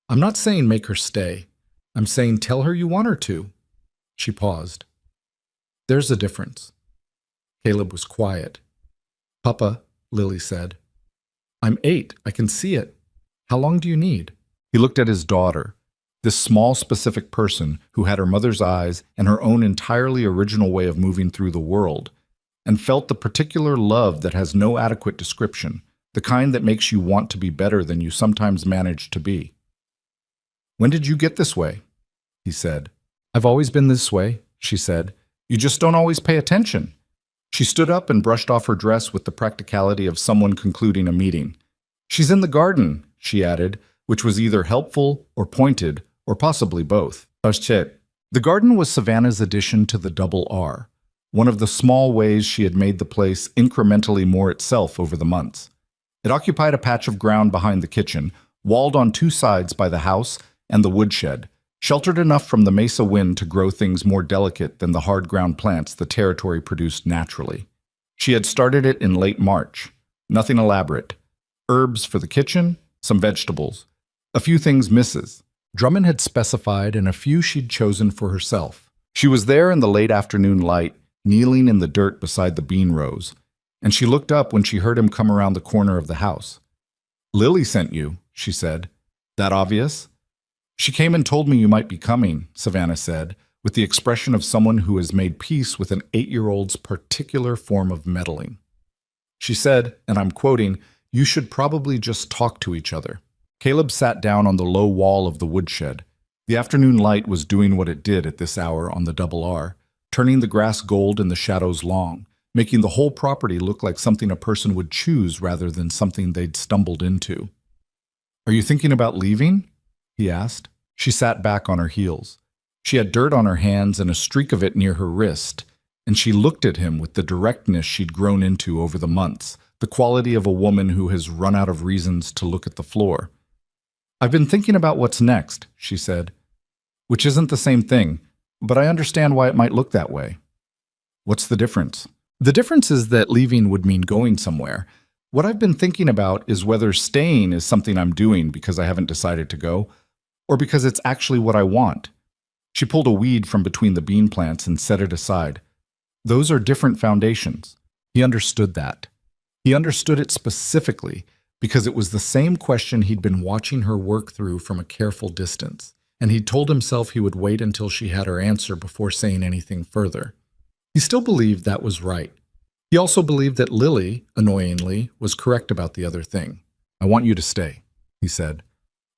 "I'm not saying make her stay. I'm saying tell her you want her to." She paused. "There's a difference." Caleb was quiet. "Papa," Lily said, "I'm 8. I can see it. How long do you need?" He looked at his daughter, this small specific person who had her mother's eyes and her own entirely original way of moving through the world, and felt the particular love that has no adequate description, the kind that makes you want to be better than you sometimes manage to be. "When did you get this way?" he said. "I've always been this way," she said. "You just don't always pay attention." She stood up and brushed off her dress with the practicality of someone concluding a meeting. "She's in the garden," she added, which was either helpful or pointed, or possibly both. The garden was Savannah's addition to the double R, one of the small ways she had made the place incrementally more itself over the months. It occupied a patch of ground behind the kitchen, walled on 2 sides by the house and the woodshed, sheltered enough from the mesa wind to grow things more delicate than the hard ground plants the territory produced naturally. She had started it in late March. Nothing elaborate. Herbs for the kitchen, some vegetables. A few things misses. Drummond had specified and a few she'd chosen for herself. She was there in the late afternoon light, kneeling in the dirt beside the bean rows, and she looked up when she heard him come around the corner of the house. "Lily sent you," she said. "That obvious?" "She came and told me you might be coming," Savannah said, with the expression of someone who has made peace with an 8-year-old's particular form of meddling. She said, and I'm quoting, "You should probably just talk to each other." Caleb sat down on the low wall of the woodshed. The afternoon light was doing what it did at this hour on the double R, turning the grass gold and the shadows long, making the whole property look like something a person would choose rather than something they'd stumbled into. "Are you thinking about leaving?" he asked. She sat back on her heels. She had dirt on her hands and a streak of it near her wrist, and she looked at him with the directness she'd grown into over the months, the quality of a woman who has run out of reasons to look at the floor. "I've been thinking about what's next," she said, "which isn't the same thing, but I understand why it might look that way." "What's the difference?" "The difference is that leaving would mean going somewhere. What I've been thinking about is whether staying is something I'm doing because I haven't decided to go, or because it's actually what I want." She pulled a weed from between the bean plants and set it aside. "Those are different foundations." He understood that. He understood it specifically because it was the same question he'd been watching her work through from a careful distance, and he'd told himself he would wait until she had her answer before saying anything further. He still believed that was right. He also believed that Lily, annoyingly, was correct about the other thing. "I want you to stay," he said.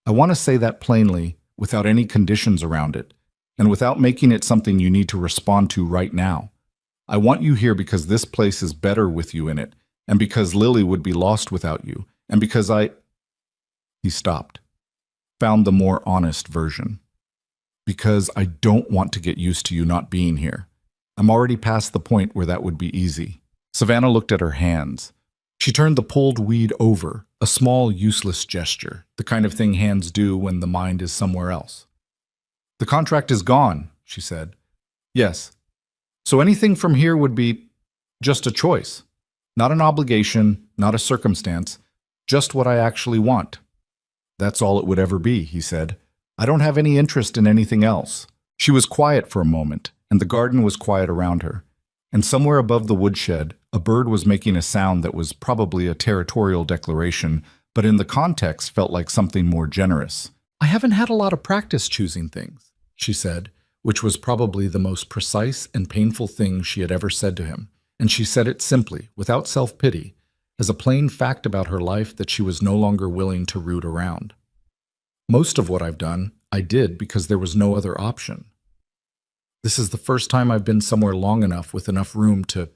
"I want to say that plainly, without any conditions around it, and without making it something you need to respond to right now. I want you here because this place is better with you in it, and because Lily would be lost without you, and because I—" He stopped, found the more honest version. "Because I don't want to get used to you not being here. I'm already past the point where that would be easy." Savannah looked at her hands. She turned the pulled weed over, a small, useless gesture, the kind of thing hands do when the mind is somewhere else. "The contract is gone," she said. "Yes. So anything from here would be just a choice. Not an obligation, not a circumstance, just what I actually want." "That's all it would ever be," he said. "I don't have any interest in anything else." She was quiet for a moment, and the garden was quiet around her. And somewhere above the woodshed, a bird was making a sound that was probably a territorial declaration, but in the context felt like something more generous. "I haven't had a lot of practice choosing things," she said, which was probably the most precise and painful thing she had ever said to him. And she said it simply, without self-pity, as a plain fact about her life that she was no longer willing to root around. "Most of what I've done, I did because there was no other option. This is the first time I've been somewhere long enough with enough room to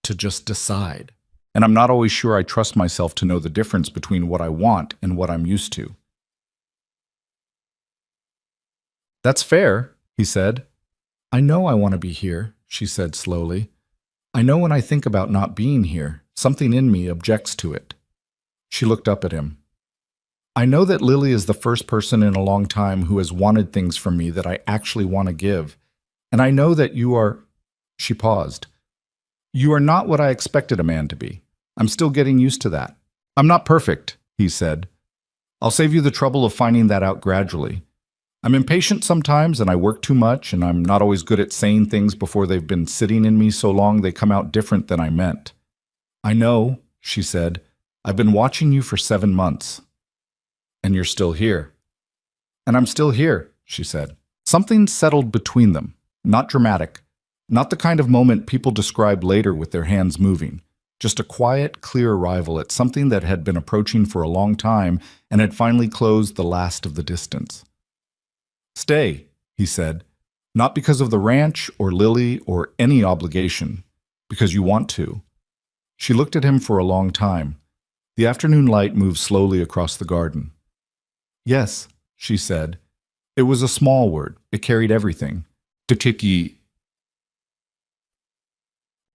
just decide. And I'm not always sure I trust myself to know the difference between what I want and what I'm used to." "That's fair," he said. "I know I want to be here," she said slowly. "I know when I think about not being here, something in me objects to it." She looked up at him. "I know that Lily is the first person in a long time who has wanted things from me that I actually want to give. And I know that you are—" She paused. "You are not what I expected a man to be. I'm still getting used to that. I'm not perfect," he said. "I'll save you the trouble of finding that out gradually. I'm impatient sometimes, and I work too much, and I'm not always good at saying things before they've been sitting in me so long they come out different than I meant. I know," she said. "I've been watching you for 7 months. And you're still here." "And I'm still here," she said. Something settled between them. Not dramatic, not the kind of moment people describe later with their hands moving, just a quiet, clear arrival at something that had been approaching for a long time and had finally closed the last of the distance. "Stay," he said, "not because of the ranch or Lily or any obligation, because you want to." She looked at him for a long time. The afternoon light moved slowly across the garden. "Yes," she said. It was a small word. It carried everything. Tiki.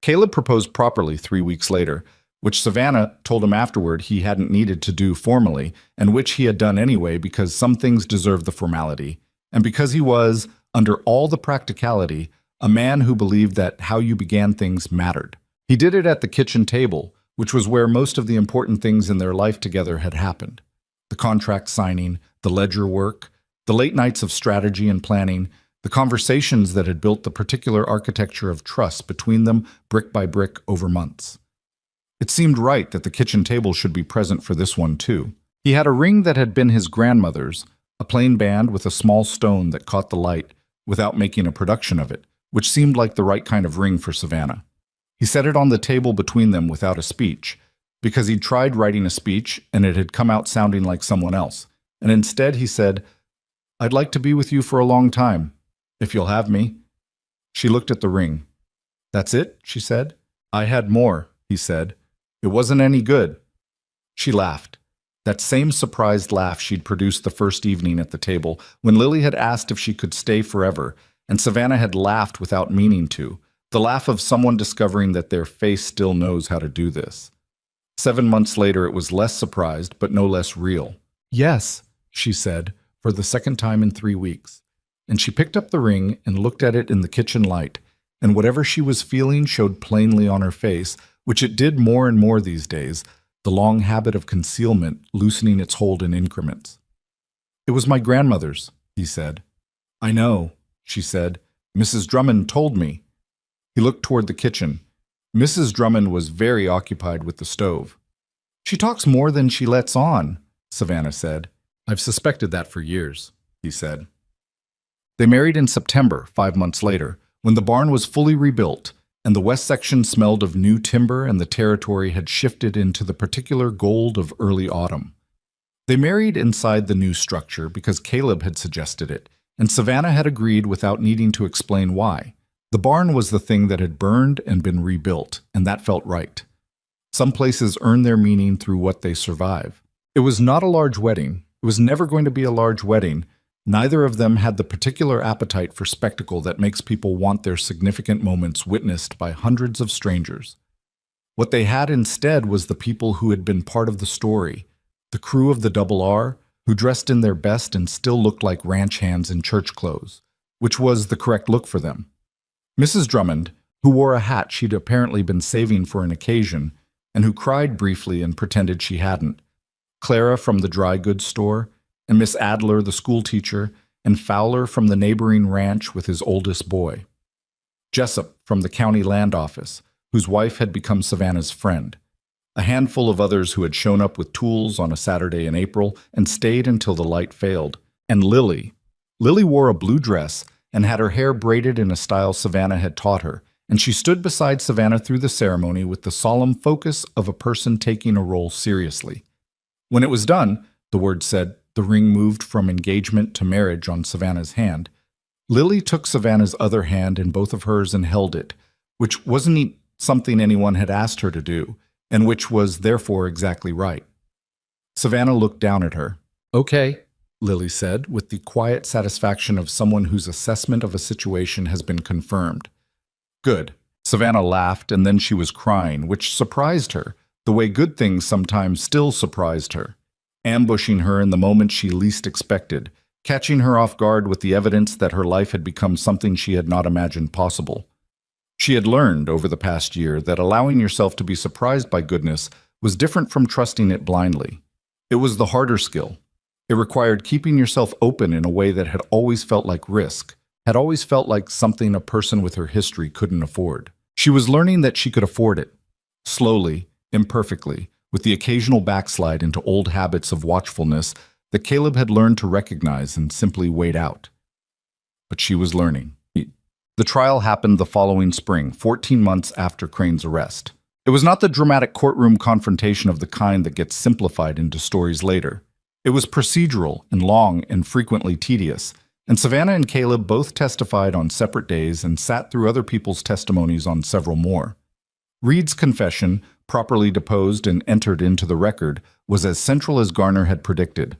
Caleb proposed properly 3 weeks later, which Savannah told him afterward he hadn't needed to do formally, and which he had done anyway because some things deserved the formality, and because he was, under all the practicality, a man who believed that how you began things mattered. He did it at the kitchen table, which was where most of the important things in their life together had happened. The contract signing, the ledger work, the late nights of strategy and planning, the conversations that had built the particular architecture of trust between them brick by brick over months. It seemed right that the kitchen table should be present for this one too. He had a ring that had been his grandmother's, a plain band with a small stone that caught the light without making a production of it, which seemed like the right kind of ring for Savannah. He set it on the table between them without a speech, because he'd tried writing a speech and it had come out sounding like someone else, and instead he said, "I'd like to be with you for a long time. If you'll have me." She looked at the ring. "That's it?" she said. "I had more," he said. "It wasn't any good." She laughed. That same surprised laugh she'd produced the first evening at the table, when Lily had asked if she could stay forever, and Savannah had laughed without meaning to, The laugh of someone discovering that their face still knows how to do this. 7 months later, it was less surprised, but no less real. "Yes," she said, for the second time in 3 weeks. And she picked up the ring and looked at it in the kitchen light, and whatever she was feeling showed plainly on her face, which it did more and more these days, the long habit of concealment loosening its hold in increments. "It was my grandmother's," he said. "I know," she said. "Mrs. Drummond told me." He looked toward the kitchen. Mrs. Drummond was very occupied with the stove. "She talks more than she lets on," Savannah said. "I've suspected that for years," he said. They married in September, 5 months later, when the barn was fully rebuilt, and the west section smelled of new timber and the territory had shifted into the particular gold of early autumn. They married inside the new structure because Caleb had suggested it, and Savannah had agreed without needing to explain why. The barn was the thing that had burned and been rebuilt, and that felt right. Some places earn their meaning through what they survive. It was not a large wedding. It was never going to be a large wedding. Neither of them had the particular appetite for spectacle that makes people want their significant moments witnessed by hundreds of strangers. What they had instead was the people who had been part of the story, the crew of the Double R, who dressed in their best and still looked like ranch hands in church clothes, which was the correct look for them. Mrs. Drummond, who wore a hat she'd apparently been saving for an occasion, and who cried briefly and pretended she hadn't. Clara from the dry goods store, and Miss Adler, the schoolteacher, and Fowler from the neighboring ranch with his oldest boy. Jessup from the county land office, whose wife had become Savannah's friend. A handful of others who had shown up with tools on a Saturday in April and stayed until the light failed. And Lily. Lily wore a blue dress and had her hair braided in a style Savannah had taught her, and she stood beside Savannah through the ceremony with the solemn focus of a person taking a role seriously. When it was done, the word said, the ring moved from engagement to marriage on Savannah's hand. Lily took Savannah's other hand in both of hers and held it, which wasn't something anyone had asked her to do, and which was therefore exactly right. Savannah looked down at her. "Okay," Lily said, with the quiet satisfaction of someone whose assessment of a situation has been confirmed. "Good." Savannah laughed, and then she was crying, which surprised her, the way good things sometimes still surprised her, ambushing her in the moment she least expected, catching her off guard with the evidence that her life had become something she had not imagined possible. She had learned over the past year that allowing yourself to be surprised by goodness was different from trusting it blindly. It was the harder skill. It required keeping yourself open in a way that had always felt like risk, had always felt like something a person with her history couldn't afford. She was learning that she could afford it. Slowly, imperfectly, with the occasional backslide into old habits of watchfulness that Caleb had learned to recognize and simply wait out. But she was learning. The trial happened the following spring, 14 months after Crane's arrest. It was not the dramatic courtroom confrontation of the kind that gets simplified into stories later. It was procedural and long and frequently tedious, and Savannah and Caleb both testified on separate days and sat through other people's testimonies on several more. Reed's confession, properly deposed and entered into the record, was as central as Garner had predicted.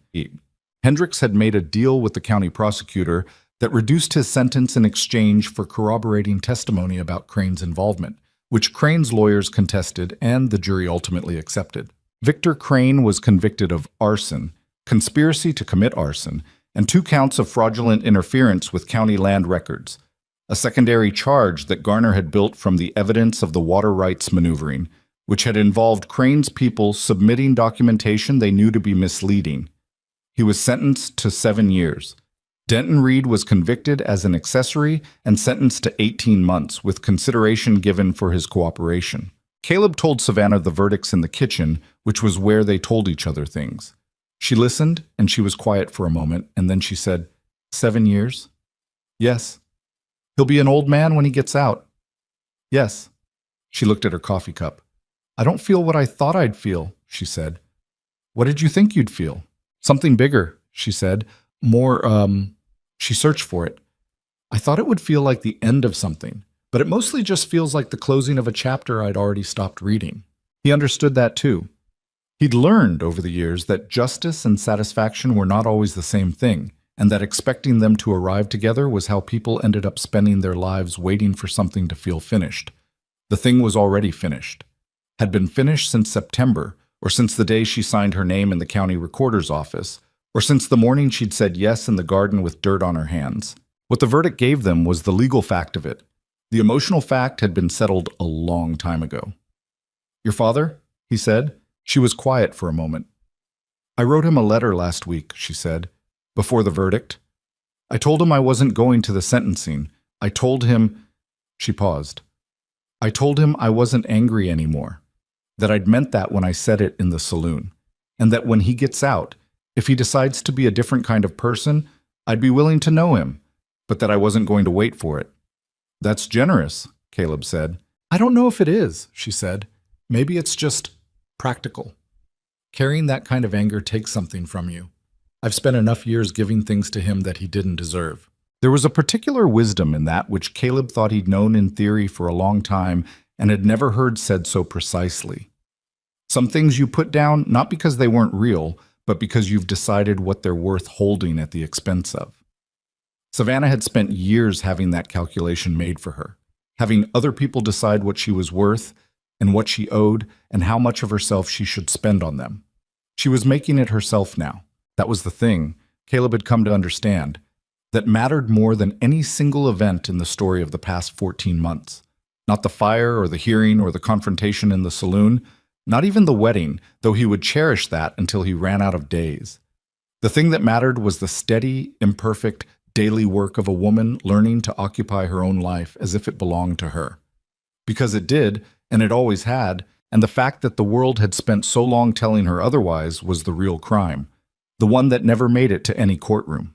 Hendricks had made a deal with the county prosecutor that reduced his sentence in exchange for corroborating testimony about Crane's involvement, which Crane's lawyers contested and the jury ultimately accepted. Victor Crane was convicted of arson, conspiracy to commit arson, and 2 counts of fraudulent interference with county land records, a secondary charge that Garner had built from the evidence of the water rights maneuvering, which had involved Crane's people submitting documentation they knew to be misleading. He was sentenced to 7 years. Denton Reed was convicted as an accessory and sentenced to 18 months, with consideration given for his cooperation. Caleb told Savannah the verdicts in the kitchen, which was where they told each other things. She listened, and she was quiet for a moment, and then she said, 7 years? Yes. He'll be an old man when he gets out. Yes. She looked at her coffee cup. I don't feel what I thought I'd feel, she said. What did you think you'd feel? Something bigger, she said. More, She searched for it. I thought it would feel like the end of something, but it mostly just feels like the closing of a chapter I'd already stopped reading. He understood that too. He'd learned over the years that justice and satisfaction were not always the same thing, and that expecting them to arrive together was how people ended up spending their lives waiting for something to feel finished. The thing was already finished. Had been finished since September, or since the day she signed her name in the county recorder's office, or since the morning she'd said yes in the garden with dirt on her hands. What the verdict gave them was the legal fact of it. The emotional fact had been settled a long time ago. "Your father?" he said. She was quiet for a moment. "I wrote him a letter last week," she said, "before the verdict. I told him I wasn't going to the sentencing. I told him—" She paused. "I told him I wasn't angry anymore, that I'd meant that when I said it in the saloon, and that when he gets out, if he decides to be a different kind of person, I'd be willing to know him, but that I wasn't going to wait for it." "That's generous," Caleb said. "I don't know if it is," she said. "Maybe it's just practical. Carrying that kind of anger takes something from you. I've spent enough years giving things to him that he didn't deserve." There was a particular wisdom in that which Caleb thought he'd known in theory for a long time and had never heard said so precisely. Some things you put down not because they weren't real, but because you've decided what they're worth holding at the expense of. Savannah had spent years having that calculation made for her, having other people decide what she was worth and what she owed and how much of herself she should spend on them. She was making it herself now. That was the thing, Caleb had come to understand, that mattered more than any single event in the story of the past 14 months. Not the fire or the hearing or the confrontation in the saloon, not even the wedding, though he would cherish that until he ran out of days. The thing that mattered was the steady, imperfect, daily work of a woman learning to occupy her own life as if it belonged to her. Because it did, and it always had, and the fact that the world had spent so long telling her otherwise was the real crime, the one that never made it to any courtroom.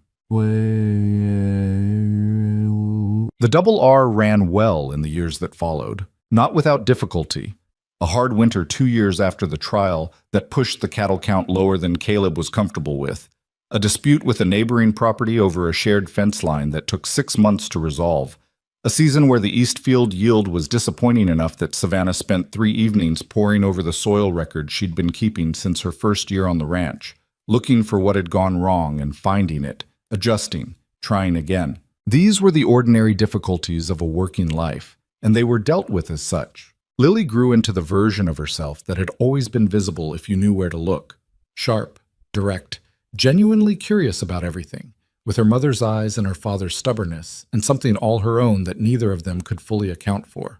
The double R ran well in the years that followed, not without difficulty. A hard winter 2 years after the trial that pushed the cattle count lower than Caleb was comfortable with. A dispute with a neighboring property over a shared fence line that took 6 months to resolve. A season where the Eastfield yield was disappointing enough that Savannah spent 3 evenings poring over the soil record she'd been keeping since her first year on the ranch, looking for what had gone wrong and finding it, adjusting, trying again. These were the ordinary difficulties of a working life, and they were dealt with as such. Lily grew into the version of herself that had always been visible if you knew where to look. Sharp, direct, genuinely curious about everything, with her mother's eyes and her father's stubbornness, and something all her own that neither of them could fully account for.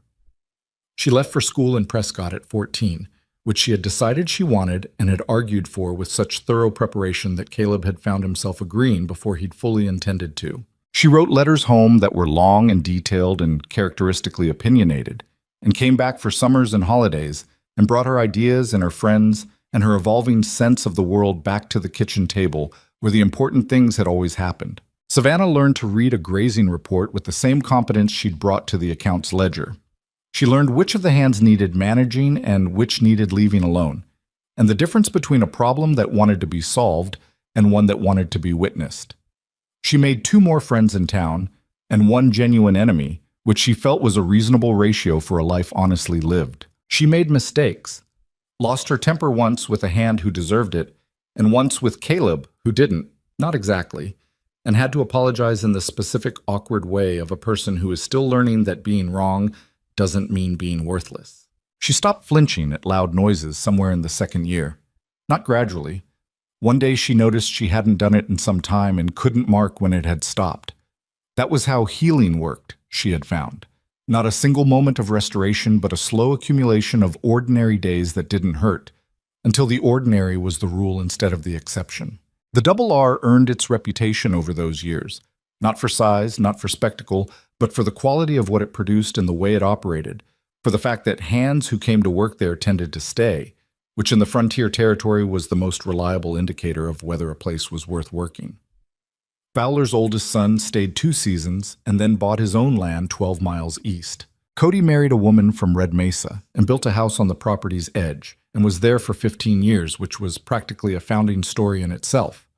She left for school in Prescott at 14, which she had decided she wanted and had argued for with such thorough preparation that Caleb had found himself agreeing before he'd fully intended to. She wrote letters home that were long and detailed and characteristically opinionated, and came back for summers and holidays, and brought her ideas and her friends and her evolving sense of the world back to the kitchen table where the important things had always happened. Savannah learned to read a grazing report with the same competence she'd brought to the accounts ledger. She learned which of the hands needed managing and which needed leaving alone, and the difference between a problem that wanted to be solved and one that wanted to be witnessed. She made 2 more friends in town, and 1 genuine enemy, which she felt was a reasonable ratio for a life honestly lived. She made mistakes, lost her temper once with a hand who deserved it, and once with Caleb, who didn't, not exactly, and had to apologize in the specific awkward way of a person who is still learning that being wrong doesn't mean being worthless. She stopped flinching at loud noises somewhere in the 2nd year. Not gradually. One day she noticed she hadn't done it in some time and couldn't mark when it had stopped. That was how healing worked, she had found. Not a single moment of restoration, but a slow accumulation of ordinary days that didn't hurt, until the ordinary was the rule instead of the exception. The double R earned its reputation over those years, not for size, not for spectacle, but for the quality of what it produced and the way it operated, for the fact that hands who came to work there tended to stay, which in the frontier territory was the most reliable indicator of whether a place was worth working. Fowler's oldest son stayed 2 seasons and then bought his own land 12 miles east. Cody married a woman from Red Mesa and built a house on the property's edge and was there for 15 years, which was practically a founding story in itself.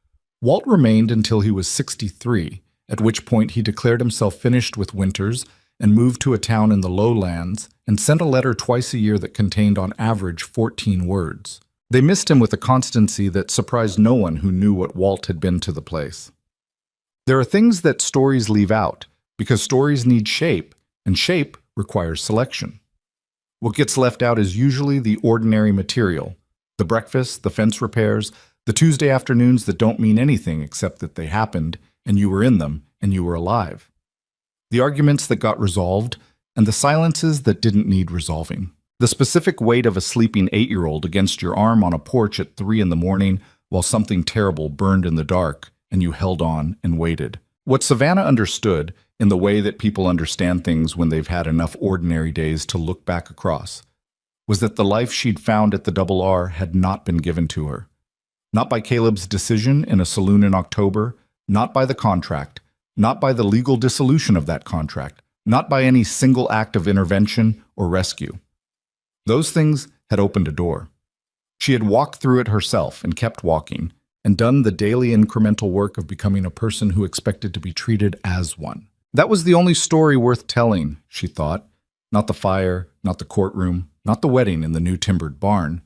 Walt remained until he was 63, at which point he declared himself finished with winters and moved to a town in the lowlands and sent a letter twice a year that contained on average 14 words. They missed him with a constancy that surprised no one who knew what Walt had been to the place. There are things that stories leave out because stories need shape, and shape requires selection. What gets left out is usually the ordinary material, the breakfast, the fence repairs, the Tuesday afternoons that don't mean anything except that they happened, and you were in them, and you were alive. The arguments that got resolved, and the silences that didn't need resolving. The specific weight of a sleeping 8-year-old against your arm on a porch at 3 in the morning while something terrible burned in the dark, and you held on and waited. What Savannah understood, in the way that people understand things when they've had enough ordinary days to look back across, was that the life she'd found at the Double R had not been given to her. Not by Caleb's decision in a saloon in October, not by the contract, not by the legal dissolution of that contract, not by any single act of intervention or rescue. Those things had opened a door. She had walked through it herself and kept walking, and done the daily incremental work of becoming a person who expected to be treated as one. That was the only story worth telling, she thought. Not the fire, not the courtroom, not the wedding in the new timbered barn,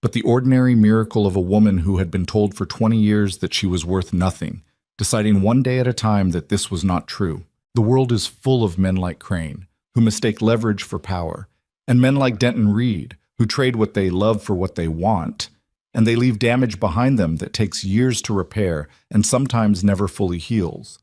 but the ordinary miracle of a woman who had been told for 20 years that she was worth nothing, deciding one day at a time that this was not true. The world is full of men like Crane, who mistake leverage for power, and men like Denton Reed, who trade what they love for what they want, and they leave damage behind them that takes years to repair and sometimes never fully heals.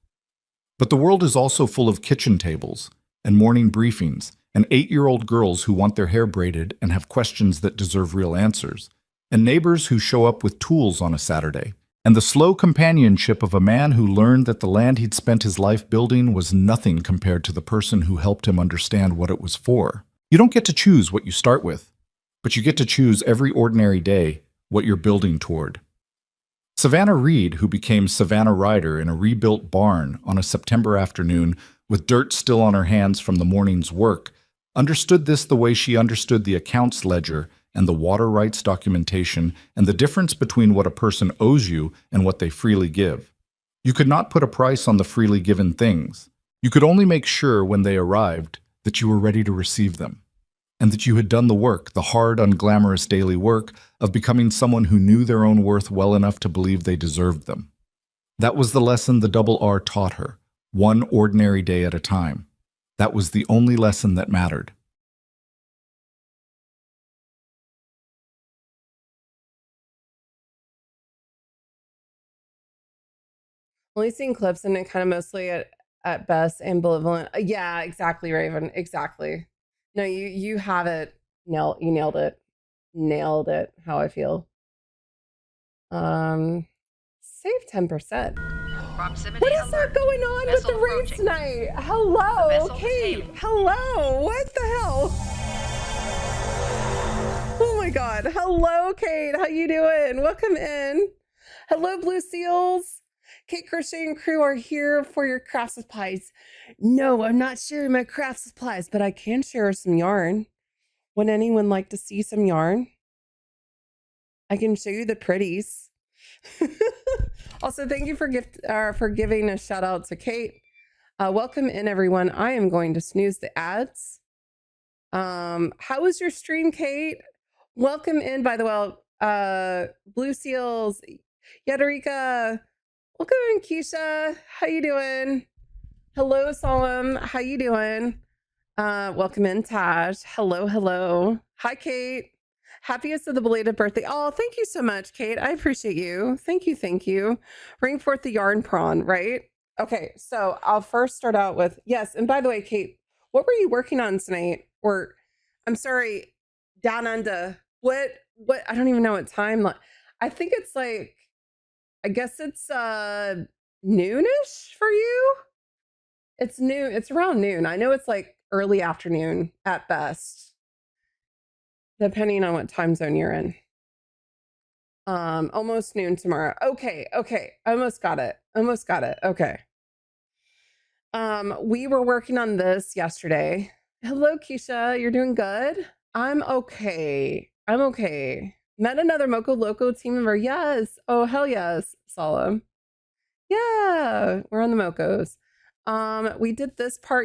But the world is also full of kitchen tables and morning briefings and 8-year-old girls who want their hair braided and have questions that deserve real answers, and neighbors who show up with tools on a Saturday, and the slow companionship of a man who learned that the land he'd spent his life building was nothing compared to the person who helped him understand what it was for. You don't get to choose what you start with, but you get to choose every ordinary day what you're building toward. Savannah Reed, who became Savannah Ryder in a rebuilt barn on a September afternoon with dirt still on her hands from the morning's work, understood this the way she understood the accounts ledger and the water rights documentation and the difference between what a person owes you and what they freely give. You could not put a price on the freely given things. You could only make sure when they arrived that you were ready to receive them, and that you had done the work, the hard, unglamorous daily work of becoming someone who knew their own worth well enough to believe they deserved them. That was the lesson the Double R taught her, one ordinary day at a time. That was the only lesson that mattered. Only seen clips and it kind of mostly at best ambivalent. Yeah, exactly, Raven. Exactly. No, you have it. You nailed it. Nailed it. How I feel. Save 10%. What is that going on with the race tonight? Hello, Kate. Hello. What the hell? Oh my God. Hello, Kate. How you doing? Welcome in. Hello, Blue Seals. Kate Crochet and crew are here for your craft supplies. No, I'm not sharing my craft supplies, but I can share some yarn. Would anyone like to see some yarn? I can show you the pretties. Also, thank you for giving a shout out to Kate. Welcome in, everyone. I am going to snooze the ads. How was your stream, Kate? Welcome in, by the way. Blue Seals, Yadarika. Welcome in, Keisha. How you doing? Hello, Solemn. How you doing? Welcome in, Taj. Hello, hello. Hi, Kate. Happiest of the belated birthday. Oh, thank you so much, Kate. I appreciate you. Thank you, thank you. Bring forth the yarn prawn, right? Okay, so I'll first start out with, yes, and by the way, Kate, what were you working on tonight? Or, I'm sorry, down under. What, I don't even know what time. I think it's like, I guess it's noonish for you. It's noon. It's around noon. I know it's like early afternoon at best, depending on what time zone you're in. Almost noon tomorrow. Okay. Almost got it. Okay. We were working on this yesterday. Hello, Keisha. You're doing good? I'm okay. Met another Moco Loco team member. Yes. Oh, hell yes. Solemn. Yeah, we're on the Mocos. We did this part